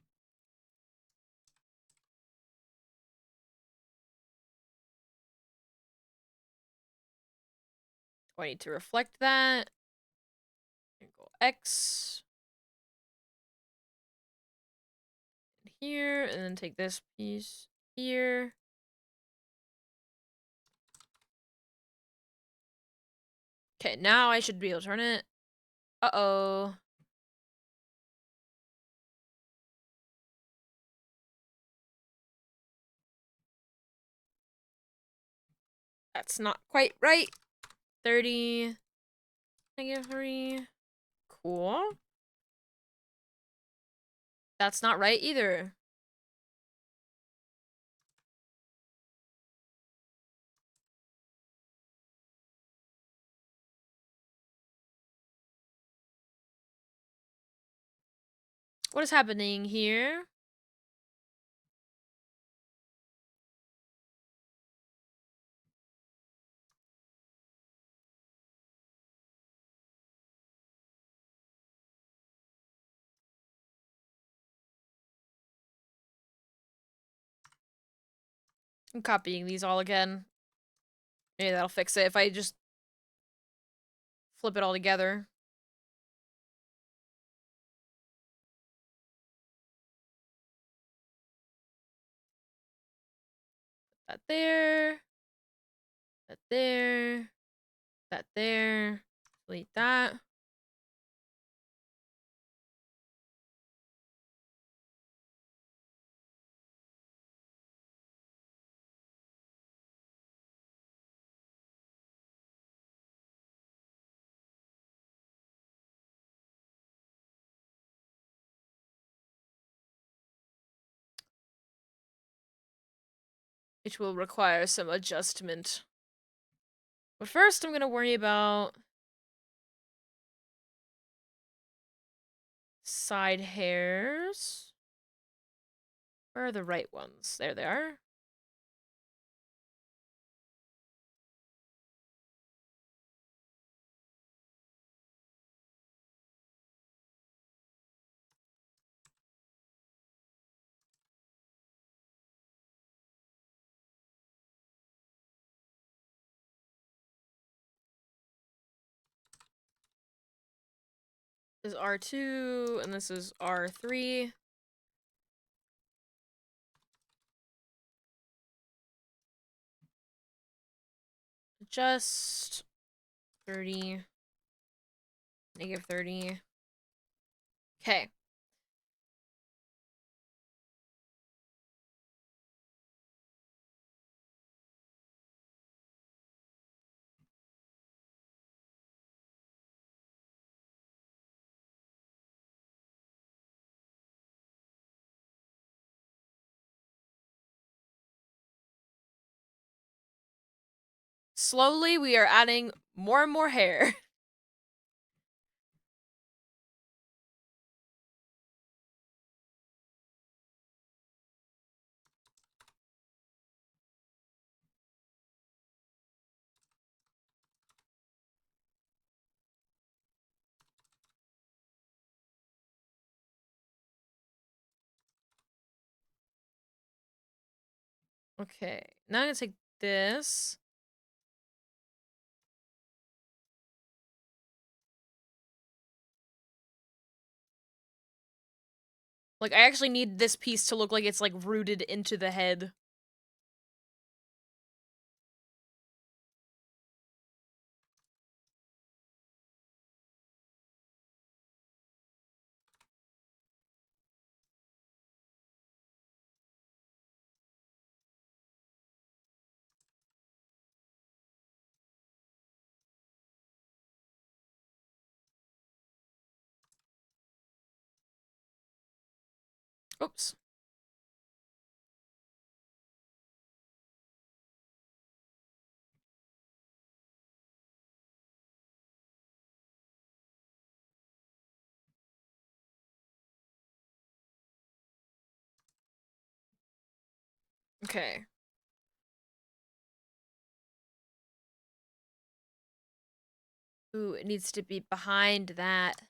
A: Oh, I need to reflect that. Angle X. Here, and then take this piece here. Okay, now I should be able to turn it. Uh-oh. That's not quite right. 30. -3. Cool. That's not right either. What is happening here? I'm copying these all again. Maybe that'll fix it if I just flip it all together. That there. That there. That there. Delete that. Which will require some adjustment. But first, I'm gonna worry about side hairs. Where are the right ones? There they are. This is R2, and this is R3. Just 30. Negative 30. Okay. Slowly, we are adding more and more hair. Okay, now I'm gonna take this. Like, I actually need this piece to look like it's, like, rooted into the head. Oops. Okay. Ooh, it needs to be behind that.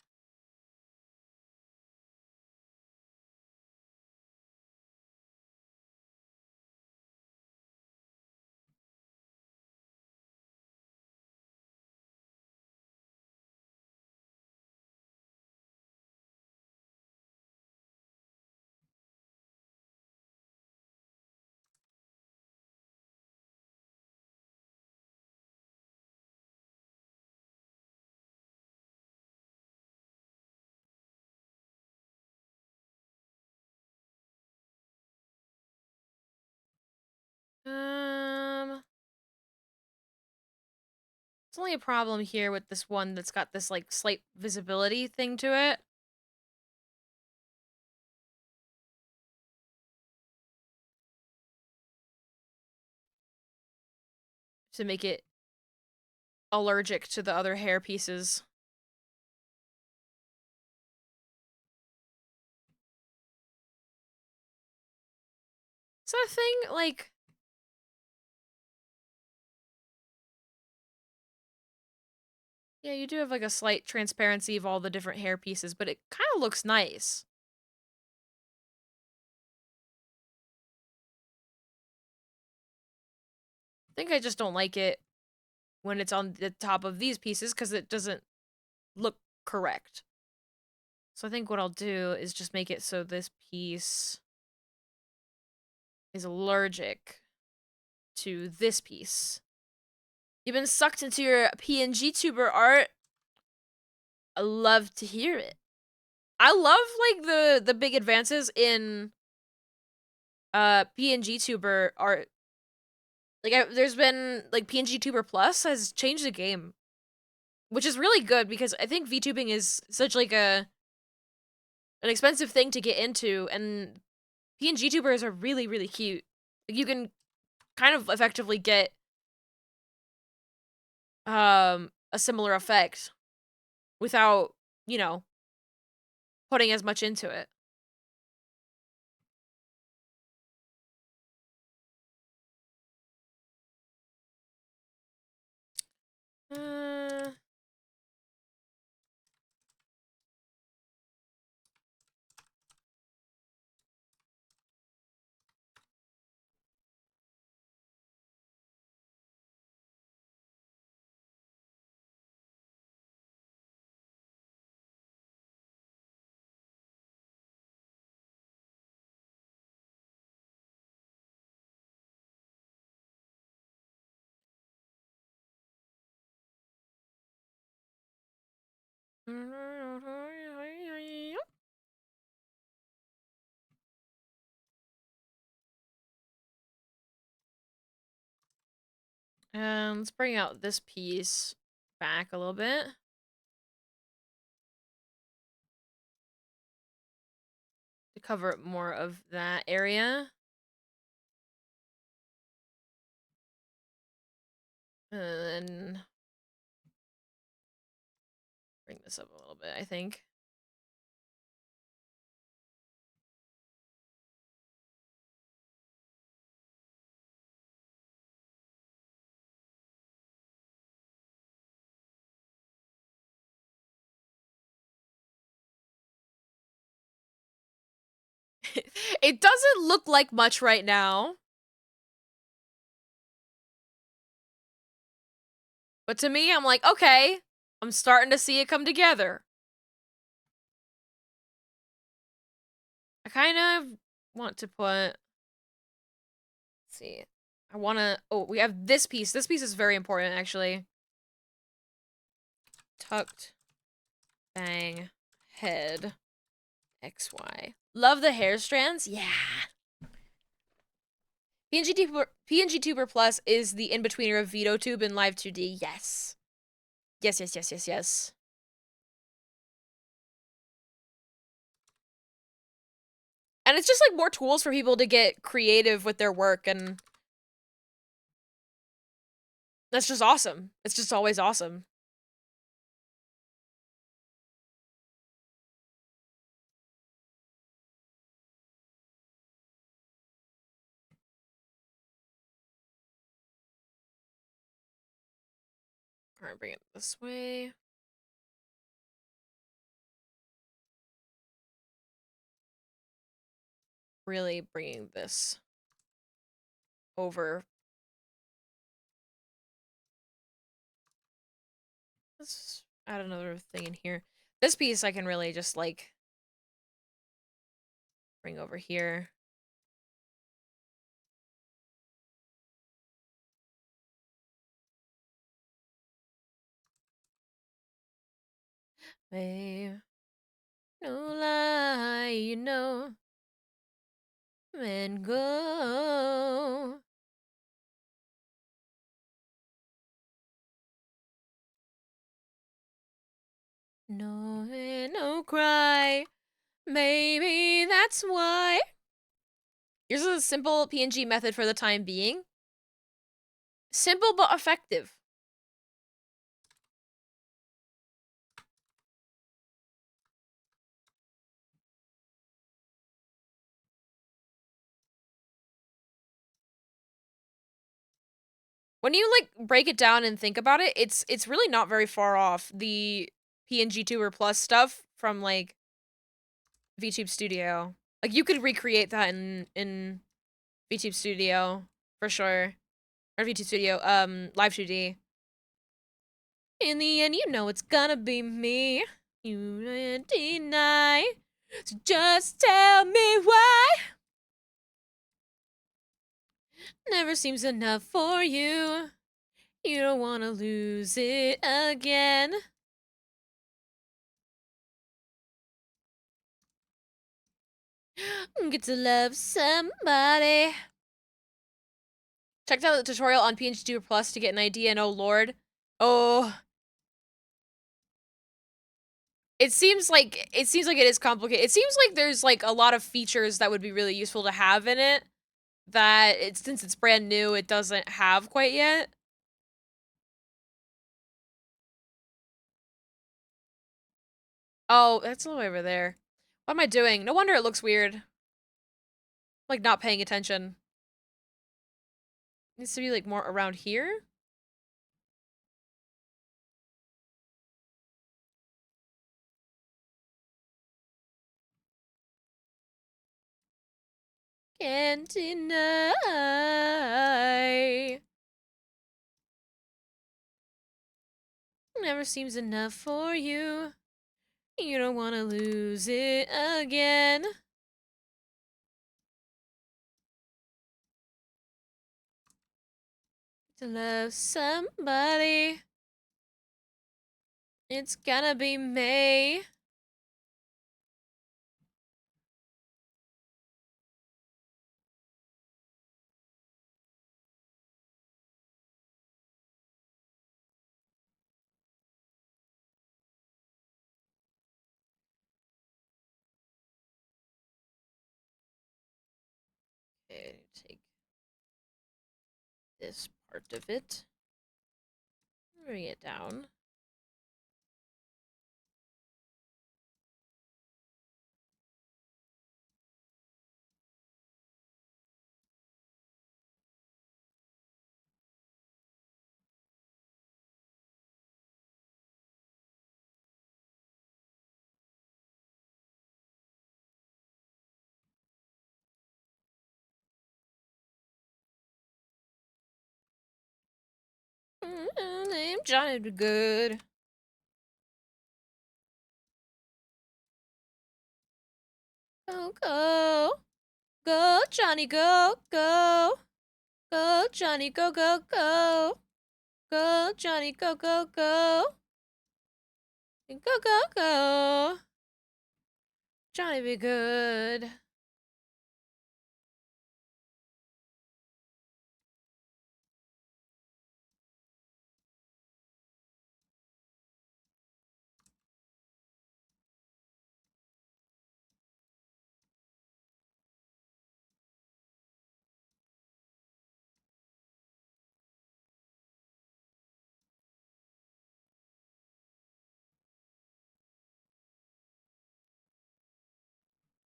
A: It's only a problem here with this one that's got this, like, slight visibility thing to it. To make it allergic to the other hair pieces. Is that a thing? Like... Yeah, you do have, like, a slight transparency of all the different hair pieces, but it kind of looks nice. think I just don't like it when it's on the top of these pieces because it doesn't look correct. So I think what I'll do is just make it so this piece is allergic to this piece. You've been sucked into your PNG tuber art. I love to hear it. I love like the big advances in PNG tuber art. Like there's been like PNG tuber plus has changed the game, which is really good because I think VTubing is such like an expensive thing to get into, and PNG tubers are really, really cute. Like, you can kind of effectively get a similar effect without, you know, putting as much into it. Uh, and let's bring out this piece back a little bit. To cover up more of that area. And then bring this up a little bit, I think. It doesn't look like much right now. But to me, I'm like, okay, I'm starting to see it come together. I kind of want to put, let's see, I want to, oh, we have this piece. This piece is very important, actually. Tucked, bang, head, XY. Love the hair strands? Yeah. PNG Tuber Plus is the in-betweener of VitoTube and Live 2D. Yes. Yes, yes, yes, yes, yes. And it's just like more tools for people to get creative with their work, and that's just awesome. It's just always awesome. All right, bring it this way. Really bringing this over. Let's add another thing in here. This piece I can really just like bring over here. Babe, no lie, you know, and go. No, no cry. Maybe that's why. Here's a simple PNG method for the time being. Simple but effective. When you like break it down and think about it, it's really not very far off the PNG Tuber Plus stuff from like VTube Studio. Like you could recreate that in VTube Studio for sure. Or VT Studio, Live 2D. In the end, you know it's gonna be me. You can't deny. So just tell me why. Never seems enough for you. You don't wanna lose it again. Get to love somebody. Checked out the tutorial on PNG Plus to get an idea, and oh lord. Oh. It seems like it is complicated. It seems like there's like a lot of features that would be really useful to have in it that since it's brand new, it doesn't have quite yet. Oh, that's all the way over there. What am I doing? No wonder it looks weird. Like not paying attention. Needs to be like more around here. Can't deny. Never seems enough for you. You don't want to lose it again. To love somebody. It's gonna be May. Okay, take this part of it. Bring it down. Name Johnny be good. Go, go. Go, Johnny, go, go. Go, Johnny, go, go, go. Go, Johnny, go, go, go. Go, go, go. Johnny be good.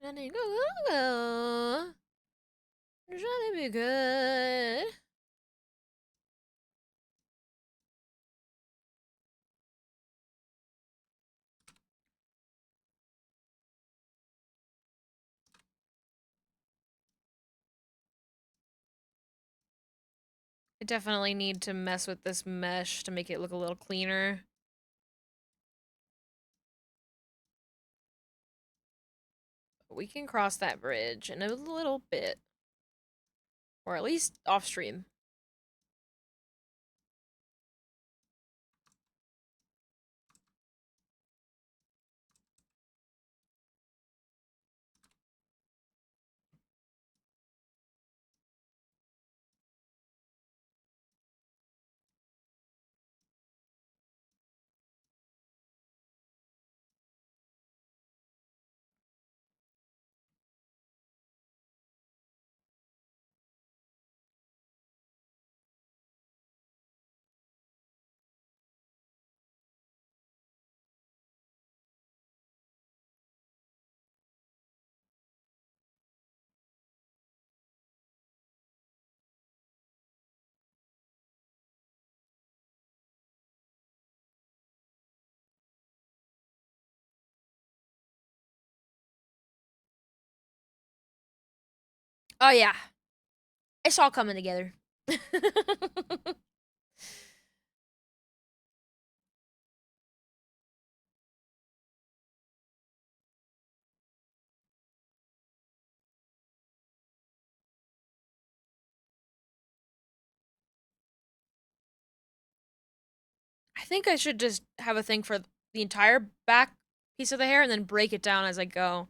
A: Johnny, go, go, go. Johnny be good. I definitely need to mess with this mesh to make it look a little cleaner. But we can cross that bridge in a little bit. Or at least off stream. Oh yeah. It's all coming together. I think I should just have a thing for the entire back piece of the hair and then break it down as I go.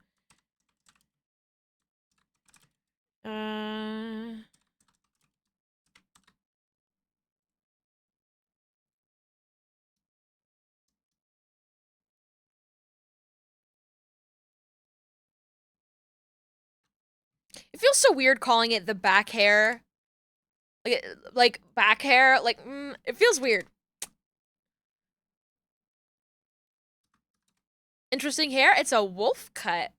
A: It feels so weird calling it the back hair. Like back hair, like, it feels weird. Interesting hair. It's a wolf cut.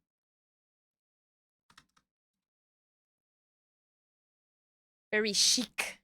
A: Very chic.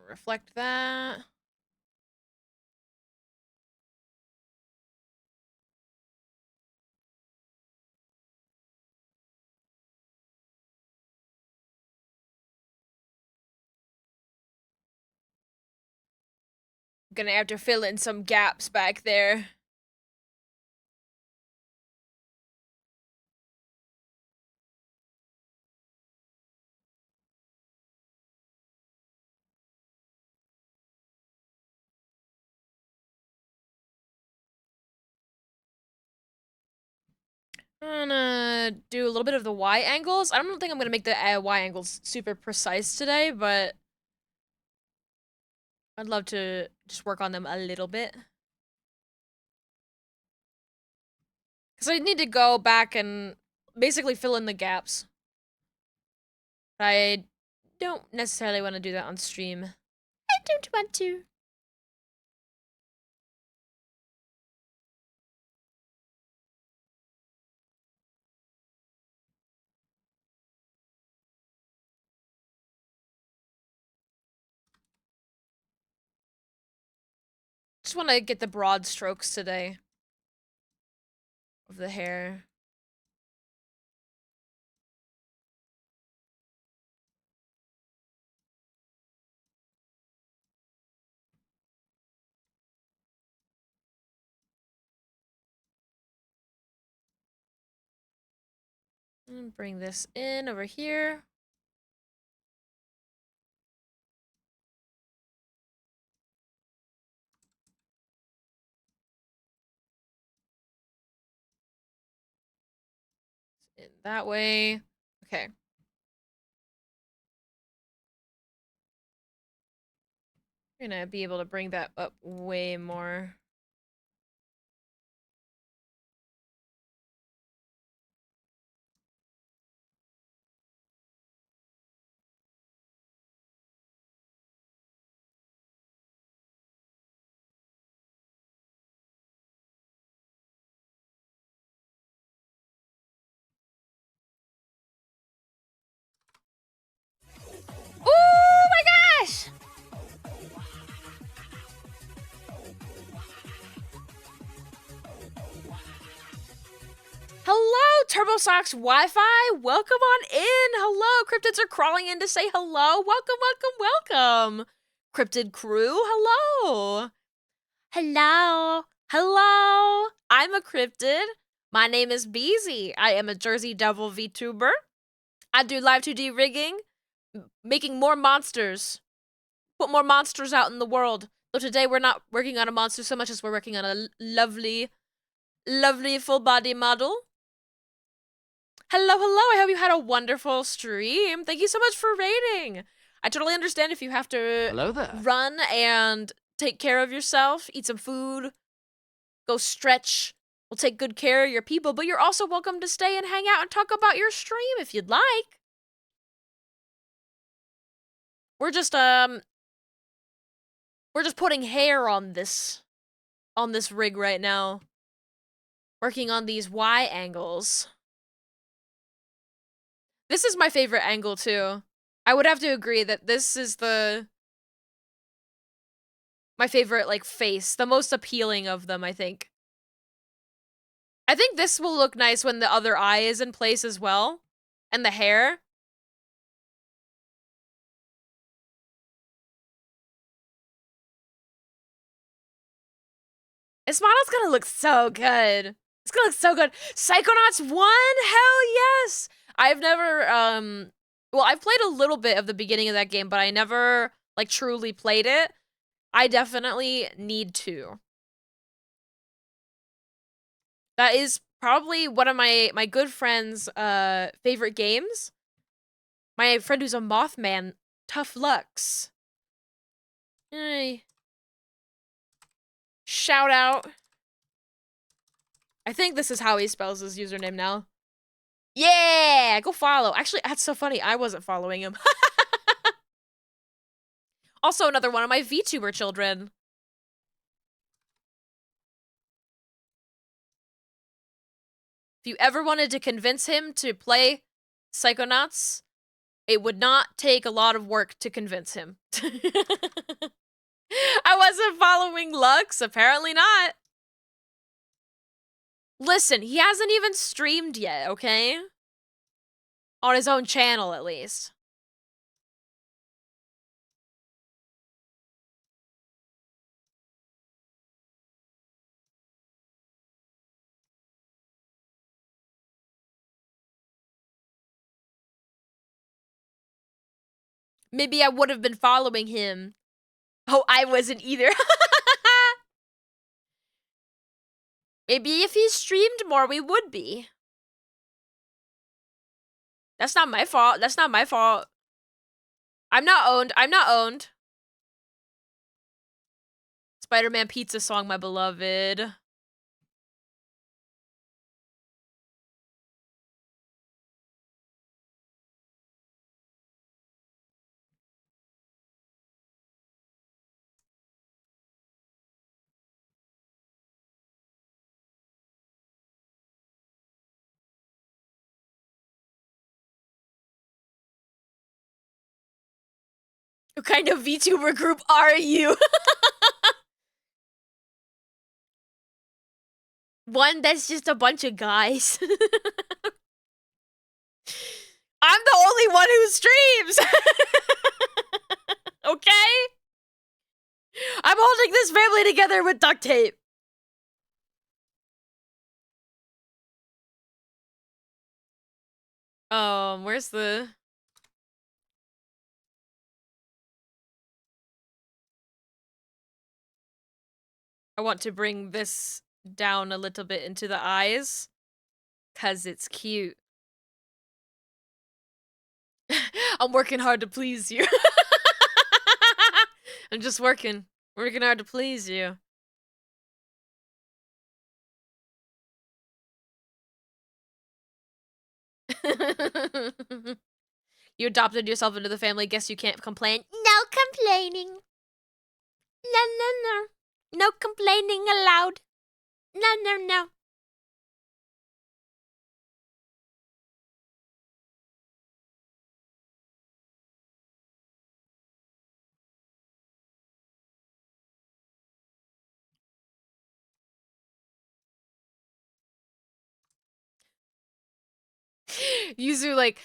A: Reflect that. Gonna have to fill in some gaps back there. I'm gonna do a little bit of the Y angles. I don't think I'm gonna make the Y angles super precise today, but I'd love to just work on them a little bit. Because I need to go back and basically fill in the gaps. But I don't necessarily want to do that on stream. I don't want to. Just want to get the broad strokes today of the hair. And bring this in over here. In that way. Okay. We're gonna be able to bring that up way more. Oh my gosh! Hello, TurboSox Wi-Fi. Welcome on in. Hello, cryptids are crawling in to say hello. Welcome, welcome, welcome. Cryptid crew, hello. Hello. Hello. I'm a cryptid. My name is Beezy. I am a Jersey Devil VTuber. I do live 2D rigging, making more monsters. Put more monsters out in the world. So today we're not working on a monster so much as we're working on a lovely lovely full body model. Hello, hello. I hope you had a wonderful stream. Thank you so much for raiding. I totally understand if you have to
G: Hello there.
A: run and take care of yourself, eat some food, go stretch. We'll take good care of your people, but you're also welcome to stay and hang out and talk about your stream if you'd like. We're just putting hair on this rig right now. Working on these Y angles. This is my favorite angle too. I would have to agree that this is my favorite like face, the most appealing of them, I think. I think this will look nice when the other eye is in place as well. And the hair. This model's gonna look so good. It's gonna look so good. Psychonauts 1? Hell yes! I've never, well, I've played a little bit of the beginning of that game, but I never, like, truly played it. I definitely need to. That is probably one of my good friend's favorite games. My friend who's a Mothman, Tough Lux. Hey. Shout out. I think this is how he spells his username now. Yeah, go follow. Actually, that's so funny. I wasn't following him. Also, another one of my VTuber children. If you ever wanted to convince him to play Psychonauts, it would not take a lot of work to convince him. I wasn't following Lux, apparently not. Listen, he hasn't even streamed yet, okay? On his own channel, at least. Maybe I would have been following him. Oh, I wasn't either. Maybe if he streamed more, we would be. That's not my fault. That's not my fault. I'm not owned. I'm not owned. Spider-Man Pizza Song, my beloved. What kind of VTuber group are you? One that's just a bunch of guys. I'm the only one who streams! Okay? I'm holding this family together with duct tape. Where's the... I want to bring this down a little bit into the eyes. 'Cause it's cute. I'm working hard to please you. I'm just working hard to please you. You adopted yourself into the family, guess you can't complain. No complaining. No, no, no. No complaining allowed. No, no, no. Yuzu, like,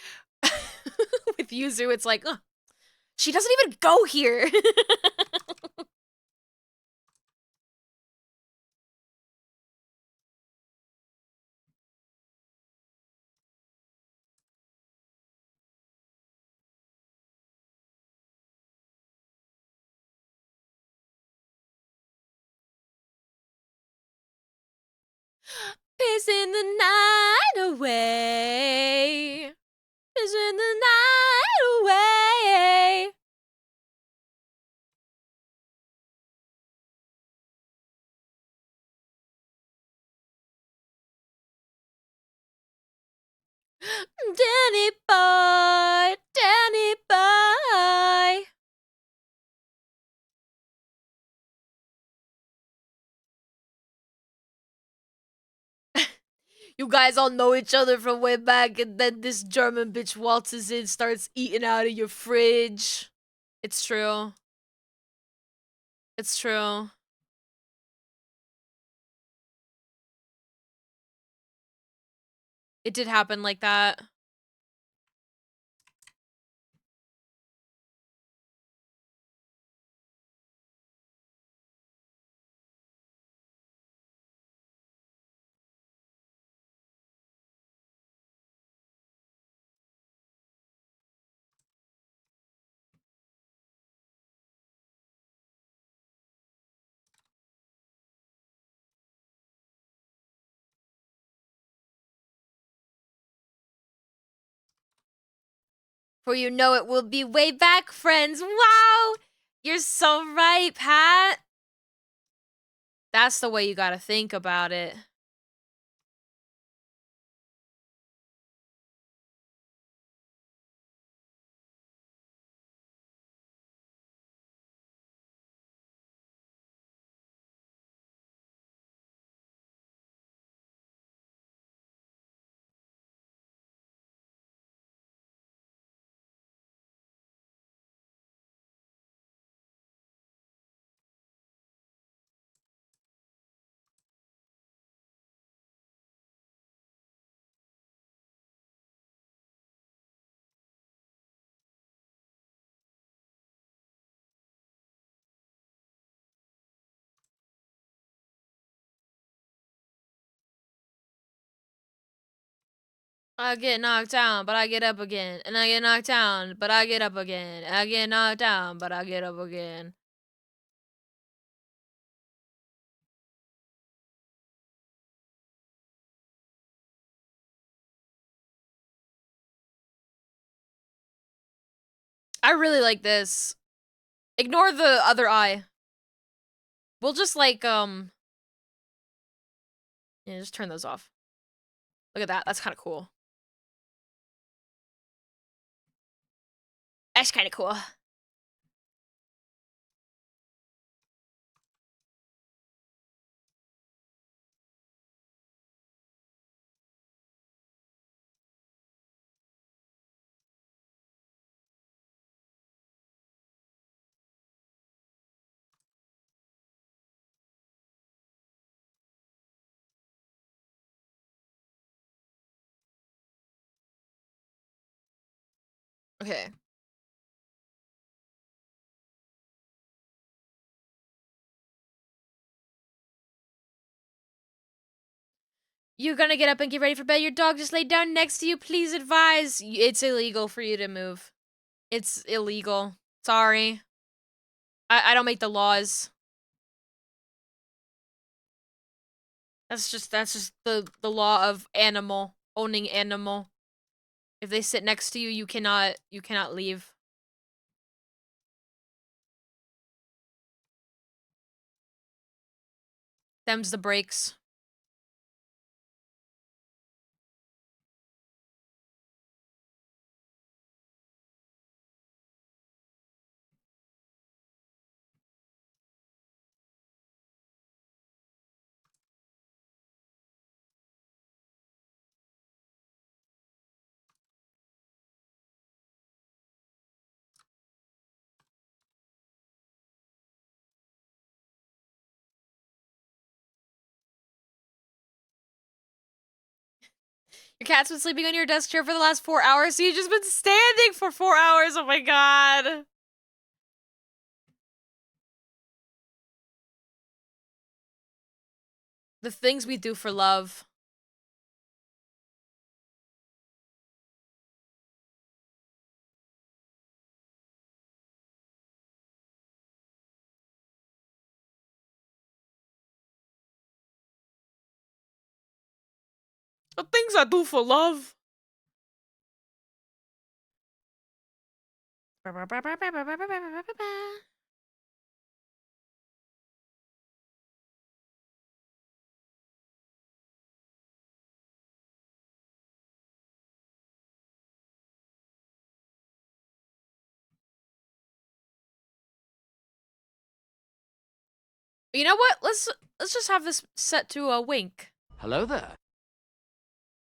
A: with Yuzu, it's like, ugh, she doesn't even go here. Chasing the night away. Chasing the night away. Danny boy, Danny boy. You guys all know each other from way back, and then this German bitch waltzes in, starts eating out of your fridge. It's true. It's true. It did happen like that. For you know it will be way back, friends. Wow! You're so right, Pat. That's the way you gotta think about it. I get knocked down, but I get up again. And I get knocked down, but I get up again. I get knocked down, but I get up again. I really like this. Ignore the other eye. We'll just like, yeah, just turn those off. Look at that. That's kind of cool. That's kind of cool. Okay. You're gonna get up and get ready for bed. Your dog just laid down next to you. Please advise. It's illegal for you to move. It's illegal. Sorry. I don't make the laws. That's just the law of animal. Owning animal. If they sit next to you, you cannot leave. Them's the breaks. Your cat's been sleeping on your desk chair for the last 4 hours, so you've just been standing for 4 hours. Oh my god. The things we do for love. The things I do for love. You know what? Let's just have this set to a wink.
G: Hello there.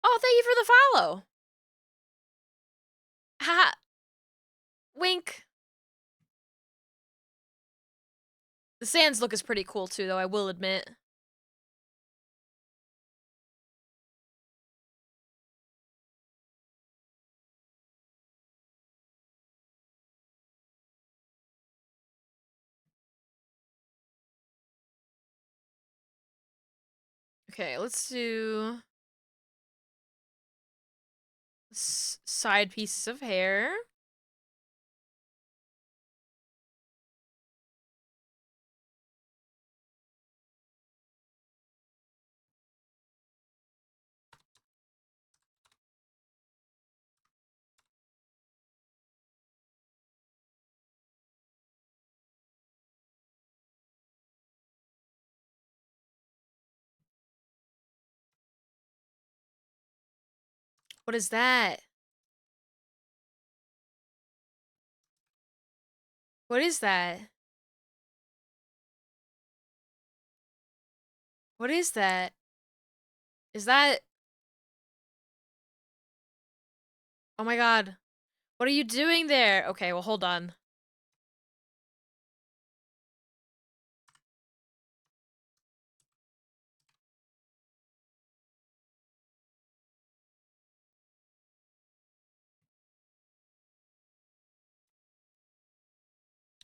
A: Oh, thank you for the follow. Ha. Wink. The sands look is pretty cool too, though, I will admit. Okay, let's do side pieces of hair. What is that? What is that? What is that? Is that... Oh my god. What are you doing there? Okay, well, hold on.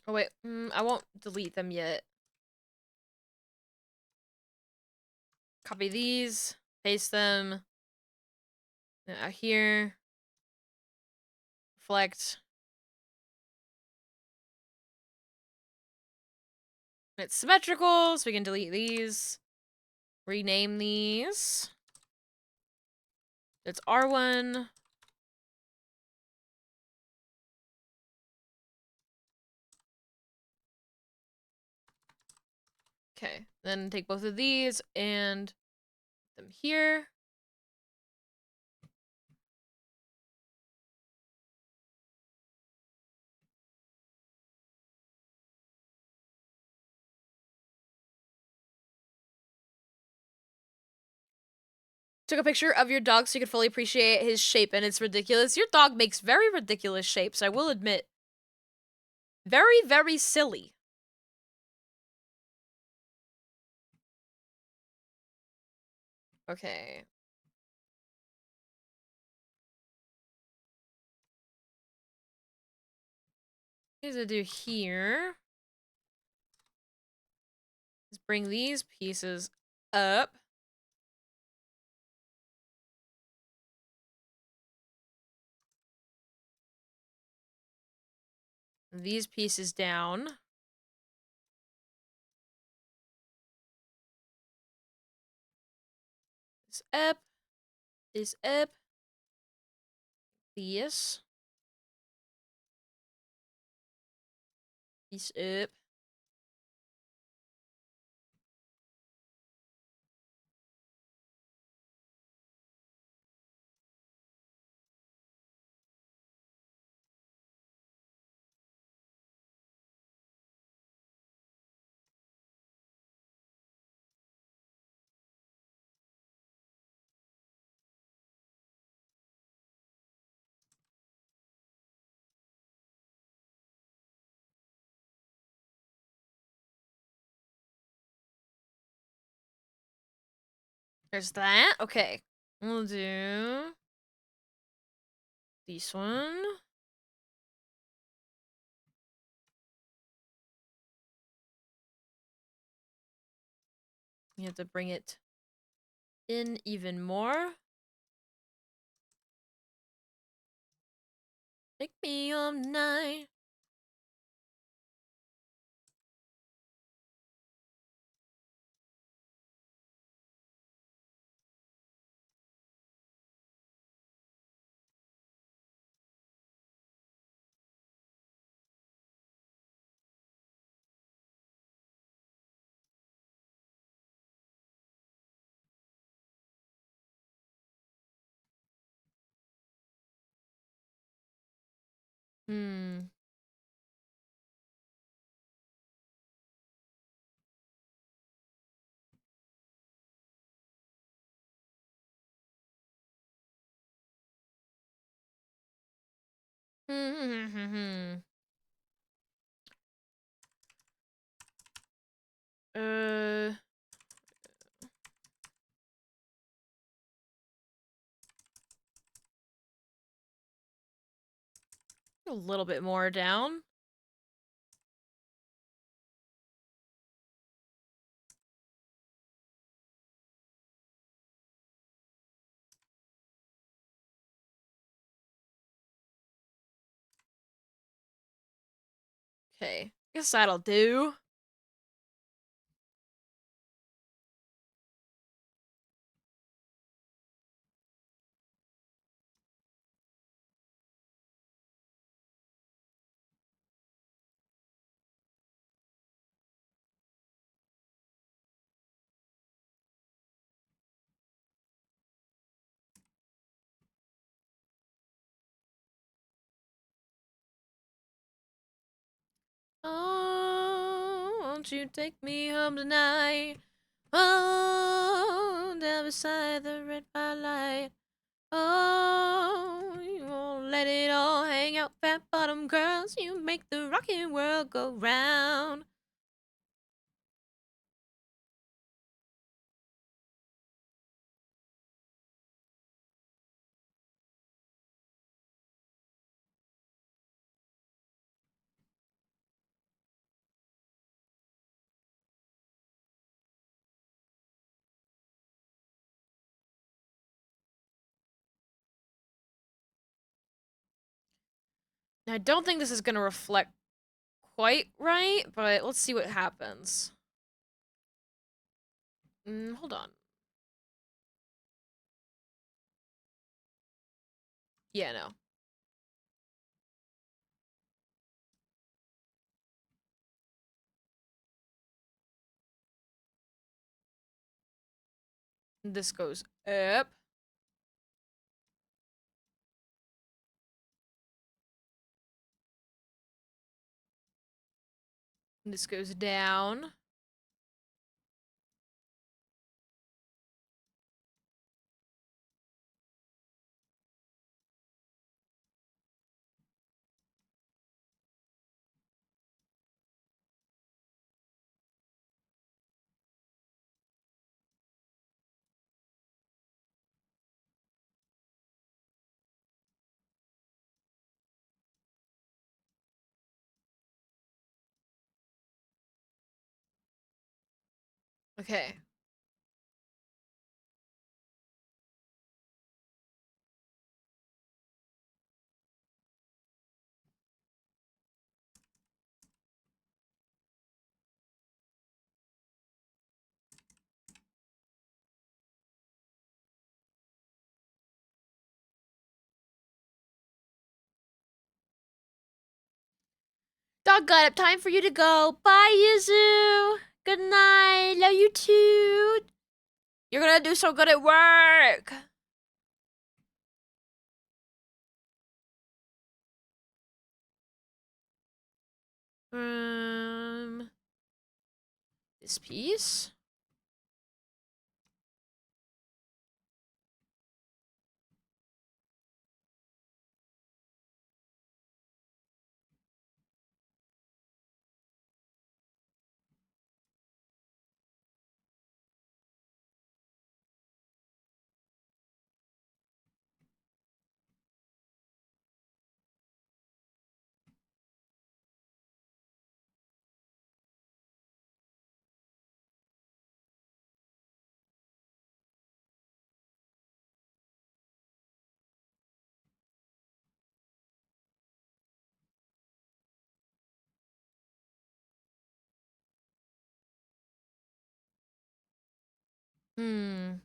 A: Oh wait, I won't delete them yet. Copy these, paste them. Out here. Reflect. It's symmetrical, so we can delete these. Rename these. It's R1. Okay, then take both of these and put them here. Took a picture of your dog so you could fully appreciate his shape, and it's ridiculous. Your dog makes very ridiculous shapes, I will admit. Very, very silly. Okay. Here's what to do here. Let's bring these pieces up. These pieces down. This up. This up. This. This up. There's that. Okay. We'll do this one. You have to bring it in even more. Take me all night. Hmm. Hmm. Uh. A little bit more down. Okay. Guess that'll do. Oh, won't you take me home tonight? Oh, down beside the red firelight. Oh, you won't let it all hang out, fat bottom girls. You make the rockin' world go round. I don't think this is gonna reflect quite right, but let's see what happens. Hold on. Yeah, no. This goes up. This goes down. Okay. Doggone it, time for you to go. Bye, Yuzu. Good night. Love you too. You're gonna do so good at work. This piece. Hmm.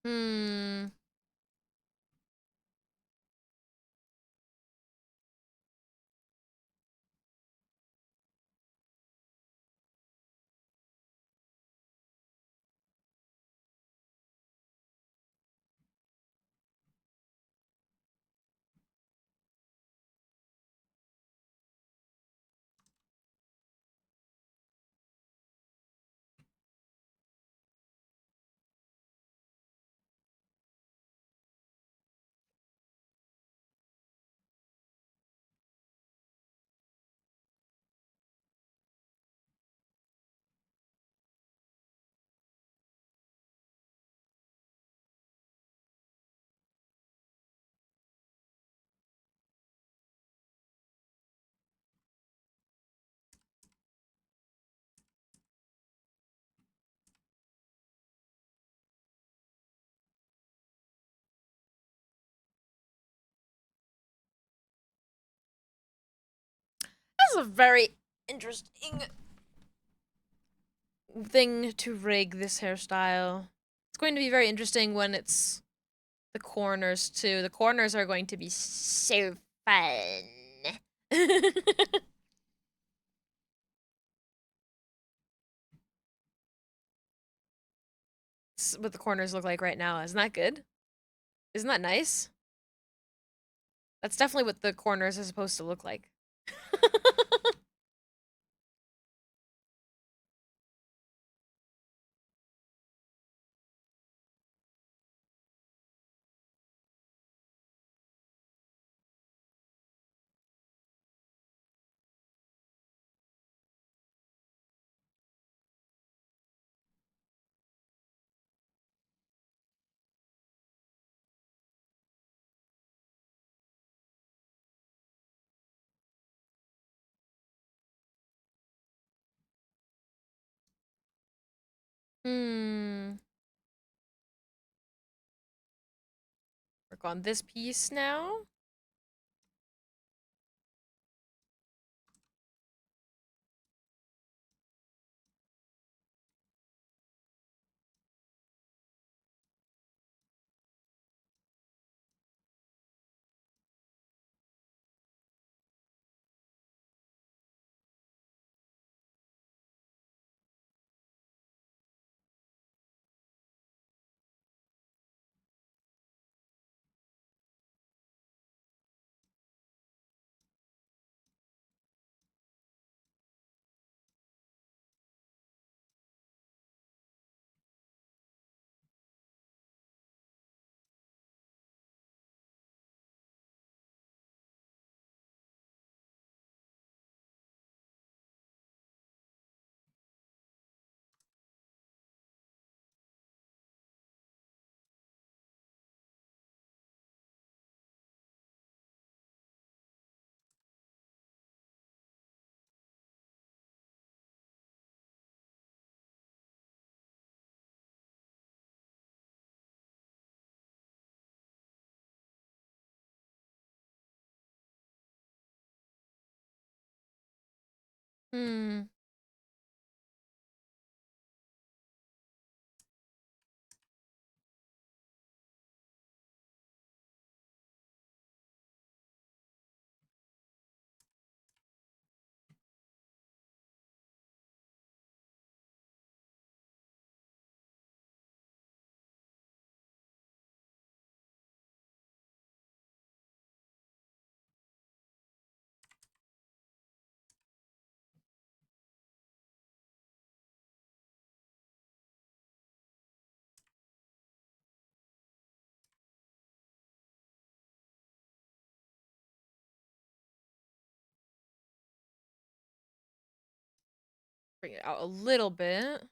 A: Hmm. is a very interesting thing to rig this hairstyle. It's going to be very interesting when it's the corners too. The corners are going to be so fun. That's what the corners look like right now. Isn't that good? Isn't that nice? That's definitely what the corners are supposed to look like. Hmm. Work on this piece now. Hmm. Bring it out a little bit.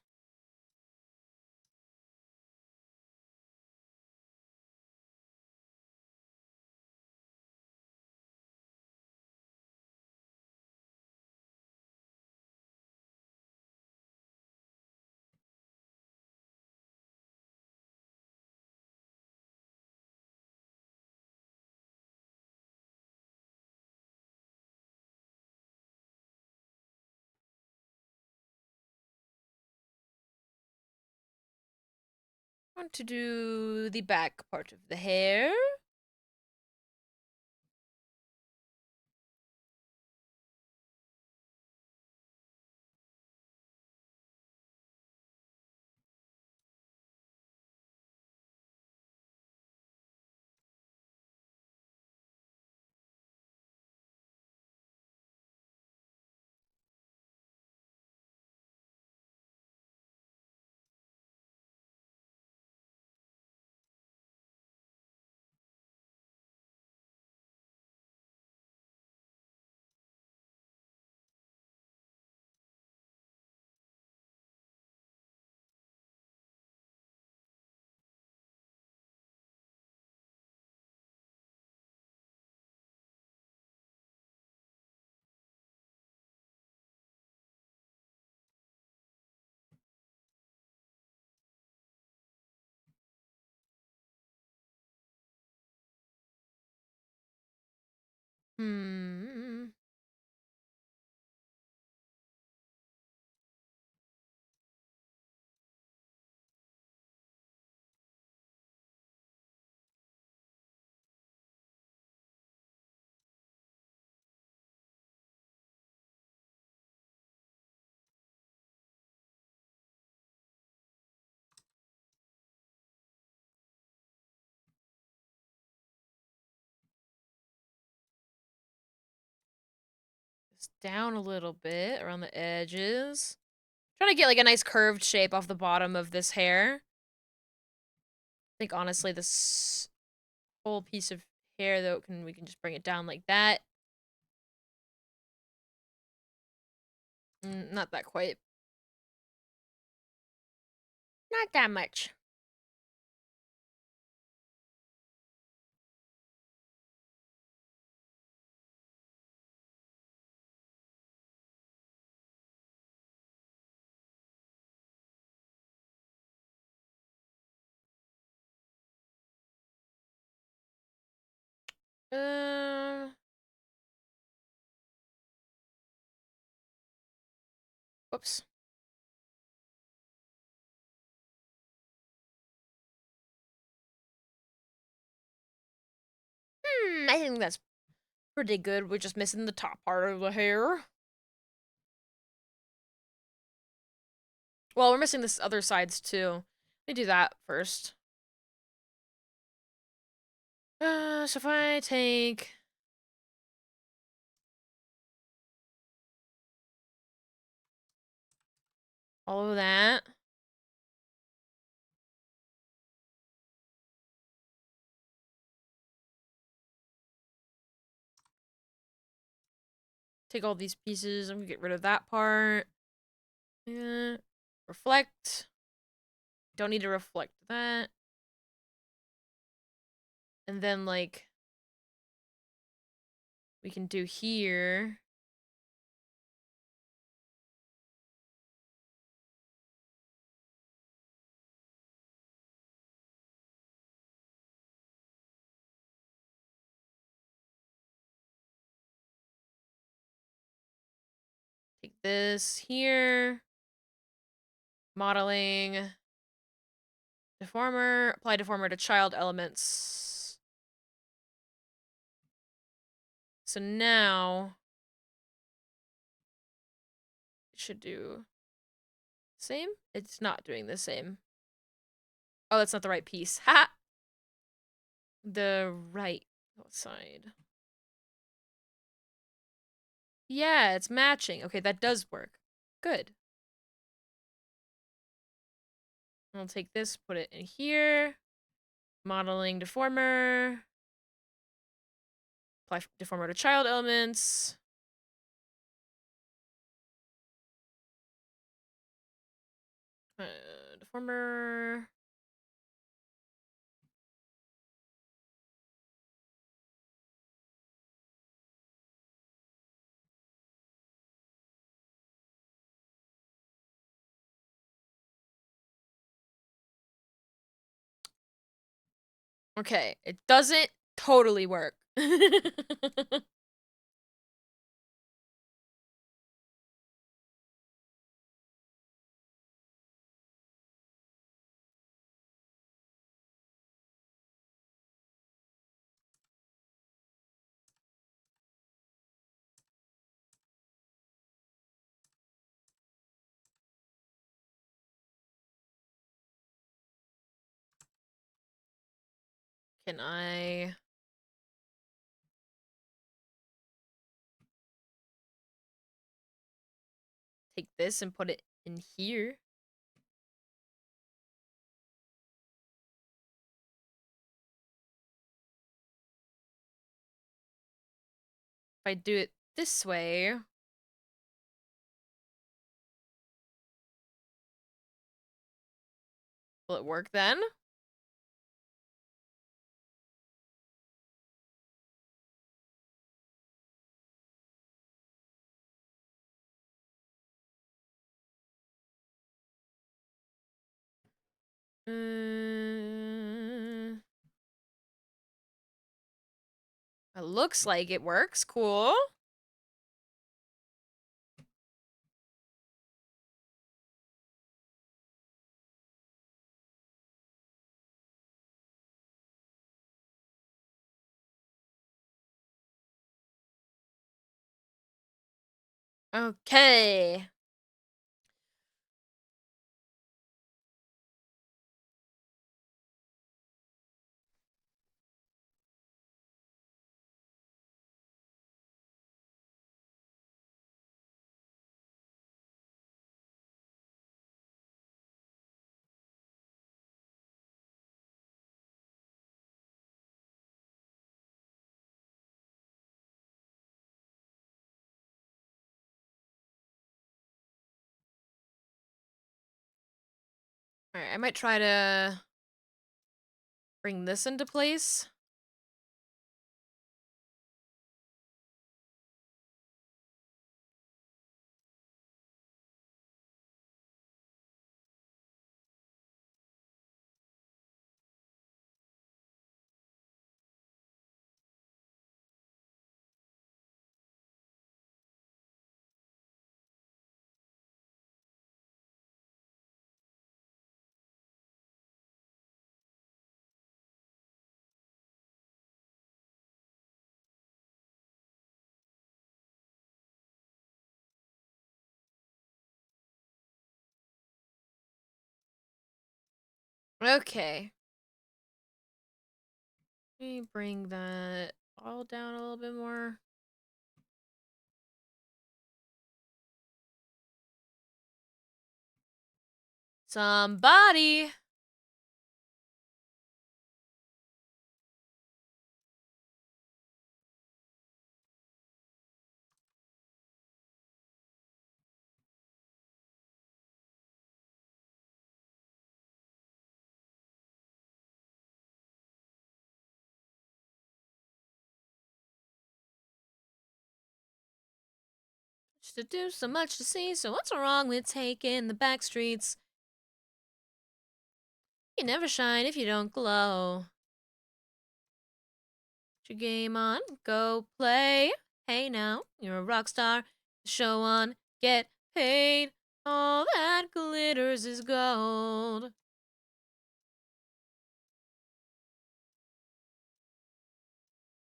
A: Want to do the back part of the hair. this down a little bit around the edges. Trying to get like a nice curved shape off the bottom of this hair. I think honestly this whole piece of hair though we can just bring it down like that. Not that quite. Not that much. Whoops. I think that's pretty good. We're just missing the top part of the hair. Well, we're missing this other sides too. Let me do that first. So if I take all of that. Take all these pieces. I'm gonna get rid of that part. Yeah. Reflect. Don't need to reflect that. And then, like, we can do here. Take this here. Modeling. Deformer. Apply deformer to child elements. So now it should do same? It's not doing the same. Oh, that's not the right piece. Ha! The right side. Yeah, it's matching. Okay, that does work. Good. I'll take this, put it in here. Modeling deformer. Apply deformer to child elements. Deformer. Okay, it doesn't totally work. Can I... take this and put it in here? If I do it this way... will it work then? It looks like it works. Cool. Okay. Alright, I might try to bring this into place. Okay. Let me bring that all down a little bit more. Somebody! Just to do so much to see, so what's wrong with taking the back streets? You never shine if you don't glow. Put your game on, go play. Hey now, you're a rock star. Show on, get paid. All that glitters is gold.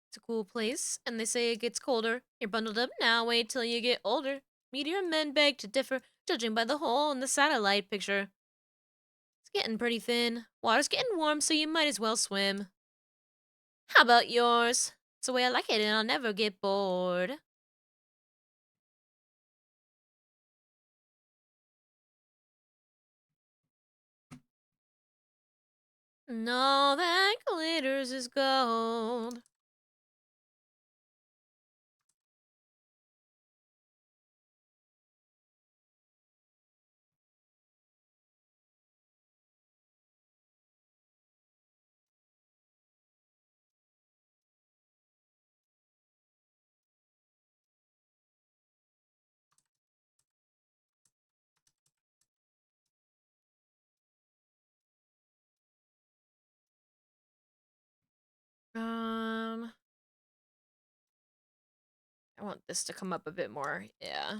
A: It's a cool place, and they say it gets colder. You're bundled up now, wait till you get older. Meteor men beg to differ, judging by the hole in the satellite picture. It's getting pretty thin. Water's getting warm, so you might as well swim. How about yours? It's the way I like it, and I'll never get bored. And all that glitters is gold. I want this to come up a bit more. Yeah.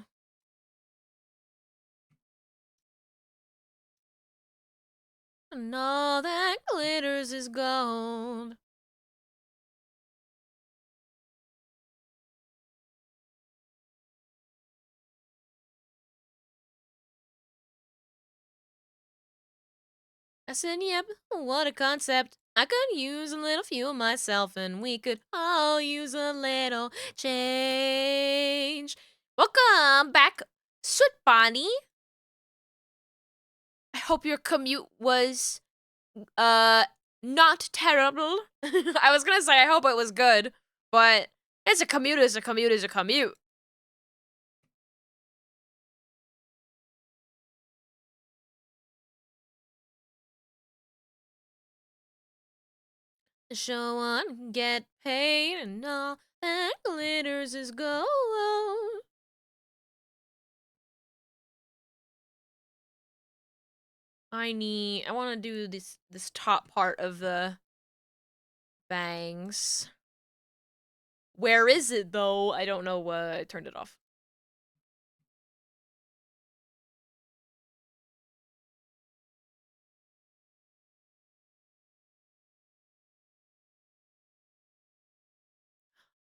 A: And all that glitters is gold. I said, yep, what a concept. I could use a little fuel myself, and we could all use a little change. Welcome back, Soot Bonnie. I hope your commute was, not terrible. I was gonna say I hope it was good, but it's a commute, is a commute, is a commute. Show on, get paid, and all that glitters is gold. I want to do this top part of the bangs. Where is it though? I don't know. I turned it off.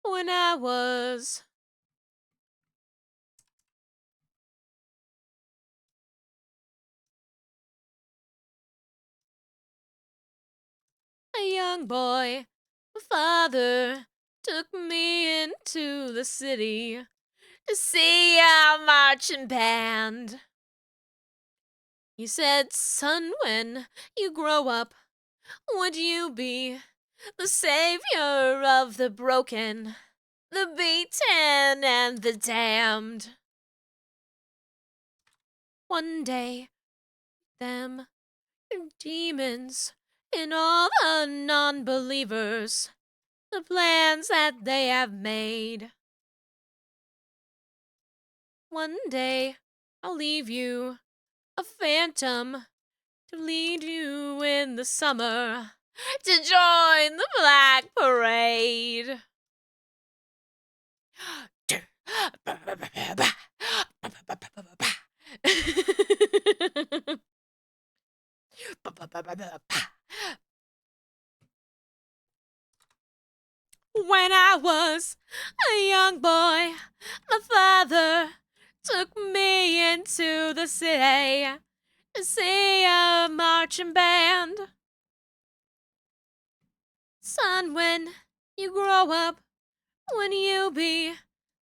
A: When I was a young boy, my father took me into the city to see our marching band. He said, son, when you grow up, would you be the savior of the broken, the beaten, and the damned? One day, them, Demons and all the non-believers, the plans that they have made. One day, I'll leave you, a phantom, to lead you in the summer, to join the Black Parade. When I was a young boy, my father took me into the city to see a marching band. Son, when you grow up, when you be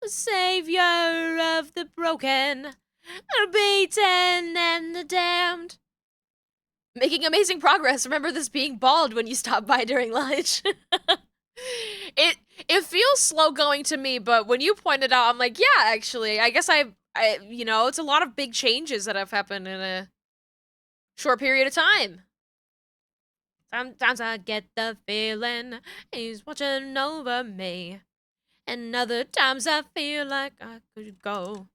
A: the savior of the broken, the beaten, and the damned. Making amazing progress. Remember this being bald when you stop by during lunch. It feels slow going to me, but when you pointed out, I'm like, yeah, actually, I guess I you know, it's a lot of big changes that have happened in a short period of time. Sometimes I get the feeling he's watching over me, and other times I feel like I could go.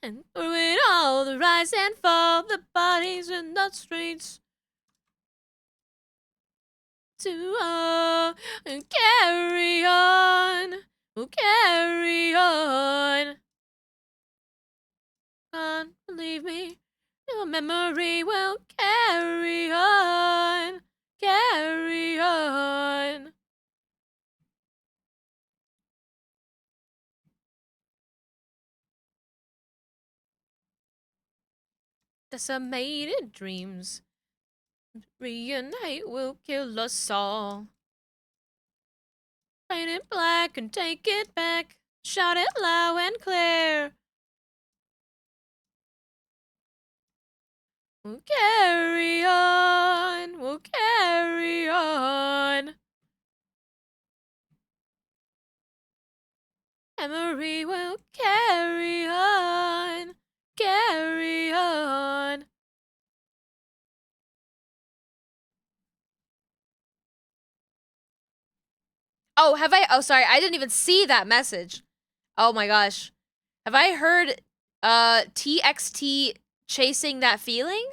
A: And through it all, the rise and fall, the bodies in the streets, to carry on, we'll carry on. Can't believe me, your memory will carry on, carry on. Decimated dreams, reunite will kill us all. Paint it black and take it back, shout it loud and clear. We'll carry on, we'll carry on. Memory will carry on, carry on. Oh, have I? Oh, sorry, I didn't even see that message. Oh my gosh. Have I heard TXT chasing that feeling?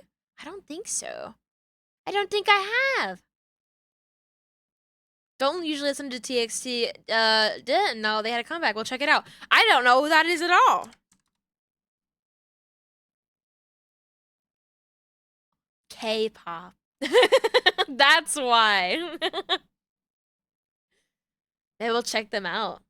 A: I don't think so. I don't think I have. Don't usually listen to TXT. Didn't know they had a comeback. We'll check it out. I don't know who that is at all. K-pop. That's why. They will check them out.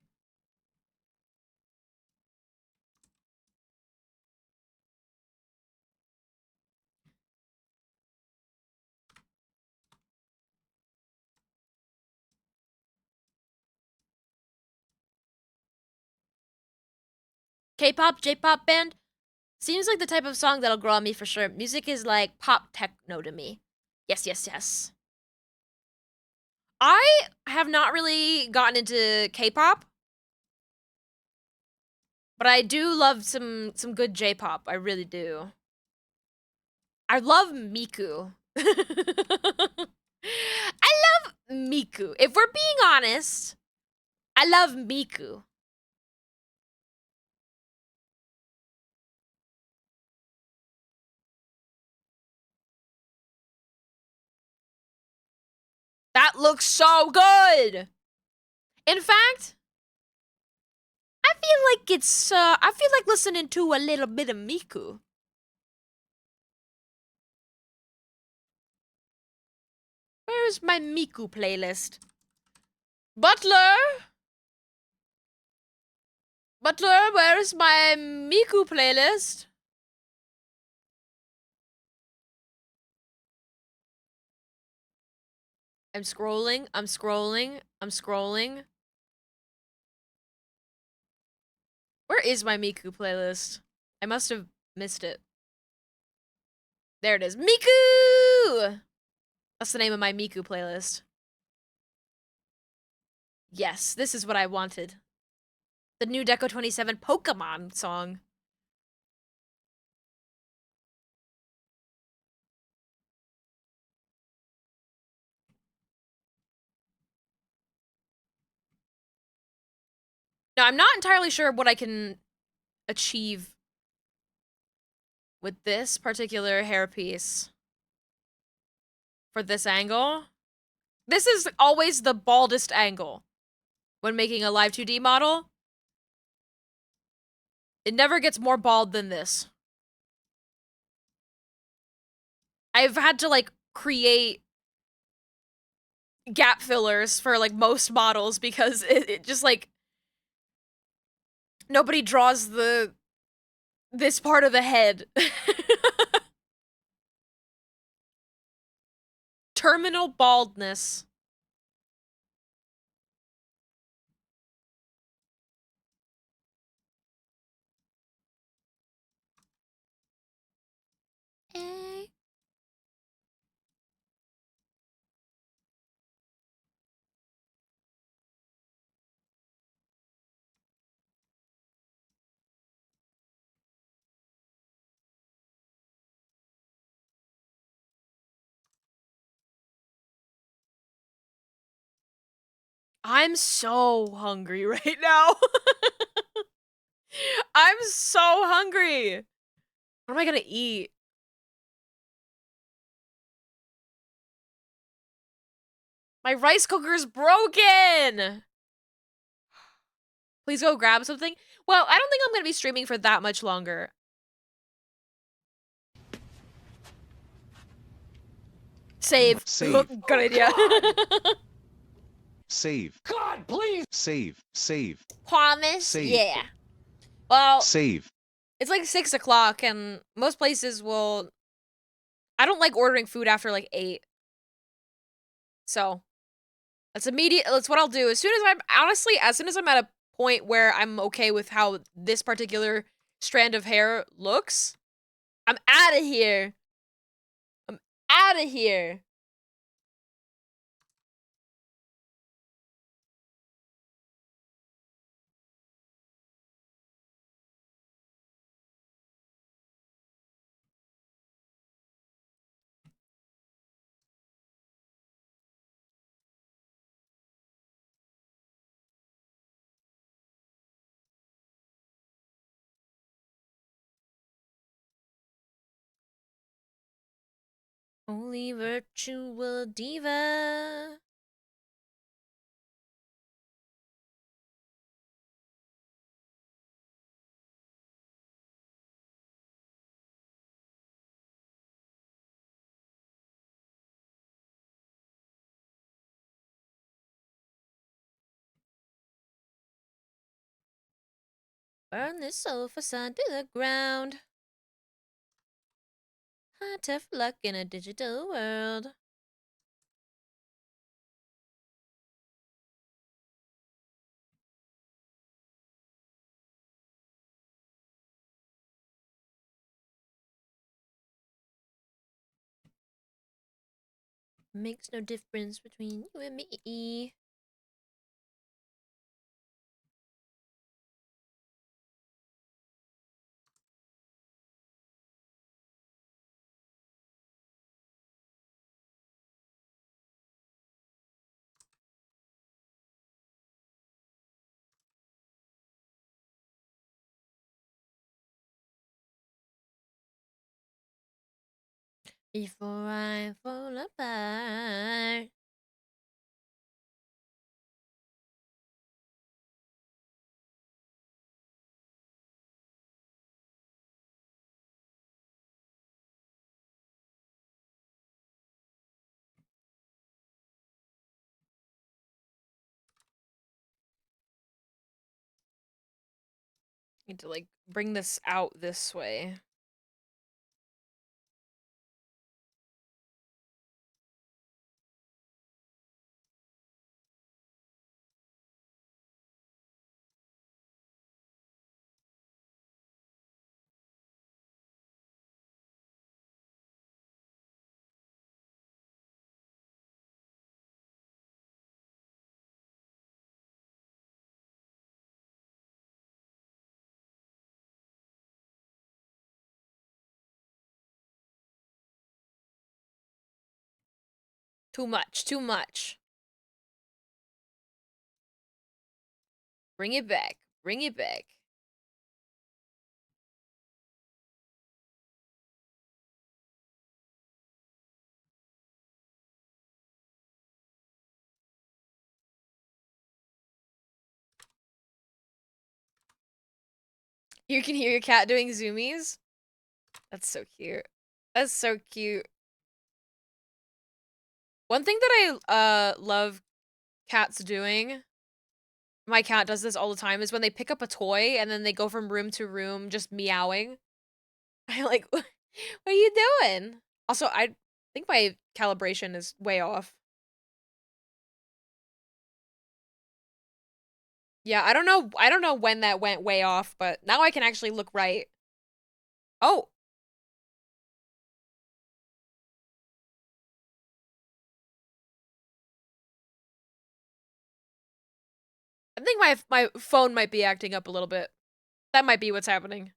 A: K-pop, J-pop band? Seems like the type of song that'll grow on me for sure. Music is like pop techno to me. Yes, yes, yes. I have not really gotten into K-pop, but I do love some good J-pop. I really do. I love Miku. I love Miku. If we're being honest, I love Miku. That looks so good. In fact, I feel like I feel like listening to a little bit of Miku. Where's my Miku playlist? Butler? Butler, where's my Miku playlist? I'm scrolling, I'm scrolling, I'm scrolling. Where is my Miku playlist? I must have missed it. There it is. Miku! That's the name of my Miku playlist. Yes, this is what I wanted. The new Deco 27 Pokemon song. Now, I'm not entirely sure what I can achieve with this particular hairpiece for this angle. This is always the baldest angle when making a live 2D model. It never gets more bald than this. I've had to, like, create gap fillers for, like, most models because it just, like, nobody draws this part of the head. Terminal baldness. Eh. I'm so hungry right now. I'm so hungry. What am I gonna eat? My rice cooker's broken. Please go grab something. Well, I don't think I'm gonna be streaming for that much longer. Save.
B: Save.
A: Good idea.
B: Save. God, please. Save. Save.
A: Promise?
B: Save.
A: Yeah. Well,
B: Save.
A: it's like 6 o'clock and most places will... I don't like ordering food after like 8. So, that's immediate. That's what I'll do. As soon as I'm at a point where I'm okay with how this particular strand of hair looks, I'm out of here. I'm out of here. Only virtual diva. Burn this sofa side to the ground. High tough luck in a digital world. Makes no difference between you and me. Before I fall apart. Need to like bring this out this way. Too much, too much. Bring it back. Bring it back. You can hear your cat doing zoomies? That's so cute. That's so cute. One thing that I love cats doing, my cat does this all the time, is when they pick up a toy and then they go from room to room just meowing. I'm like, what are you doing? Also, I think my calibration is way off. Yeah, I don't know when that went way off, but now I can actually look right. Oh. I think my phone might be acting up a little bit. That might be what's happening.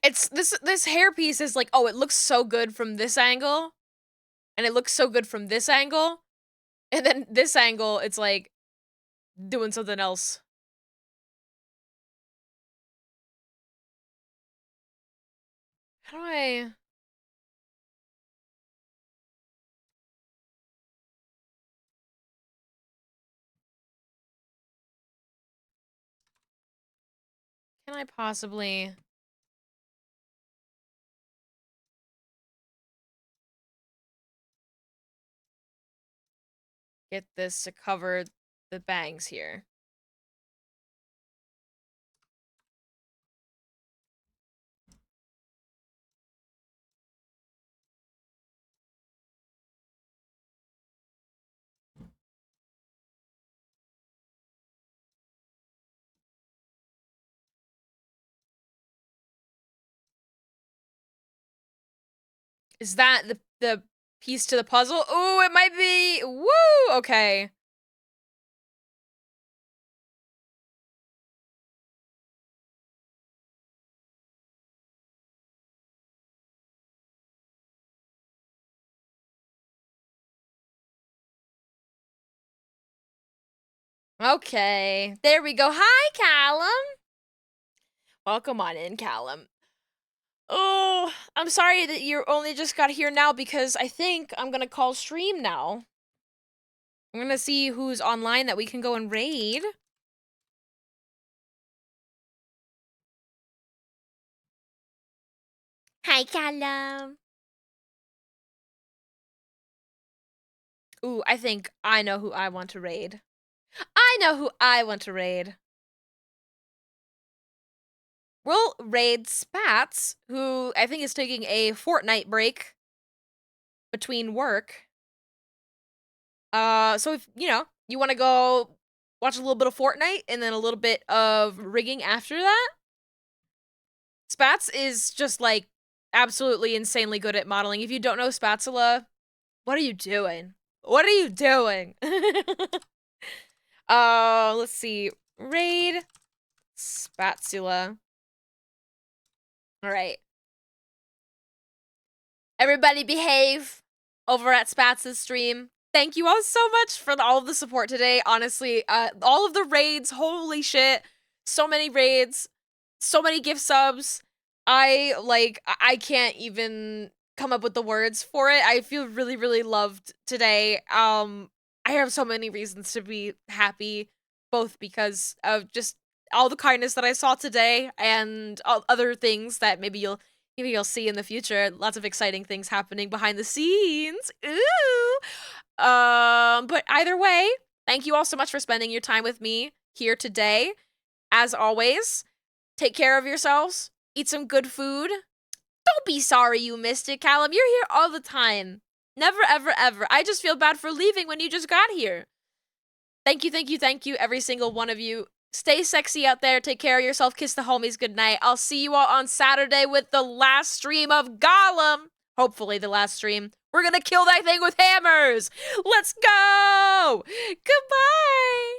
A: It's this hairpiece is like, oh, it looks so good from this angle, and it looks so good from this angle, and then this angle, it's like doing something else. How do I? Can I possibly get this to cover the bangs here? Is that the piece to the puzzle? Ooh, it might be. Woo! Okay. Okay. There we go. Hi, Callum. Welcome on in, Callum. Oh, I'm sorry that you only just got here now because I think I'm gonna call stream now. I'm gonna see who's online that we can go and raid. Hi, Callum. Ooh, I think I know who I want to raid. I know who I want to raid. We'll raid Spats, who I think is taking a fortnight break between work. So if, you know, you want to go watch a little bit of Fortnite and then a little bit of rigging after that, Spats is just, like, absolutely insanely good at modeling. If you don't know Spatula, what are you doing? What are you doing? Let's see. Raid Spatula. All right. Everybody behave over at Spats' stream. Thank you all so much for all of the support today. Honestly, all of the raids, holy shit. So many raids, so many gift subs. I can't even come up with the words for it. I feel really, really loved today. I have so many reasons to be happy, both because of just all the kindness that I saw today and other things that maybe you'll see in the future. Lots of exciting things happening behind the scenes. Ooh. But either way, thank you all so much for spending your time with me here today. As always, take care of yourselves. Eat some good food. Don't be sorry you missed it, Callum. You're here all the time. Never, ever, ever. I just feel bad for leaving when you just got here. Thank you, thank you, thank you, every single one of you. Stay sexy out there. Take care of yourself. Kiss the homies goodnight. I'll see you all on Saturday with the last stream of Gollum. Hopefully the last stream. We're gonna kill that thing with hammers. Let's go. Goodbye.